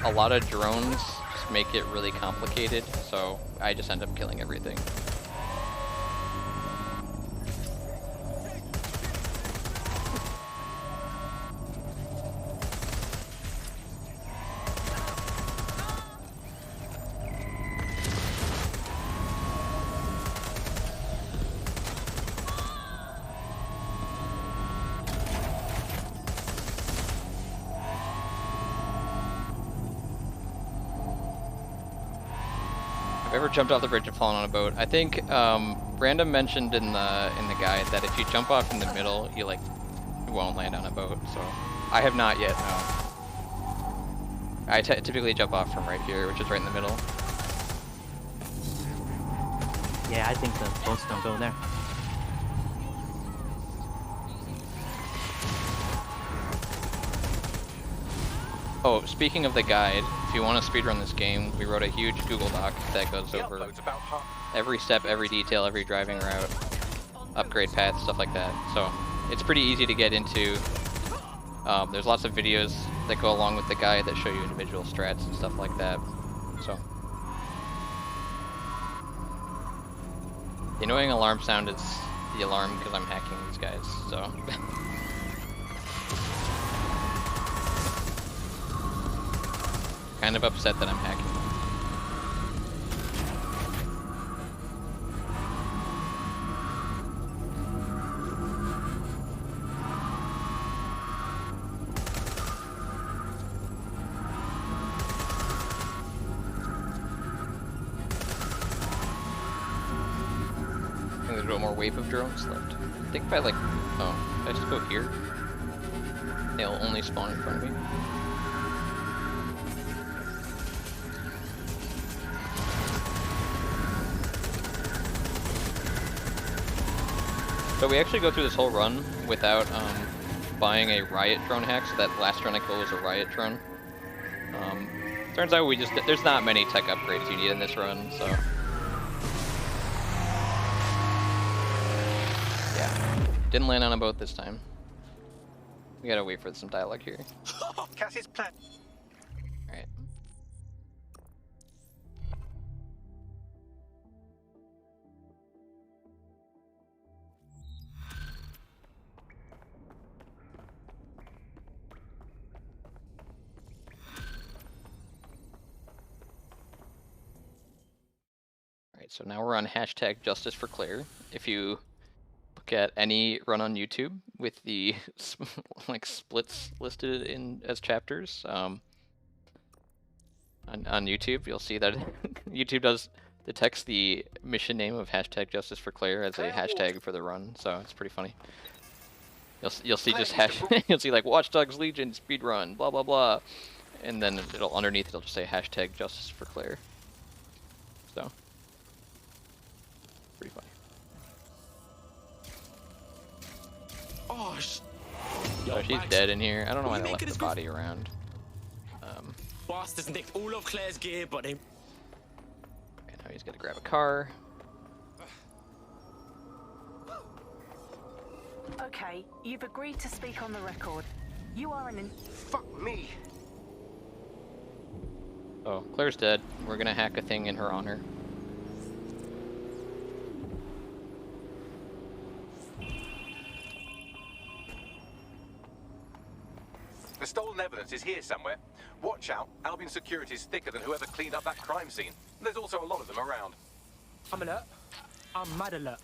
a lot of drones just make it really complicated, so I just end up killing everything. Ever jumped off the bridge and fallen on a boat? I think Brandon mentioned in the guide that if you jump off in the middle, you won't land on a boat. So I have not yet. No. I typically jump off from right here, which is right in the middle. Yeah, I think the boats don't go there. Oh, speaking of the guide, if you want to speedrun this game, we wrote a huge Google Doc that goes over every step, every detail, every driving route, upgrade paths, stuff like that. So it's pretty easy to get into. There's lots of videos that go along with the guide that show you individual strats and stuff like that. So the annoying alarm sound is the alarm because I'm hacking these guys. So. Kind of upset that I'm hacking them. I think there's one more wave of drones left. I think if I oh, if I just go here, they'll only spawn in front of me. So we actually go through this whole run without buying a riot drone hack, so that last drone I killed was a riot drone. Turns out there's not many tech upgrades you need in this run, so. Yeah, didn't land on a boat this time. We gotta wait for some dialogue here. Cassie's plan. Alright. So now we're on hashtag Justice for Claire. If you look at any run on YouTube with the splits listed in as chapters on YouTube, you'll see that YouTube detects the mission name of hashtag Justice for Claire as a hashtag for the run. So it's pretty funny. You'll see just you'll see like Watch Dogs Legion speedrun blah blah blah, and then underneath it'll just say hashtag Justice for Claire. So. Pretty funny. Oh, so she's dead in here. I don't know why they left the body around. Bastards nicked all of Claire's gear, but they. Okay, now he's gonna grab a car. Okay, you've agreed to speak on the record. You are an Fuck me. Oh, Claire's dead. We're gonna hack a thing in her honor. The stolen evidence is here somewhere. Watch out, Albion security is thicker than whoever cleaned up that crime scene. There's also a lot of them around. I'm alert. I'm mad alert.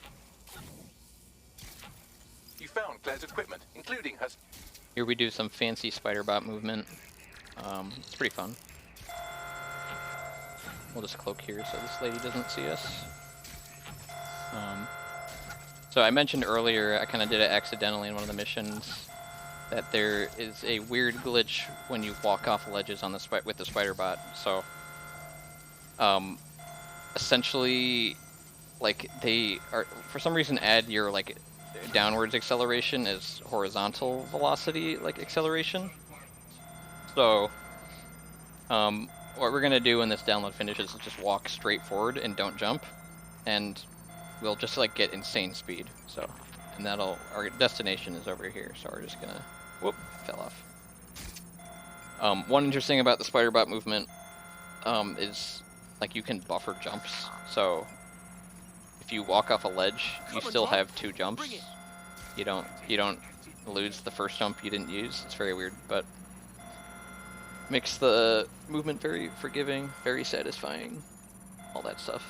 You found Claire's equipment, including her... Here we do some fancy spider bot movement. It's pretty fun. We'll just cloak here so this lady doesn't see us. So I mentioned earlier, I kind of did it accidentally in one of the missions, that there is a weird glitch when you walk off ledges on with the spider bot. So, essentially, they are for some reason add your downwards acceleration as horizontal velocity acceleration. So, what we're gonna do when this download finishes is just walk straight forward and don't jump, and we'll just like get insane speed. So, and that'll, our destination is over here. So we're just gonna, whoop, fell off. One interesting about the spider bot movement is like you can buffer jumps. So if you walk off a ledge, you still have 2 jumps. You don't lose the first jump you didn't use. It's very weird, but makes the movement very forgiving, very satisfying, all that stuff.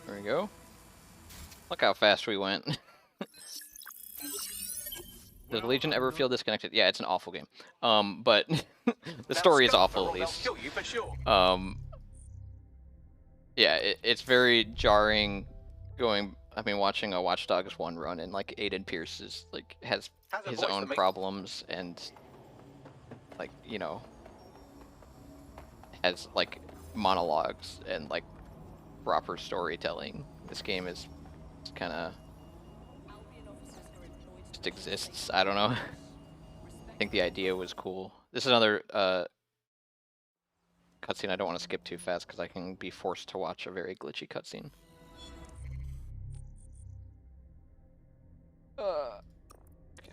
There we go. Look how fast we went. Does the Legion ever feel disconnected? Yeah, it's an awful game. But the story is awful at least. Yeah, it's very jarring watching a Watch Dogs 1 run, and like Aiden Pierce is like has his own problems and like, you know, has like monologues and like proper storytelling. This game is kind of just exists. I don't know. I think the idea was cool. This is another cutscene I don't want to skip too fast because I can be forced to watch a very glitchy cutscene. Okay.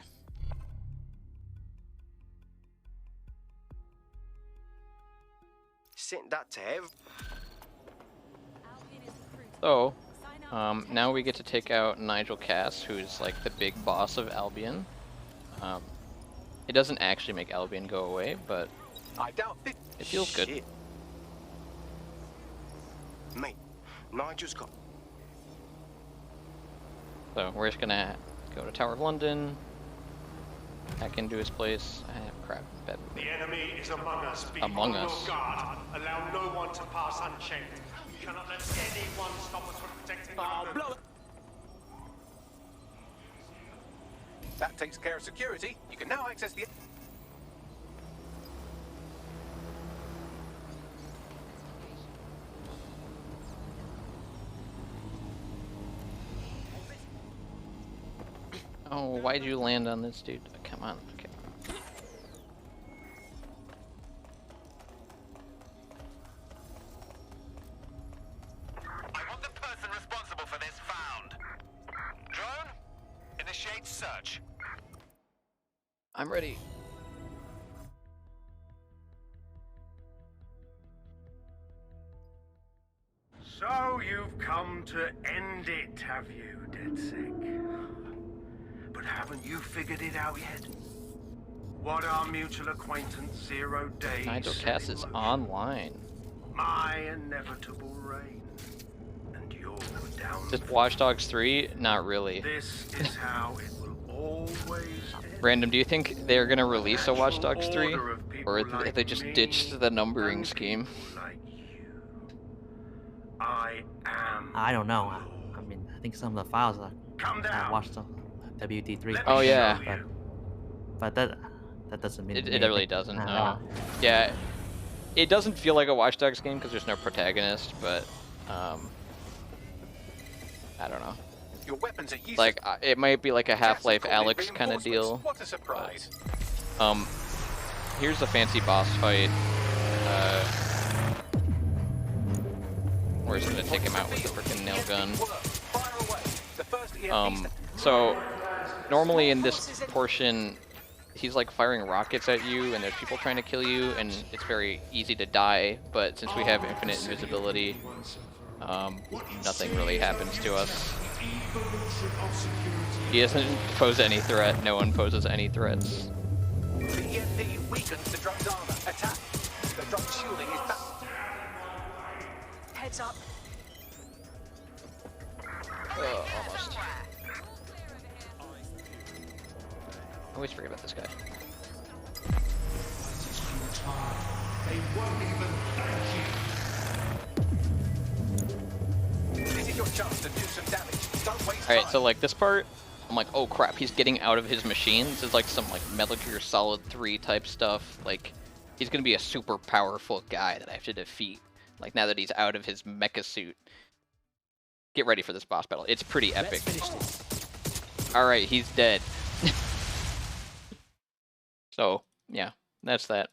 Sent that to him. So, now we get to take out Nigel Cass, who's like the big boss of Albion. It doesn't actually make Albion go away, but it feels good. Mate, Nigel's got. So we're just gonna go to Tower of London, back into his place. Crap, bad. The enemy is among us. Be Among on us. your guard. Allow no one to pass unchecked. You cannot let anyone stop us from protecting the That takes care of security. You can now access the... Oh, why'd you land on this dude? Come on. Okay. I want the person responsible for this found. Drone, initiate search. I'm ready. So you've come to end it, have you, DeadSick? But haven't you figured it out yet? What our mutual acquaintance 0 Day Nigel set Cass in is motion. online. My inevitable reign. And you're down. Just Watch Dogs 3? Not really. This is how it will always end. Random, do you think they're gonna release a Watch Dogs 3? Or if they just ditched the numbering scheme? I don't know. I mean, I think some of the files I watched on WD3. Oh yeah. But that doesn't mean It really doesn't. No. Yeah, it doesn't feel like a Watch Dogs game because there's no protagonist, but I don't know. Your weapons are useless. Like it might be like a Half-Life Alyx kind of deal. What a surprise. But, here's a fancy boss fight. We're just gonna take him out with the freaking nail gun. So normally in this portion, he's like firing rockets at you, and there's people trying to kill you, and it's very easy to die. But since we have infinite invisibility, nothing really happens to us. He doesn't pose any threat. No one poses any threats. The EMP weakens the drum's armor. Attack. The drum's shielding is back. Heads up. Almost. I always forget about this guy. They won't even thank you. your chance to do some damage. Don't waste Alright, time. so like this part, I'm like, oh crap, he's getting out of his machines. It's like some like Metal Gear Solid 3 type stuff. Like, he's gonna be a super powerful guy that I have to defeat. Like, now that he's out of his mecha suit. Get ready for this boss battle. It's pretty epic. Alright, he's dead. So, yeah, that's that.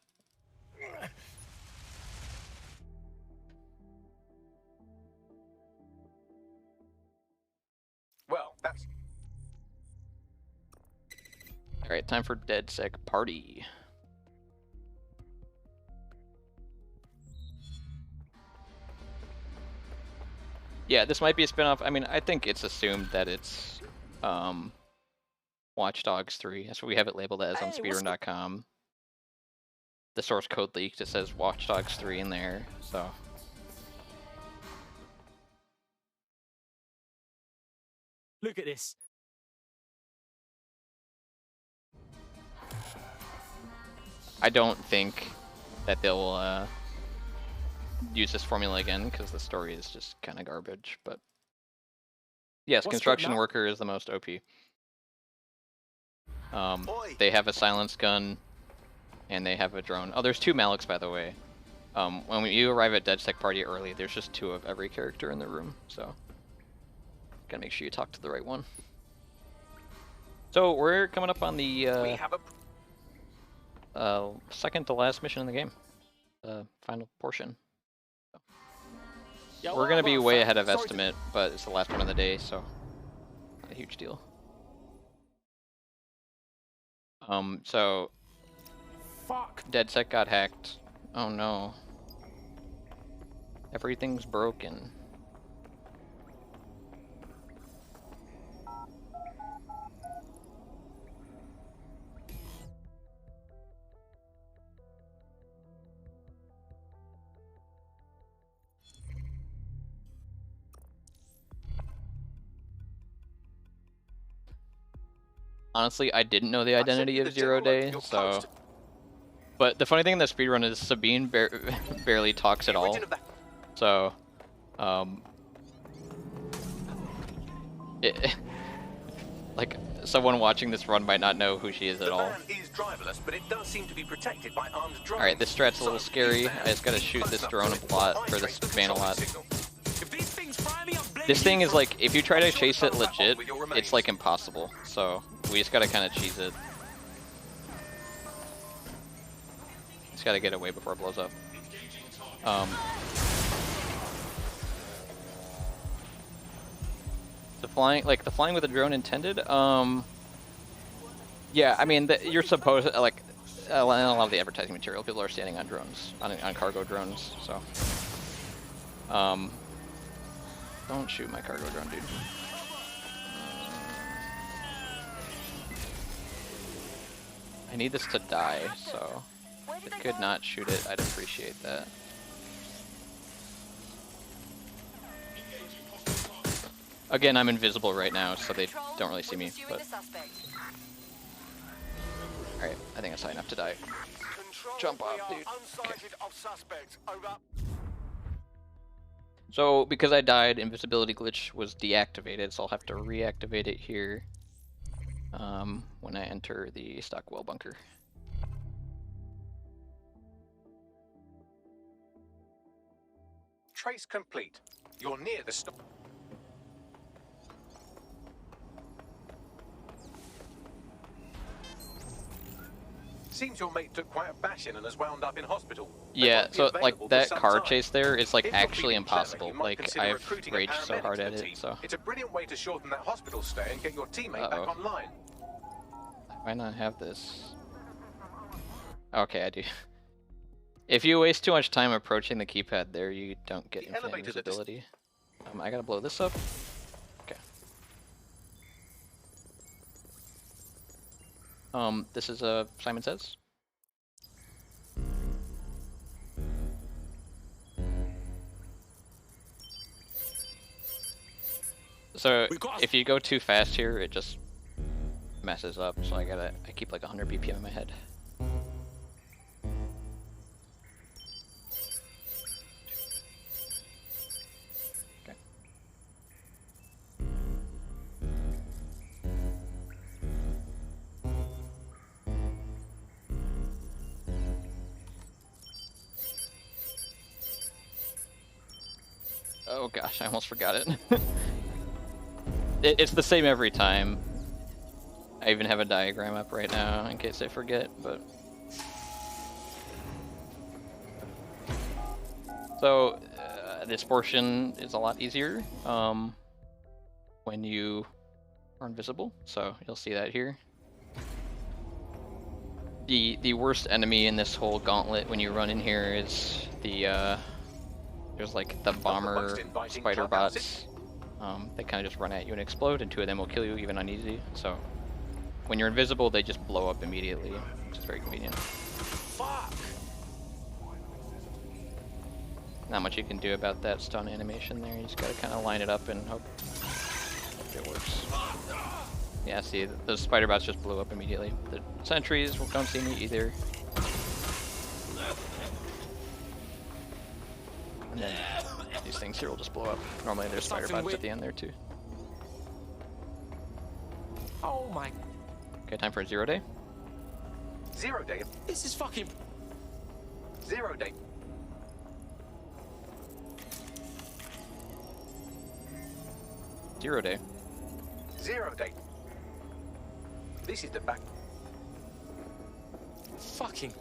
Well, that's... Alright, time for DedSec Party. Yeah, this might be a spin-off. I mean, I think it's assumed that it's Watch Dogs 3. That's what we have it labeled as on speedrun.com. The source code leaked. It says Watch Dogs 3 in there, so... Look at this. I don't think that they'll use this formula again, because the story is just kind of garbage, but... Yes, What's construction good now? worker is the most OP. They have a silence gun, and they have a drone. Oh, there's 2 Maliks, by the way. When you arrive at DedSec Party early, there's just 2 of every character in the room, so... Gotta make sure you talk to the right one. So, we're coming up on the second to last mission in the game. The final portion. So. We're gonna be way ahead of estimate, but it's the last one of the day, so... Not a huge deal. So... Fuck. DedSec got hacked. Oh no. Everything's broken. Honestly, I didn't know the identity of Zero Day, so... But the funny thing in the speedrun is Sabine barely talks at all. So, like, someone watching this run might not know who she is at all. is driverless, but it does seem to be protected by armed drones. Alright, this strat's a little scary. I just gotta shoot this drone a lot, or this van a lot. This thing is like, if you try to chase it legit, it's like impossible. So, we just gotta kind of cheese it. Just gotta get away before it blows up. The flying with a drone intended? Yeah, I mean, you're supposed to, like, a lot of the advertising material, people are standing on drones, on cargo drones, so. Don't shoot my cargo drone, dude. I need this to die, so if it could not shoot it, I'd appreciate that. Again, I'm invisible right now, so they don't really see me, but... Alright, I think I saw enough to die. Jump off, dude. Okay. So, because I died, invisibility glitch was deactivated, so I'll have to reactivate it here when I enter the Stockwell bunker. Trace complete. You're near the stop. Seems your mate took quite a bashing and has wound up in hospital. Yeah, so like that car chase there is like actually impossible. Like I've raged so hard at it, so. It's a brilliant way to shorten that hospital stay and get your teammate back online. Why not have this? Okay, I do. If you waste too much time approaching the keypad there, you don't get infinite visibility. I gotta blow this up. Okay. This is Simon Says. So if you go too fast here, it just messes up. So I keep like 100 BPM in my head. Okay. Oh gosh, I almost forgot it. It's the same every time. I even have a diagram up right now in case I forget, but... So, this portion is a lot easier when you are invisible, so you'll see that here. The worst enemy in this whole gauntlet when you run in here is the, there's like the bomber spider bots. They kind of just run at you and explode, and 2 of them will kill you even on easy, so... When you're invisible, they just blow up immediately, which is very convenient. Fuck! Not much you can do about that stun animation there. You just gotta kind of line it up and hope it works. Yeah, see, those spider bots just blew up immediately. The sentries don't see me either. And then these things here will just blow up. Normally there's spider bots at the end there too. Oh my... Okay, time for a 0 day. 0 day. This is fucking... 0 day. Zero day. 0 day. This is the back. Fucking...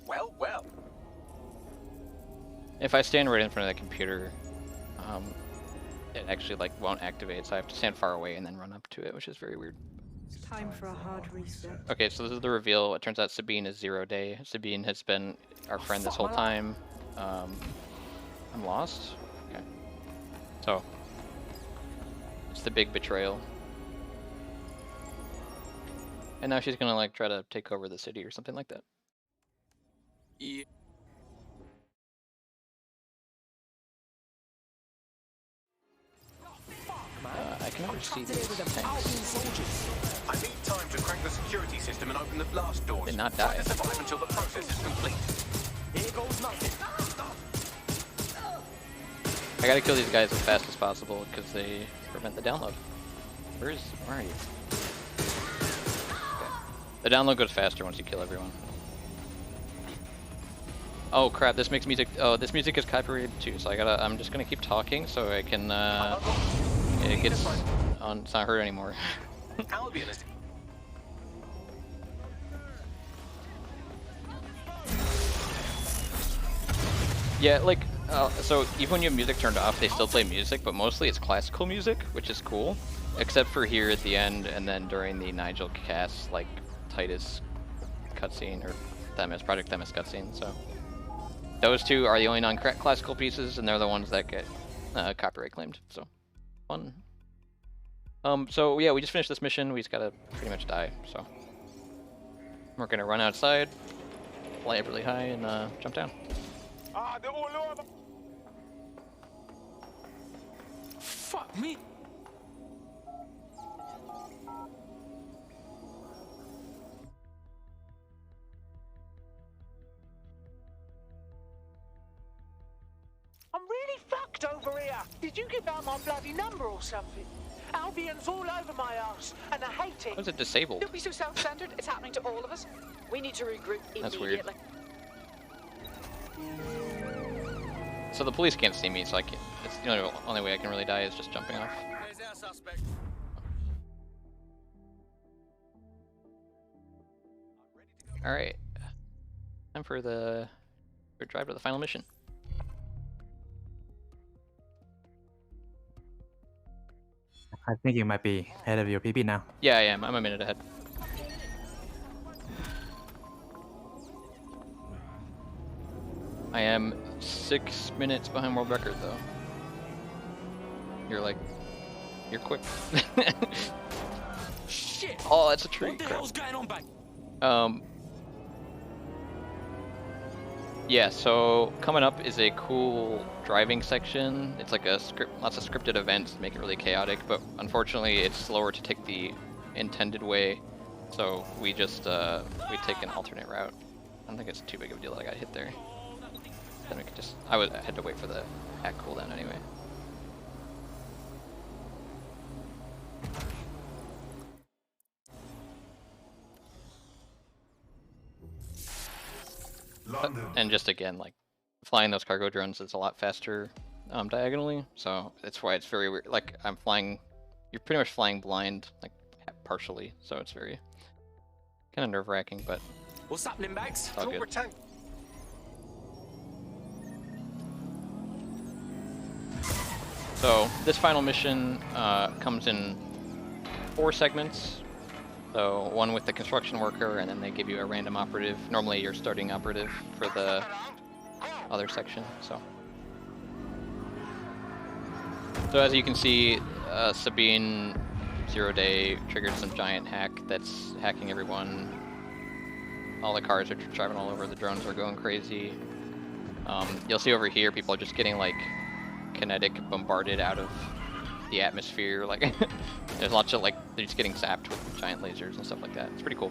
Well, well. If I stand right in front of the computer, it actually like won't activate, so I have to stand far away and then run up to it, which is very weird. It's time for a hard reset. Okay, so this is the reveal. It turns out Sabine is 0 day. Sabine has been our friend this whole time. I'm lost? Okay. So, it's the big betrayal. And now she's gonna like try to take over the city or something like that. Yeah. I can never see these tanks. I need time to crack the security system and open the blast doors. Did not die. Try to survive until the process is complete. Here goes nothing. I gotta kill these guys as fast as possible because they prevent the download. Where are you? Okay. The download goes faster once you kill everyone. Oh crap, this makes music, oh, this music is copyrighted too, so I'm just gonna keep talking so I can, it gets on, it's not heard anymore. Yeah, like, so even when you have music turned off, they still play music, but mostly it's classical music, which is cool. Except for here at the end, and then during the Nigel Cass, like, Titus cutscene, or Themis, Project Themis cutscene, so. Those 2 are the only non-classical pieces, and they're the ones that get copyright claimed, so. Fun. So yeah, we just finished this mission, we just gotta pretty much die, so. We're gonna run outside, fly up really high, and jump down. Fuck me. I'm really fucked over here. Did you give out my bloody number or something? Albion's all over my ass, and I hate it. How is it disabled? Don't be so self-centered. It's happening to all of us. We need to regroup That's immediately. Weird. So the police can't see me, so I can't. It's the only way I can really die is just jumping off. There's our suspect. All right, time for the drive to the final mission. I think you might be ahead of your PB now. Yeah, I am. I'm a minute ahead. I am 6 minutes behind world record, though. You're quick. Shit! Oh, that's a tree. What the hell's going on back? Yeah, so coming up is a cool driving section. It's like lots of scripted events to make it really chaotic, but unfortunately it's slower to take the intended way, so we just we take an alternate route. I don't think it's too big of a deal that I got hit there. Then we could just I had to wait for the hack cooldown anyway. And just again, like flying those cargo drones is a lot faster diagonally, so that's why it's very weird. Like I'm flying, you're pretty much flying blind, like partially, so it's very kind of nerve-wracking, but what's happening, Bags? all good. So this final mission comes in 4 segments. So one with the construction worker, and then they give you a random operative. Normally you're starting operative for the other section. So as you can see, Sabine 0 Day triggered some giant hack that's hacking everyone. All the cars are driving all over, the drones are going crazy. You'll see over here people are just getting like kinetic bombarded out of the atmosphere. Like there's lots of like, they're just getting zapped with giant lasers and stuff like that. It's pretty cool.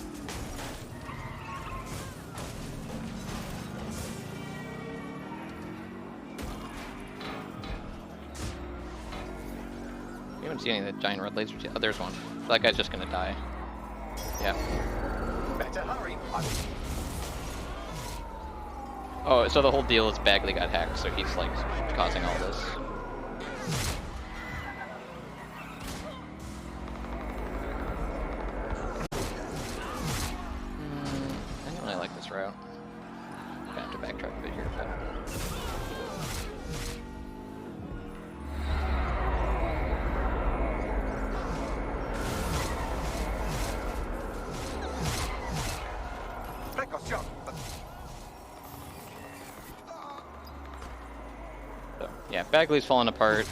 We haven't seen any of the giant red lasers yet. Oh, there's one. That guy's just gonna die. Yeah. Better hurry. Oh, so the whole deal is Bagley got hacked, so he's like causing all this. I don't really like this route. I'm gonna have to backtrack a bit here, but so, yeah, Bagley's falling apart,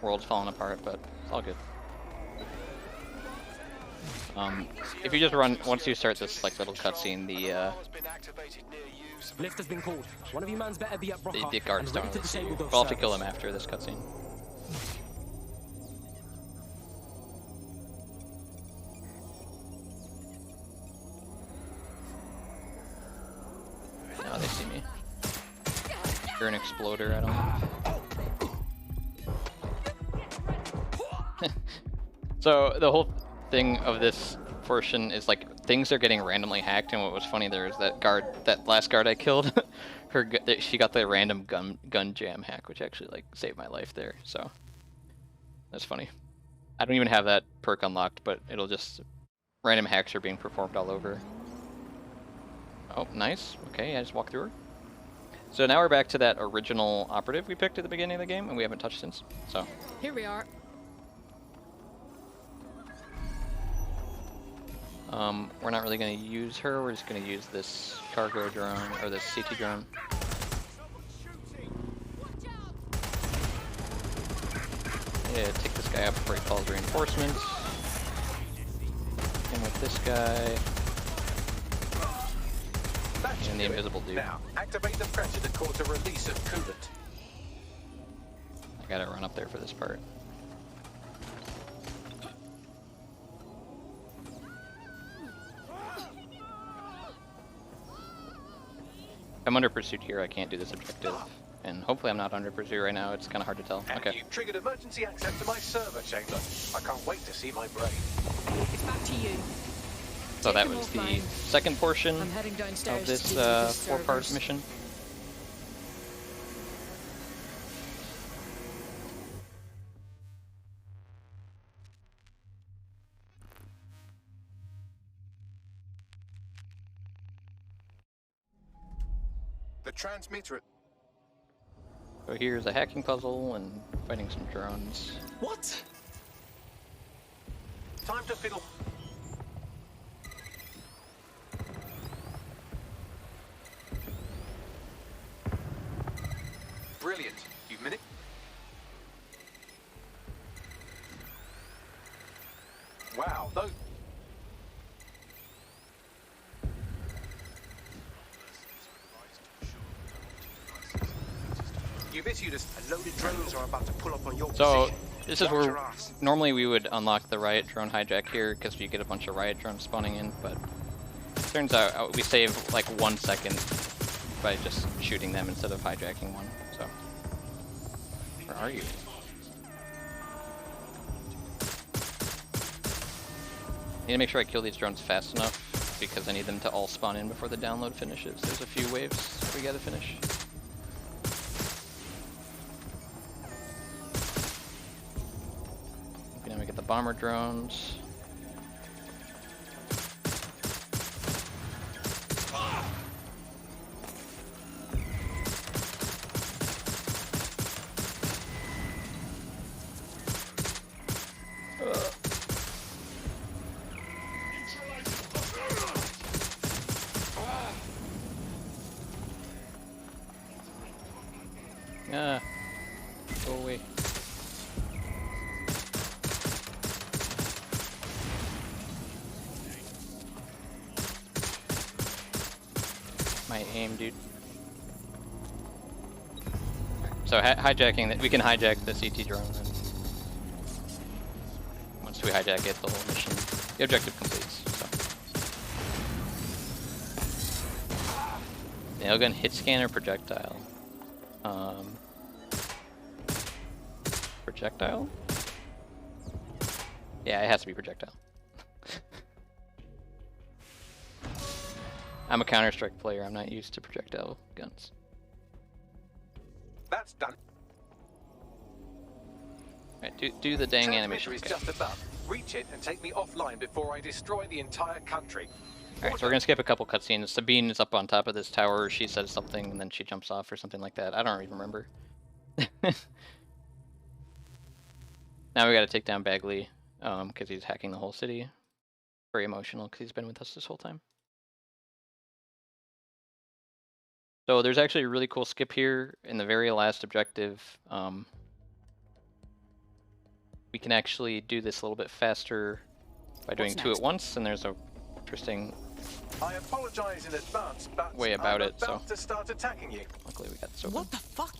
world's falling apart, but it's all good. If you just run, once you start this like little cutscene, the Lift has been called. One of you mans better be at Brock. the guards don't really see you. We'll have to kill them after this cutscene. Now they see me. You're an exploder, I don't know. So the whole thing of this portion is like things are getting randomly hacked, and what was funny there is that last guard I killed, she got the random gun jam hack, which actually like saved my life there. So that's funny. I don't even have that perk unlocked, but it'll just random hacks are being performed all over. Oh, nice. Okay, I just walked through her. So now we're back to that original operative we picked at the beginning of the game, and we haven't touched since. So here we are. We're not really going to use her, we're just going to use this cargo drone, or this CT drone. Yeah, take this guy out before he calls reinforcements. And with this guy. And the invisible dude. Now, activate the pressure to cause a release of coolant. I gotta run up there for this part. If I'm under pursuit here, I can't do this objective. And hopefully I'm not under pursuit right now, it's kind of hard to tell. And okay. You've triggered emergency access to my server chamber. I can't wait to see my brain. It's back to you. So that was the second portion of this 4-part mission. The transmitter. So here's a hacking puzzle and fighting some drones. What? Time to fiddle. Brilliant. You minute. Wow, those. You've issued us a loaded drones are about to pull up on your So position. this is where normally we would unlock the riot drone hijack here because you get a bunch of riot drones spawning in, but it turns out we save like 1 second by just shooting them instead of hijacking one. So where are you? Need to make sure I kill these drones fast enough because I need them to all spawn in before the download finishes. There's a few waves we gotta finish. Okay, now we get the bomber drones. Ah, go away. My aim, dude. So hijacking that, we can hijack the CT drone. And once we hijack it, the whole mission, the objective completes. So. Nailgun hit scanner projectile. Projectile? Yeah, it has to be projectile. I'm a Counter-Strike player. I'm not used to projectile guns. That's done. Right, do the dang Transmitter animation. is just above. Reach it and take me offline before I destroy the entire country. Alright, so we're gonna skip a couple cutscenes. Sabine is up on top of this tower. She says something and then she jumps off or something like that. I don't even remember. Now we gotta take down Bagley, because he's hacking the whole city. Very emotional because he's been with us this whole time. So there's actually a really cool skip here in the very last objective. We can actually do this a little bit faster by doing two at once, and there's a interesting I apologize in advance, but way about I'm it. about So to start attacking you. luckily we got this open. What the fuck?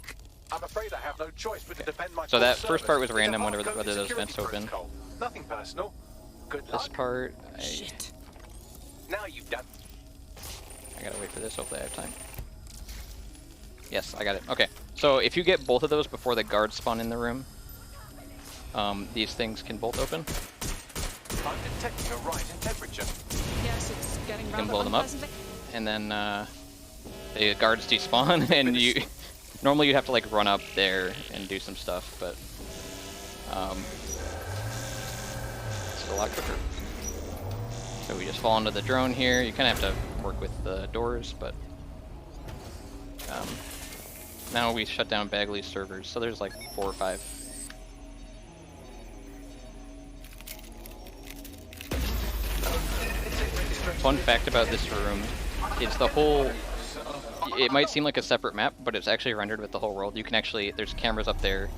I'm afraid I have no choice but to defend my So full that first service. part was It's a random whenever hard-coded those security vents open. protocol. Nothing personal. Good This luck. part, Shit. Now you've done. I gotta wait for this. Hopefully I have time. Yes, I got it. Okay, so if you get both of those before the guards spawn in the room, these things can both open. I'm detecting a rise in temperature. Yes, it's getting You can blow them up, and then the guards despawn, and you normally you'd have to like run up there and do some stuff, but it's a lot quicker. So we just fall into the drone here. You kind of have to work with the doors, but now we shut down Bagley's servers, so there's like 4 or 5. Fun fact about this room is the whole, it might seem like a separate map, but it's actually rendered with the whole world. You can actually, there's cameras up there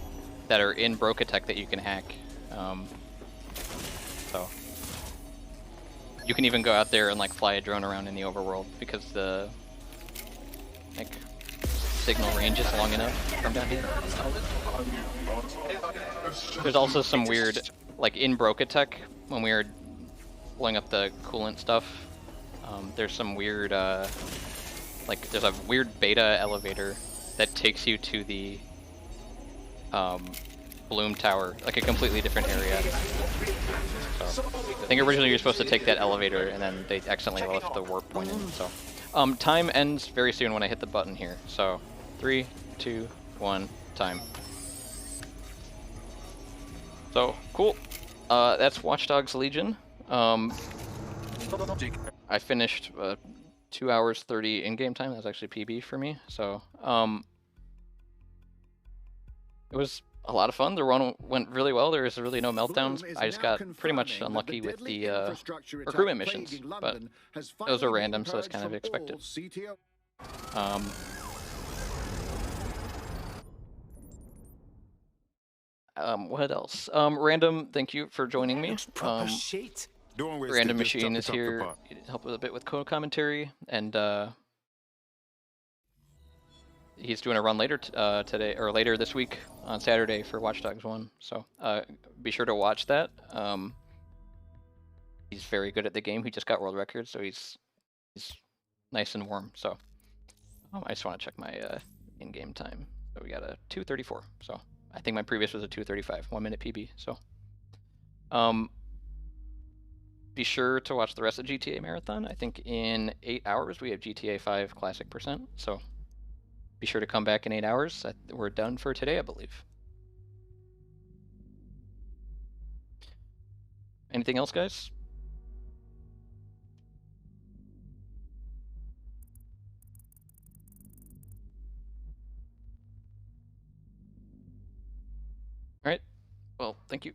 that are in Brokatech that you can hack. So you can even go out there and like fly a drone around in the overworld because the like signal range is long enough from down here. There's also some weird, like in Brokatech, when we were blowing up the coolant stuff, there's some weird, like there's a weird beta elevator that takes you to the Bloom Tower, like a completely different area. So I think originally you're supposed to take that elevator and then they accidentally left the warp point in. So time ends very soon when I hit the button here. So 3, 2, 1, time. So cool. That's Watch Dogs Legion. I finished 2 hours 30 in-game time. That was actually PB for me. So it was a lot of fun. The run went really well. There was really no meltdowns. I just got pretty much unlucky with the recruitment missions, but those are random, so that's kind of expected. What else? Random, thank you for joining me. Random Machine is here to help a bit with co-commentary, and he's doing a run later today, or later this week on Saturday for Watch Dogs 1. So be sure to watch that. He's very good at the game. He just got world record, so he's nice and warm. So I just want to check my in-game time. So we got a 2:34. So I think my previous was a 2:35, 1 minute PB. So be sure to watch the rest of GTA Marathon. I think in 8 hours we have GTA 5 Classic %. So be sure to come back in 8 hours. We're done for today, I believe. Anything else, guys? All right. Well, thank you.